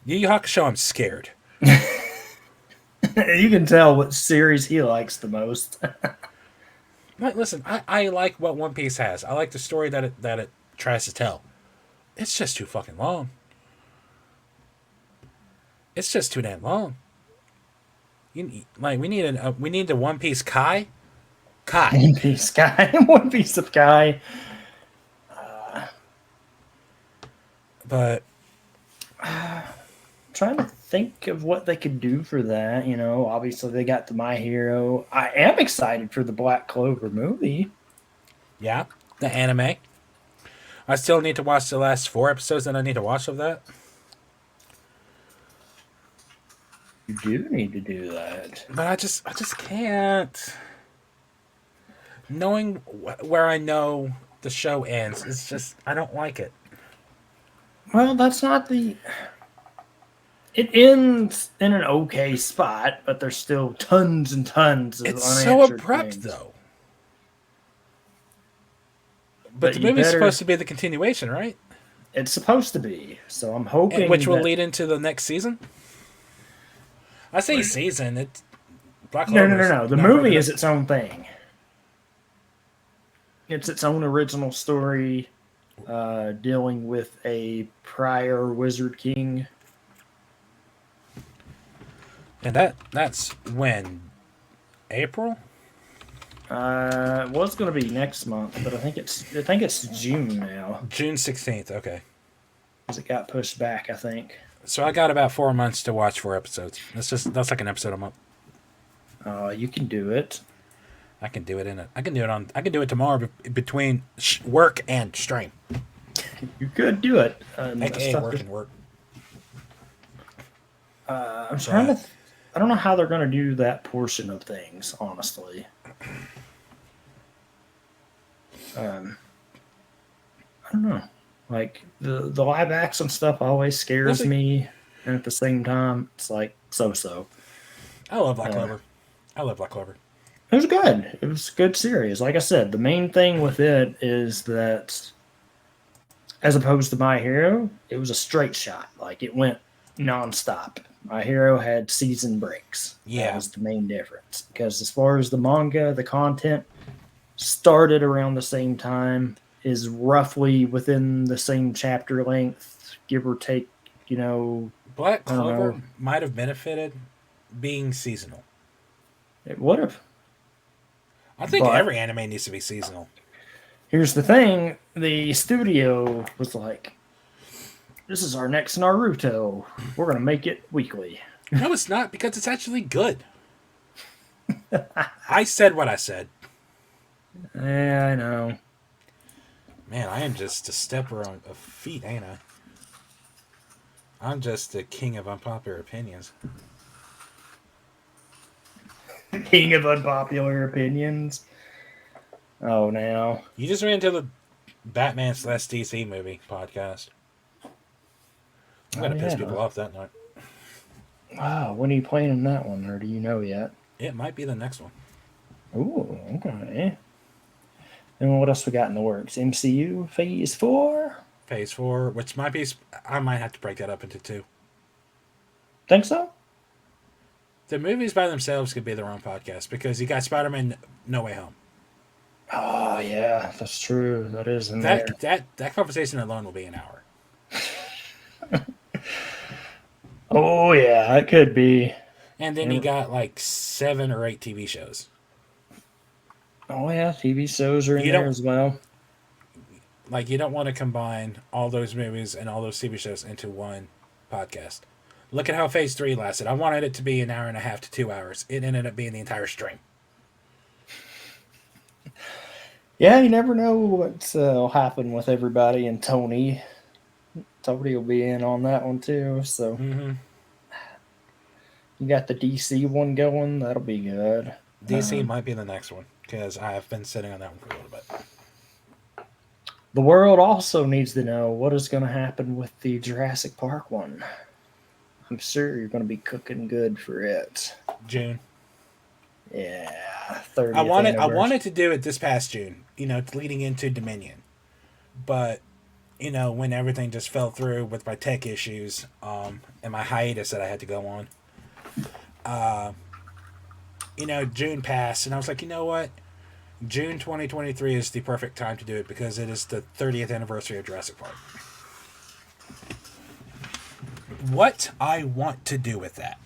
Yu Yu Hakusho, I'm scared. You can tell what series he likes the most. Like, listen, I like what One Piece has. I like the story that it tries to tell. It's just too fucking long. It's just too damn long. We need the One Piece Kai. One Piece guy. One Piece of guy. But Trying to think of what they could do for that. You know, obviously they got the My Hero. I am excited for the Black Clover movie. yeah, the anime. I still need to watch the last 4 episodes that I need to watch of that. You do need to do that. But I just can't. Knowing where I know the show ends, it's just I don't like it. Well, that's not the. It ends in an okay spot, but there's still tons and tons of It's so unanswered abrupt, things. though. But the you movie's better- supposed to be the continuation, right? It's supposed to be. So I'm hoping. Which will that- lead into the next season. I say season. It. Black No. Clover's The not movie broken is up. its own thing. It's its own original story, dealing with a prior Wizard King. And that's when? April? It was going to be next month, but I think it's June now, June 16th. Okay. because it got pushed back. I think. So I got about 4 months to watch 4 episodes. That's like an episode a month. You can do it. I can do it I can do it tomorrow between work and stream. You could do it. AKA stuff work is- and work. I'm trying to. I don't know how they're going to do that portion of things, honestly. I don't know. Like the live action stuff always scares me, and at the same time, it's like so. I love Black Clover. I love Black Clover. It was good. It was a good series. Like I said, the main thing with it is that, as opposed to My Hero, it was a straight shot. Like it went nonstop. My Hero had season breaks. Yeah. That was the main difference. Because as far as the manga, the content started around the same time, is roughly within the same chapter length, give or take, Black I don't Clover know. might have benefited being seasonal. it would have. I think But- every anime needs to be seasonal. Here's the thing, the studio was like, this is our next Naruto. We're going to make it weekly. No, it's not, because it's actually good. I said what I said. Yeah, I know. Man, I am just a stepper of feet, ain't I? I'm just the king of unpopular opinions. King of unpopular opinions. Oh, now. You just ran into the Batman / DC movie podcast. I'm going to piss yeah. people off that night. Wow, when are you playing in that one, or do you know yet? It might be the next one. Ooh, okay. And what else we got in the works? MCU Phase 4? Phase 4, which might be... I might have to break that up into 2. Think so? The movies by themselves could be their own podcast, because you got Spider-Man No Way Home. Oh, yeah, that's true. That is in there. That conversation alone will be an hour. Oh, yeah, it could be. And then you got like 7 or 8 TV shows. Oh, yeah, TV shows are in You there don't- as well. Like, you don't want to combine all those movies and all those TV shows into one podcast. Look at how Phase 3 lasted. I wanted it to be an hour and a half to 2 hours. It ended up being the entire stream. Yeah, you never know what'll happen with everybody, and Tony. Tony will be in on that one too. So Mm-hmm. you got the DC one going. That'll be good. DC might be the next one, because I have been sitting on that one for a little bit. The world also needs to know what is going to happen with the Jurassic Park one. I'm sure you're going to be cooking good for it. June. Yeah, 30th I anniversary. wanted to do it this past June, leading into Dominion. But, when everything just fell through with my tech issues, and my hiatus that I had to go on, June passed, and I was like, you know what? June 2023 is the perfect time to do it, because it is the 30th anniversary of Jurassic Park. what I want to do with that.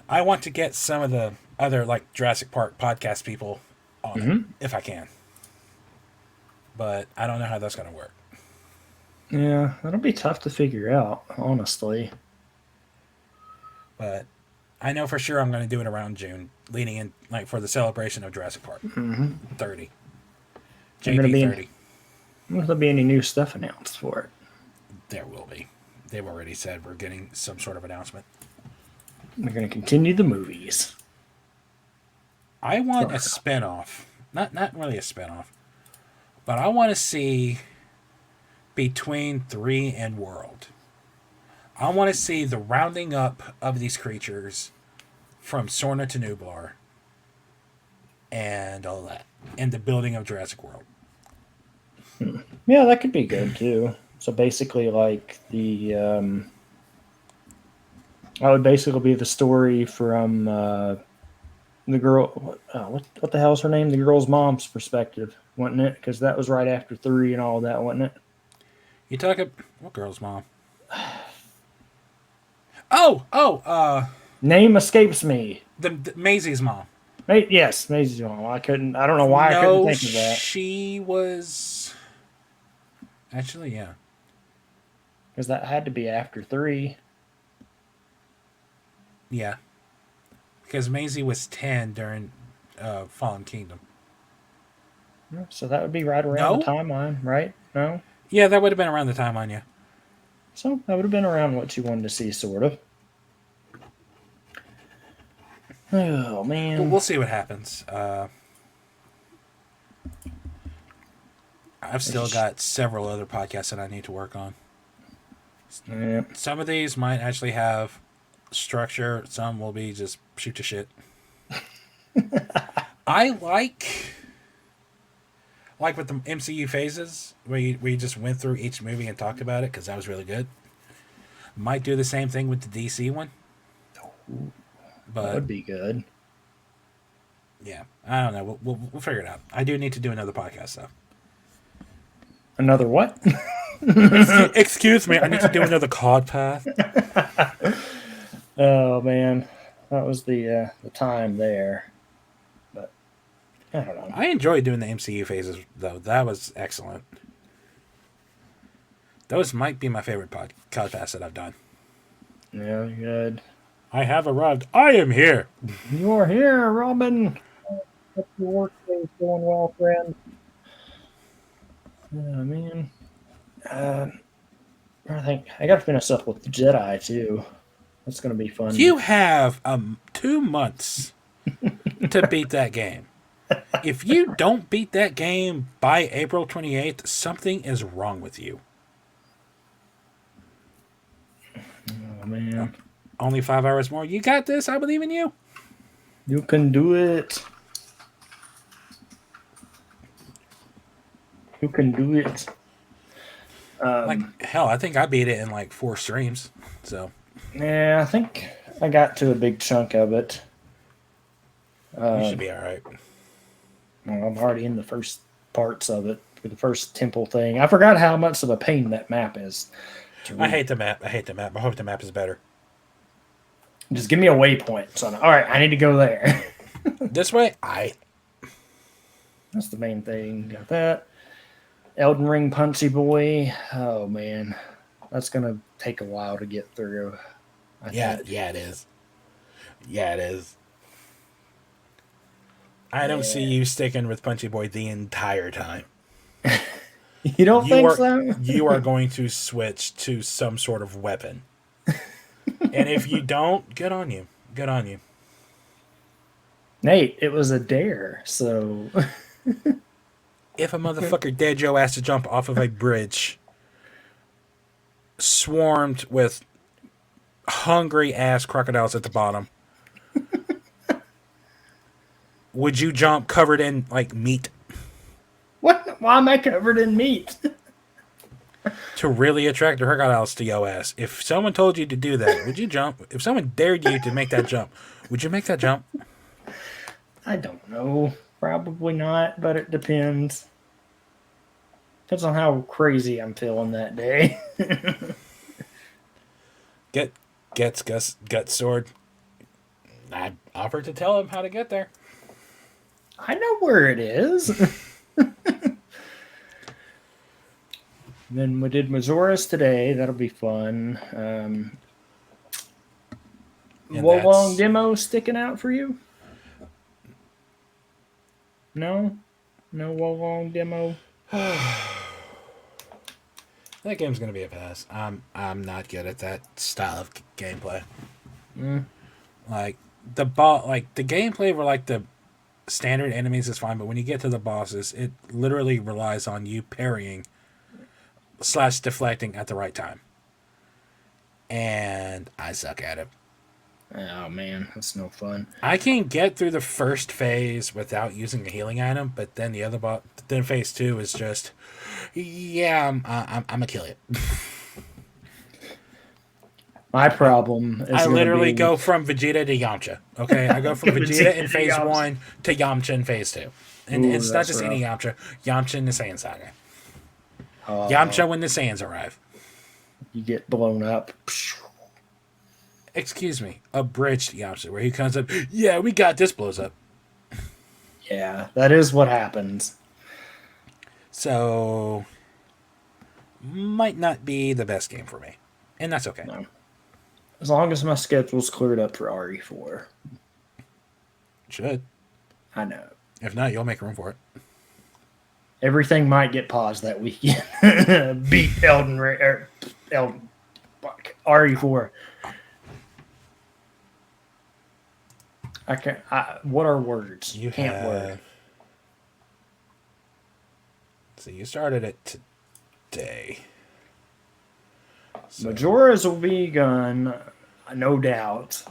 I want to get some of the other like Jurassic Park podcast people on it, if I can. But I don't know how that's going to work. Yeah, that'll be tough to figure out, honestly. But I know for sure I'm going to do it around June, leading in like for the celebration of Jurassic Park 30. JP 30. Will there be any new stuff announced for it? There will be. They've already said we're getting some sort of announcement. We're going to continue the movies. I want a spinoff. Not really a spinoff. But I want to see between 3 and World. I want to see the rounding up of these creatures from Sorna to Nublar and all that. And the building of Jurassic World. Yeah, that could be good too. So basically, like that would basically be the story from the girl. What the hell's her name? The girl's mom's perspective, wasn't it? Because that was right after 3 and all that, wasn't it? You talking what girl's mom? Name escapes me. The Maisie's mom. Yes, Maisie's mom. I don't know why I couldn't think of that. She was actually, yeah. Because that had to be after 3. Yeah. Because Maisie was 10 during Fallen Kingdom. So that would be right around the timeline, right? No? Yeah, that would have been around the timeline, yeah. So that would have been around what you wanted to see, sort of. Oh, man. We'll see what happens. I've still got several other podcasts that I need to work on. Yeah. Some of these might actually have structure. Some will be just shoot to shit. I like with the MCU phases where you just went through each movie and talked about it because that was really good. Might do the same thing with the DC one. But That would be good. Yeah, I don't know. We'll figure it out. I do need to do another podcast though. Another what? Excuse me, I need to do another cod path. Oh man, that was the time there. But I don't know. I enjoyed doing the MCU phases though. That was excellent. Those might be my favorite podcasts that I've done. Yeah, good. I have arrived. I am here. You are here, Robin. Hope your work day is going well, friend. Oh man. I think I got to finish up with the Jedi too. That's gonna be fun. You have 2 months to beat that game. If you don't beat that game by April 28th, something is wrong with you. Oh man. Only 5 hours more. You got this. I believe in you. You can do it. You can do it. Like hell, I think I beat it in like 4 streams. So Yeah, I think I got to a big chunk of it. you should be all right. Well, I'm already in the first parts of it for the first temple thing. I forgot how much of a pain that map is. I hate the map. I hope the map is better. Just give me a waypoint. So, all right, I need to go there. This way, That's the main thing. Got that. Elden Ring Punchy Boy. Oh man, that's gonna take a while to get through. I think. Yeah, it is. Yeah, it is. I don't see you sticking with Punchy Boy the entire time. You don't think so? You are going to switch to some sort of weapon. And if you don't, good on you. Good on you. Nate, it was a dare, so If a motherfucker dared your ass to jump off of a bridge swarmed with hungry ass crocodiles at the bottom, would you jump covered in like meat? what? Why am I covered in meat? To really attract the crocodiles to your ass. If someone told you to do that, would you jump? If someone dared you to make that jump, would you make that jump? I don't know. Probably not, but it depends. Depends on how crazy I'm feeling that day. gets gut sword. I offered to tell him how to get there. I know where it is. Then we did Majora's today. That'll be fun. And Wolong demo sticking out for you? No? No Wolong demo? That game's gonna be a pass. I'm not good at that style of gameplay. Like the gameplay for like the standard enemies is fine, but when you get to the bosses, it literally relies on you parrying / deflecting at the right time. And I suck at it. Oh man, that's no fun. I can get through the first phase without using a healing item, but then the other then phase 2 is just, yeah, I'm gonna kill it. My problem is I literally go from Vegeta to Yamcha. Okay, I go from Vegeta in phase 1 to Yamcha in phase 2, and Ooh, it's not that's just rough. any Yamcha. Yamcha in the Saiyan Saga. Oh, Yamcha when the Saiyans arrive. you get blown up. Excuse me, abridged Yamcha, where he comes up. Yeah, we got this. Blows up. Yeah, that is what happens. So, might not be the best game for me, and that's okay. No. As long as my schedule's cleared up for RE4. Should. I know. If not, you'll make room for it. Everything might get paused that weekend. Beat Elden Ring. Elden. Fuck. RE4. I can't. What are words? You can't have. word. So you started it today. So, Majora's will be gone, no doubt.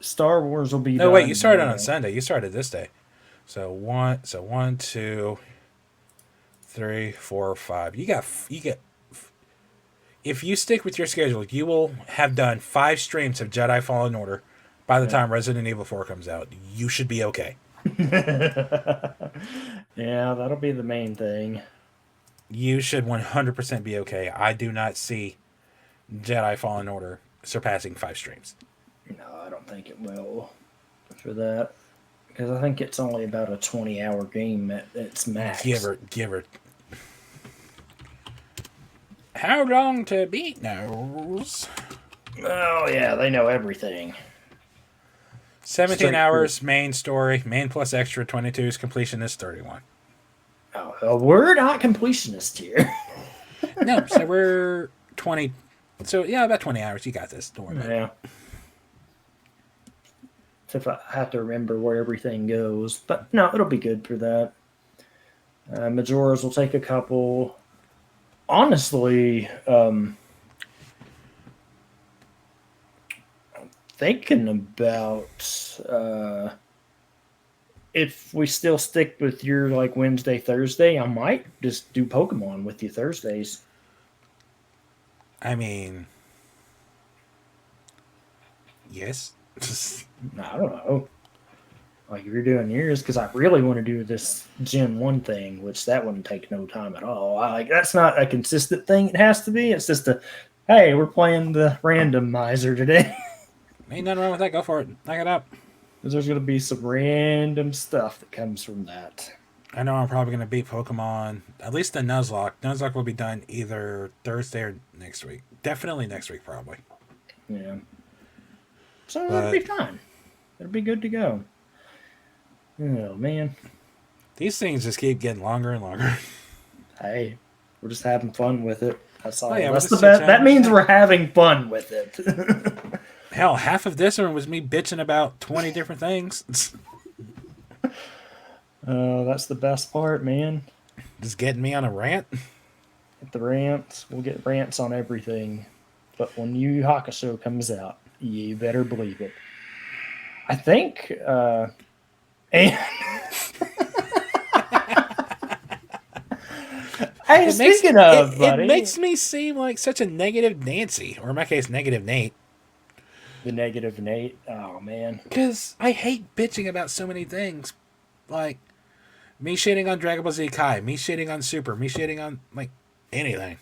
Star Wars will be no, done. wait. You started on Sunday. You started this day. So 1, 2, 3, 4, 5. You get. If you stick with your schedule, you will have done 5 streams of Jedi Fallen Order by the time Resident Evil 4 comes out. You should be okay. Yeah, that'll be the main thing. You should 100% be okay. I do not see Jedi Fallen Order surpassing 5 streams. No, I don't think it will for that. Because I think it's only about a 20-hour game at its max. Give her. How long to beat knows? Oh, yeah, they know everything. 17 Straight hours, main story, main plus extra 22 is completion is 31. Oh, we're not completionists here. No, so we're 20. So, yeah, about 20 hours. You got this. Don't worry about it. Yeah. If I have to remember where everything goes. But no, it'll be good for that. Majora's will take a couple. Honestly, I'm thinking about if we still stick with your like Wednesday, Thursday, I might just do Pokemon with you Thursdays. I mean, yes. I don't know. Like if you're doing yours, because I really want to do this Gen 1 thing, which that wouldn't take no time at all. That's not a consistent thing. It has to be. It's just hey, we're playing the randomizer today. Ain't nothing wrong with that. Go for it. Knock it out. Because there's going to be some random stuff that comes from that. I know I'm probably going to beat Pokemon. At least the Nuzlocke. Nuzlocke will be done either Thursday or next week. Definitely next week, probably. Yeah. So it'll be fine. It'll be good to go. Oh, man. These things just keep getting longer and longer. Hey, we're just having fun with it. That's all. Oh, yeah, That's we'll the just best. That means we're having fun with it. Hell, half of this one was me bitching about 20 different things. That's the best part, man. Just getting me on a rant. Get the rants. We'll get rants on everything. But when Yu Yu Hakusho comes out, you better believe it. I think, and hey, speaking of, buddy, it makes me seem like such a negative Nancy, or in my case, negative Nate. the negative Nate. Oh man, Because I hate bitching about so many things, like me shitting on Dragon Ball Z Kai, me shitting on Super, me shitting on like anything.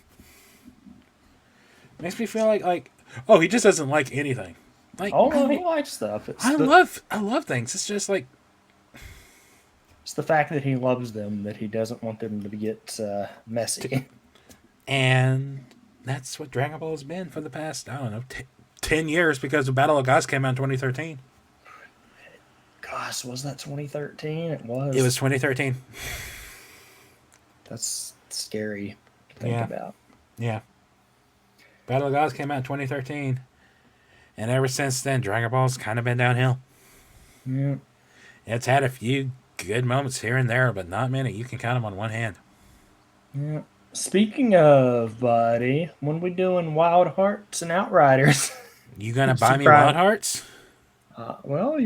Makes me feel like Oh, he just doesn't like anything. Like, Oh no, he likes stuff. I love things. It's just like, It's the fact that he loves them that he doesn't want them to get messy. and that's what Dragon Ball has been for the past, I don't know, 10 years, because the Battle of Gods came out in 2013. Gosh, was that 2013? It was. It was 2013. That's scary to think Yeah. about. Yeah. Battle of Gods came out in 2013. And ever since then, Dragon Ball's kind of been downhill. Yeah. It's had a few good moments here and there, but not many. You can count them on one hand. Yeah. Speaking of, buddy, when we doing Wild Hearts and Outriders? You gonna buy me Surprise. Wild Hearts? Well,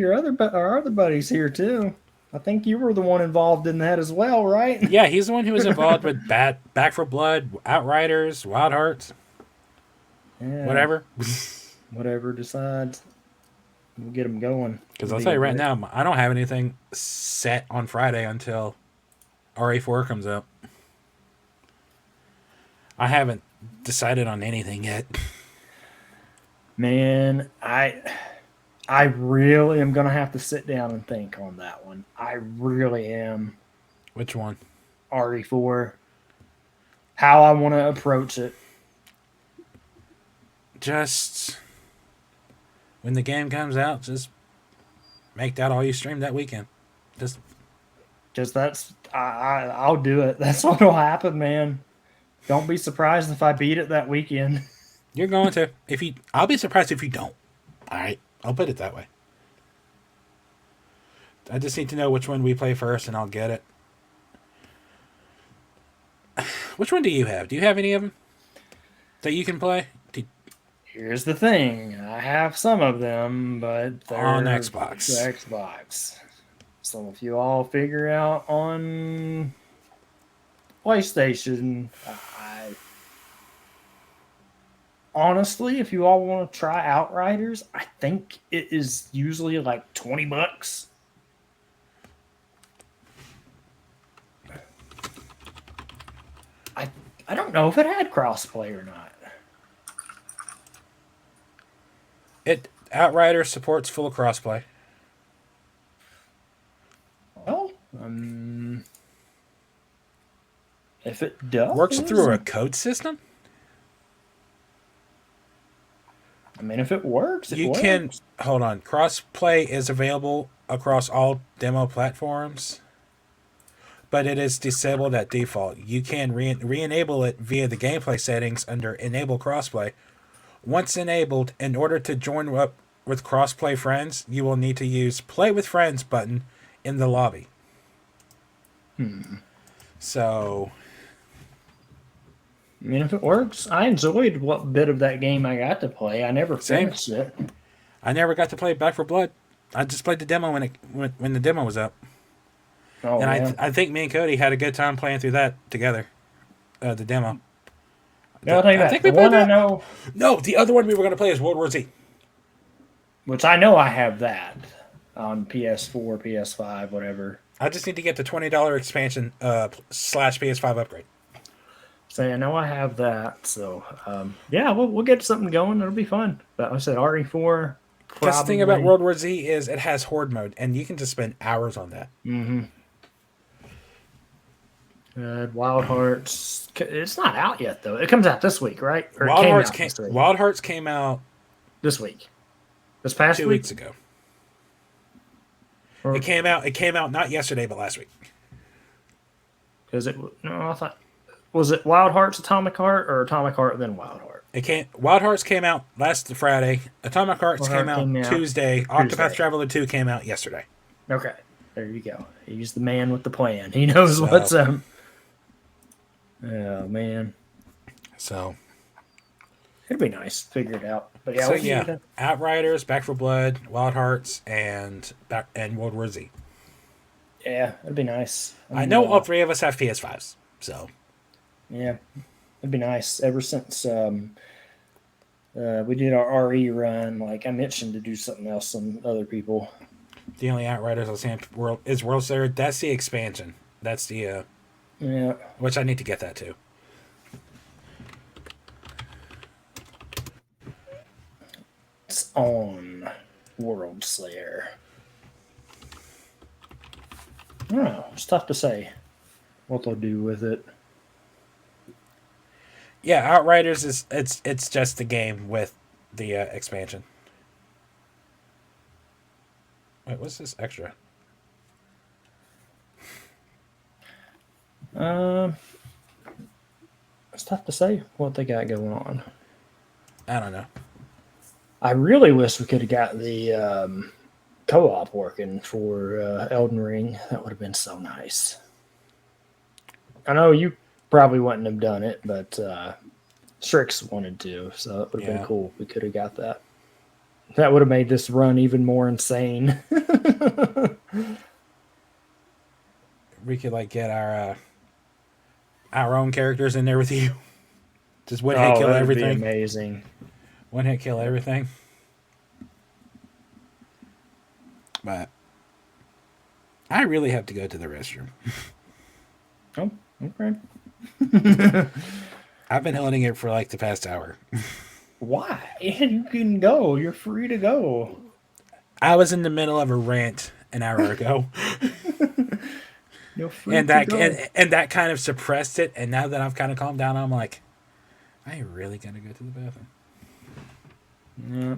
our other buddy's here too. I think you were the one involved in that as well, right? Yeah, he's the one who was involved with Back for Blood, Outriders, Wild Hearts, Yeah. whatever. Whatever decides. We'll get them going. Because I'll tell you right now, I don't have anything set on Friday until RA4 comes out. I haven't decided on anything yet. Man, I really am gonna have to sit down and think on that one. I really am. Which one? RE4. How I want to approach it. Just when the game comes out, just make that all you stream that weekend. Just Because I'll do it. That's what'll happen, man. Don't be surprised if I beat it that weekend. you're going to. I'll be surprised if you don't. All right, I'll put it that way. I just need to know which one we play first, and I'll get it. Which one do you have? Do you have any of them that you can play? Here's the thing. I have some of them, but they're On Xbox. the Xbox. So if you all figure out on PlayStation, honestly, if you all want to try Outriders, I think it is usually like $20. I don't know if it had crossplay or not. Outriders supports full crossplay. Well, if it does, Works through a code system. I mean, if it works, it You works. can hold on. Crossplay is available across all demo platforms, but it is disabled at default. You can re-enable it via the gameplay settings under Enable Crossplay. Once enabled, in order to join up with crossplay friends, you will need to use Play with Friends button in the lobby. So, I mean, if it works, I enjoyed what bit of that game I got to play. I never Same. finished it. I never got to play Back for Blood. I just played the demo when the demo was up. Oh, And yeah. I think me and Cody had a good time playing through that together. The demo. Yeah, I'll tell you I that. think The we played one I that. know, No, the other one we were going to play is World War Z. which I know I have that on PS4, PS5, whatever. I just need to get the $20 expansion / PS5 upgrade. So I know I have that. So yeah, we'll get something going. It'll be fun. But I said RE4. Because the thing about World War Z is it has horde mode, and you can just spend hours on that. Wild Hearts. It's not out yet though. It comes out this week, right? Or it Wild came Hearts out came. this week. Wild Hearts came out This week. This past 2 week. weeks ago. Or- It came out not yesterday, but last week. Is it? No, I thought. Was it Wild Hearts, Atomic Heart, or Atomic Heart then Wild Heart? Wild Hearts came out last Friday. Atomic Hearts Wild Heart came out Tuesday. Octopath Traveler 2 came out yesterday. Okay, there you go. He's the man with the plan. He knows So- what's up. Oh man, So, it'd be nice to figure it out. But yeah, so we can yeah, do that. Outriders, Back for Blood, Wild Hearts, and World War Z. Yeah, it'd be nice. I know all three of us have PS5s, so Yeah, it'd be nice. Ever since we did our RE run, like I mentioned, to do something else on other people. the only Outriders I've seen is World Slayer. That's the expansion. That's the Yeah, which I need to get that too. thoughts on World Slayer? I don't know. It's tough to say what they'll do with it. Yeah, Outriders is it's just a game with the expansion. Wait, what's this extra? It's tough to say what they got going on. I don't know. I really wish we could have got the co-op working for Elden Ring. That would have been so nice. I know you probably wouldn't have done it, but Strix wanted to, so it would have been cool if we could have got that. That would have made this run even more insane. We could like get our own characters in there with you. Just one hit kill everything. Be amazing. One hit kill everything. But I really have to go to the restroom. Oh, okay. I've been holding it for like the past hour. Why? You can go. You're free to go. I was in the middle of a rant an hour ago. You're free and to that go. and that kind of suppressed it. And now that I've kind of calmed down, I'm like, I ain't really gonna go to the bathroom. Yeah.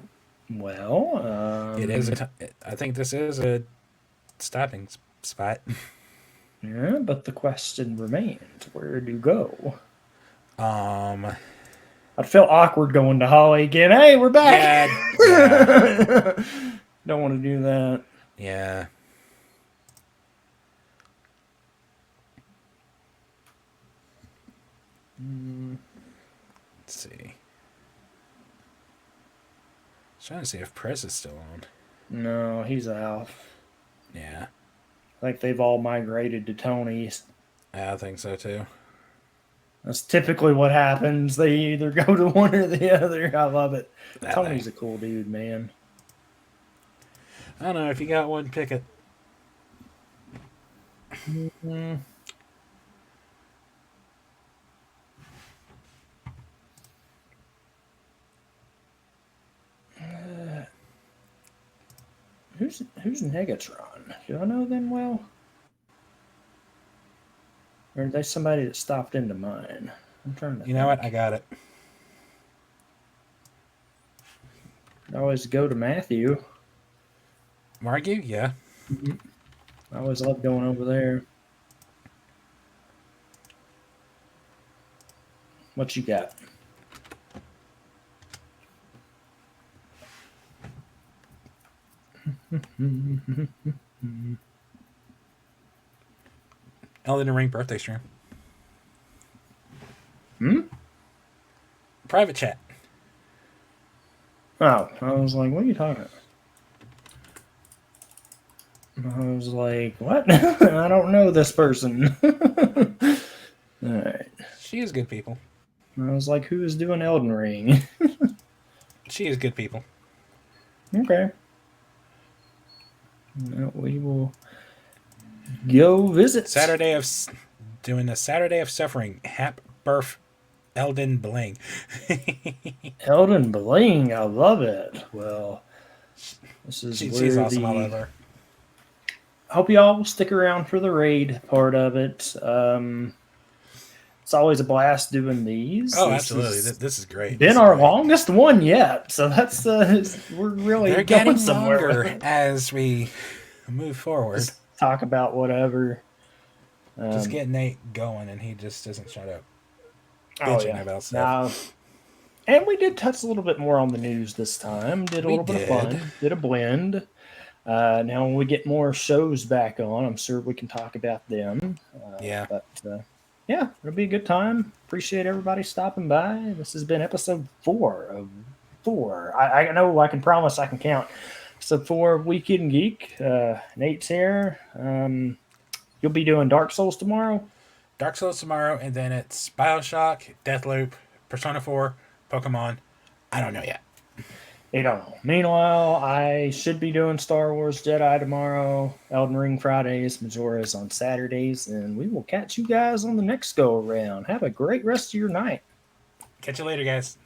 Well, it is. I think this is a stopping spot. Yeah, but the question remains: where do you go? I'd feel awkward going to Holly again. Hey, we're back. Yeah. Don't want to do that. Yeah. Let's see. I'm trying to see if Press is still on. No, he's out. Yeah. I think they've all migrated to Tony's. I think so too. That's typically what happens. They either go to one or the other. I love it. Tony's a cool dude, man. I don't know. If you got one, pick it. Mm-hmm. Who's Negatron? Do I know them well? Or are they somebody that stopped into mine? I'm trying to. You know what? I got it. I always go to Matthew. Margu? Yeah. Mm-hmm. I always love going over there. What you got? Elden Ring birthday stream. Hmm? Private chat. Oh, I was like, what are you talking about? I was like, what? I don't know this person. All right. She is good people. I was like, who is doing Elden Ring? She is good people. Okay. Well, we will go visit. Doing a Saturday of Suffering. Hap Birth Elden Bling. Elden Bling, I love it. Well, this is she's awesome. I love her. I hope y'all will stick around for the raid part of it. It's always a blast doing these. Oh, absolutely. This is great. Been our longest one yet, so that's we're really They're going getting somewhere longer as we move forward. Just talk about whatever. Just get Nate going, and he just doesn't shut up. About stuff. And we did touch a little bit more on the news this time. Did a little bit of fun. Did a blend. Now, when we get more shows back on, I'm sure we can talk about them. But yeah, it'll be a good time. Appreciate everybody stopping by. This has been episode 4 of 4. I know I can promise I can count. Episode 4 of Weekend Geek. Nate's here. You'll be doing Dark Souls tomorrow? Dark Souls tomorrow, and then it's Bioshock, Deathloop, Persona 4, Pokemon. I don't know yet. You don't know. Meanwhile, I should be doing Star Wars Jedi tomorrow, Elden Ring Fridays, Majora's on Saturdays, and we will catch you guys on the next go around. Have a great rest of your night. Catch you later, guys.